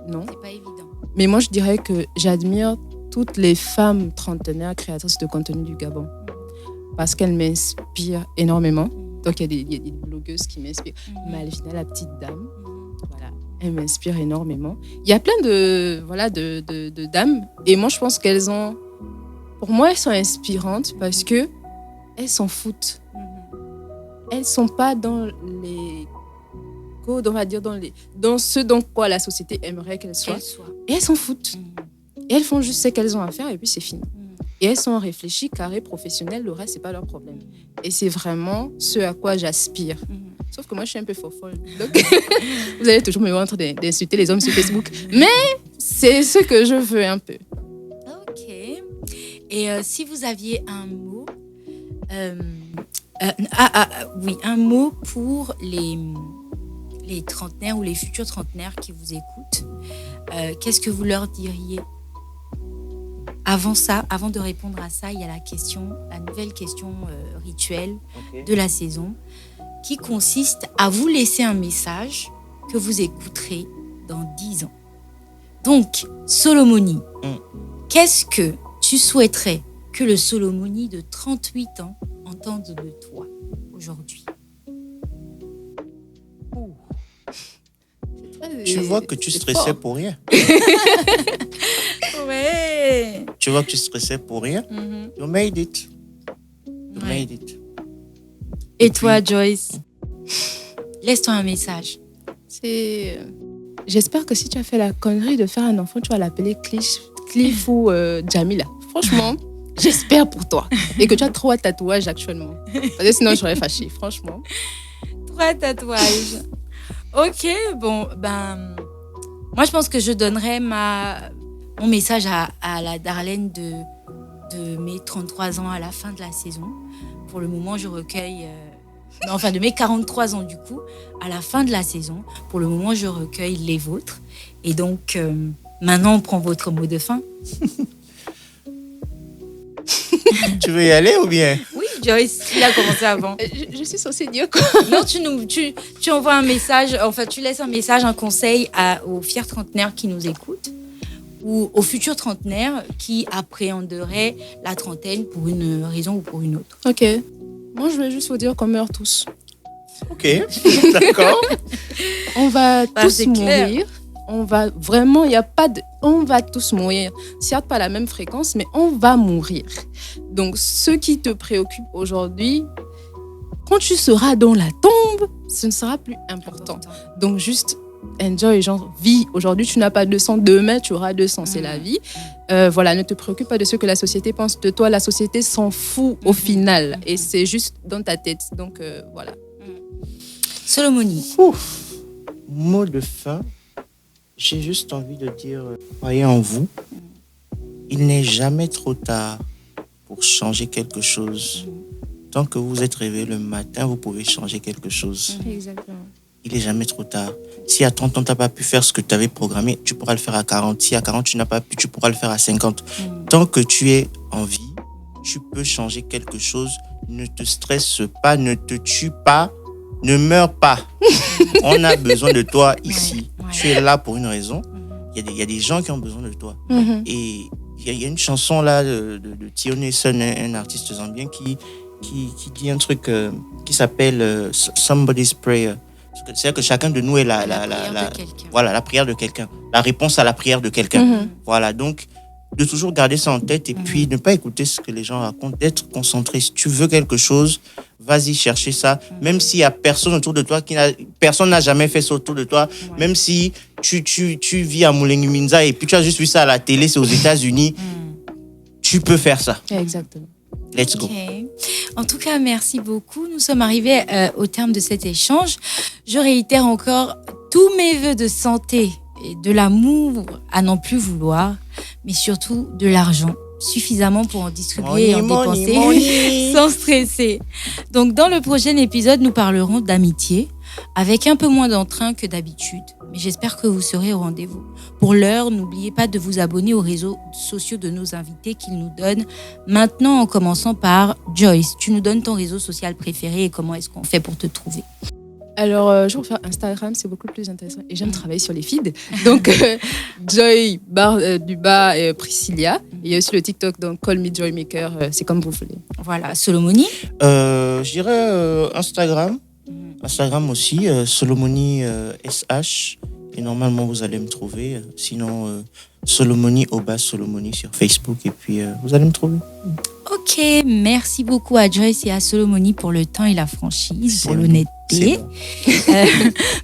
non. C'est pas évident. Mais moi, je dirais que j'admire toutes les femmes trentenaires créatrices de contenu du Gabon. Parce qu'elles m'inspirent énormément. Donc, il y a des blogueuses qui m'inspirent. Malvina, la petite dame, voilà, elle m'inspire énormément. Il y a plein de dames. Et moi, je pense qu'elles ont... Pour moi, elles sont inspirantes parce que elles s'en foutent. Elles ne sont pas dans les codes, on va dire, dans ce dont quoi la société aimerait qu'elles soient. Et elles s'en foutent. Et elles font juste ce qu'elles ont à faire et puis c'est fini. Et elles sont réfléchies, carrées, professionnelles, le reste, c'est pas leur problème. Et c'est vraiment ce à quoi j'aspire. Sauf que moi, je suis un peu folle. Donc, vous allez toujours me voir en train d'insulter les hommes sur Facebook. Mais c'est ce que je veux un peu. Ok. Et si vous aviez un mot... un mot pour les trentenaires ou les futurs trentenaires qui vous écoutent, qu'est-ce que vous leur diriez? Avant ça, avant de répondre à ça, il y a la nouvelle question rituelle de la saison qui consiste à vous laisser un message que vous écouterez dans 10 ans. Donc, Solomoni, qu'est-ce que tu souhaiterais que le Solomoni de 38 ans entende de toi aujourd'hui? Tu vois que tu stressais pour rien. Ouais. Tu vois que tu stressais pour rien. You made it. You made it. Et toi, Joyce? Laisse-toi un message. J'espère que si tu as fait la connerie de faire un enfant, tu vas l'appeler Cliff ou Jamila. Franchement, j'espère pour toi. Et que tu as 3 tatouages actuellement. Parce que sinon, j'aurais fâché, franchement. 3 tatouages. Ok, bon, moi, je pense que je donnerais mon message à la Darlène de mes 33 ans à la fin de la saison. Pour le moment, je recueille... de mes 43 ans, du coup, à la fin de la saison. Pour le moment, je recueille les vôtres. Et donc, maintenant, on prend votre mot de fin. Tu veux y aller ou bien? Oui, Joyce, il a commencé avant. Je suis censée dire quoi? Non, tu envoies un message, tu laisses un message, un conseil aux fiers trentenaires qui nous écoutent ou aux futurs trentenaires qui appréhenderaient la trentaine pour une raison ou pour une autre. Ok. Moi, je vais juste vous dire qu'on meurt tous. Ok, d'accord. On va tous mourir. On va vraiment, on va tous mourir. Certes, pas à la même fréquence, mais on va mourir. Donc, ce qui te préoccupe aujourd'hui, quand tu seras dans la tombe, ce ne sera plus important. Donc, juste enjoy, genre, vis. Aujourd'hui, tu n'as pas 200, demain, tu auras 200, c'est la vie. Ne te préoccupe pas de ce que la société pense de toi. La société s'en fout au final. Et c'est juste dans ta tête. Donc, voilà. Solomoni. Mot de fin. J'ai juste envie de dire, croyez en vous. Il n'est jamais trop tard pour changer quelque chose. Tant que vous êtes réveillé le matin, vous pouvez changer quelque chose. Exactement. Il n'est jamais trop tard. Si à 30 ans, tu n'as pas pu faire ce que tu avais programmé, tu pourras le faire à 40. Si à 40, tu n'as pas pu, tu pourras le faire à 50. Tant que tu es en vie, tu peux changer quelque chose. Ne te stresse pas, ne te tue pas, ne meurs pas. On a besoin de toi ici. Tu es là pour une raison. Il y a des gens qui ont besoin de toi. Et il y a une chanson là de Tio Nelson, un artiste zambien, qui dit un truc qui s'appelle Somebody's Prayer. C'est-à-dire que chacun de nous est la prière de quelqu'un. La réponse à la prière de quelqu'un. Voilà, donc de toujours garder ça en tête et puis ne pas écouter ce que les gens racontent, d'être concentré. Si tu veux quelque chose, vas-y chercher ça. Même s'il n'y a personne autour de toi, personne n'a jamais fait ça autour de toi, même si tu vis à Moulin-Minza et puis tu as juste vu ça à la télé, c'est aux États-Unis, tu peux faire ça. Exactement. Let's go. En tout cas, merci beaucoup. Nous sommes arrivés au terme de cet échange. Je réitère encore tous mes vœux de santé et de l'amour à n'en plus vouloir, mais surtout de l'argent, suffisamment pour en distribuer et en dépenser sans stresser. Donc, dans le prochain épisode, nous parlerons d'amitié. avec un peu moins d'entrain que d'habitude, mais j'espère que vous serez au rendez-vous. Pour l'heure, n'oubliez pas de vous abonner aux réseaux sociaux de nos invités qu'ils nous donnent. Maintenant, en commençant par Joyce, tu nous donnes ton réseau social préféré et comment est-ce qu'on fait pour te trouver? Alors, je vais faire Instagram, c'est beaucoup plus intéressant. Et j'aime travailler sur les feeds. Donc, Joy, du bas, Priscilla. Il y a aussi le TikTok, donc Call Me Joy Maker, c'est comme vous voulez. Voilà, Solomoni. Je dirais Instagram. Instagram aussi, Solomoni SH. Et normalement, vous allez me trouver. Sinon, Solomoni Solomoni sur Facebook. Et puis, vous allez me trouver. Ok, merci beaucoup à Joyce et à Solomoni pour le temps et la franchise, pour l'honnêteté. Bon.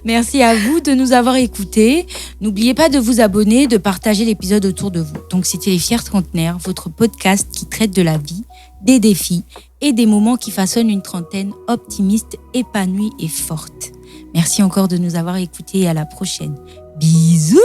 Merci à vous de nous avoir écoutés. N'oubliez pas de vous abonner, de partager l'épisode autour de vous. Donc, c'était Les Fiers Trentenaires, votre podcast qui traite de la vie, des défis et des moments qui façonnent une trentaine optimiste, épanouie et forte. Merci encore de nous avoir écoutés et à la prochaine. Bisous!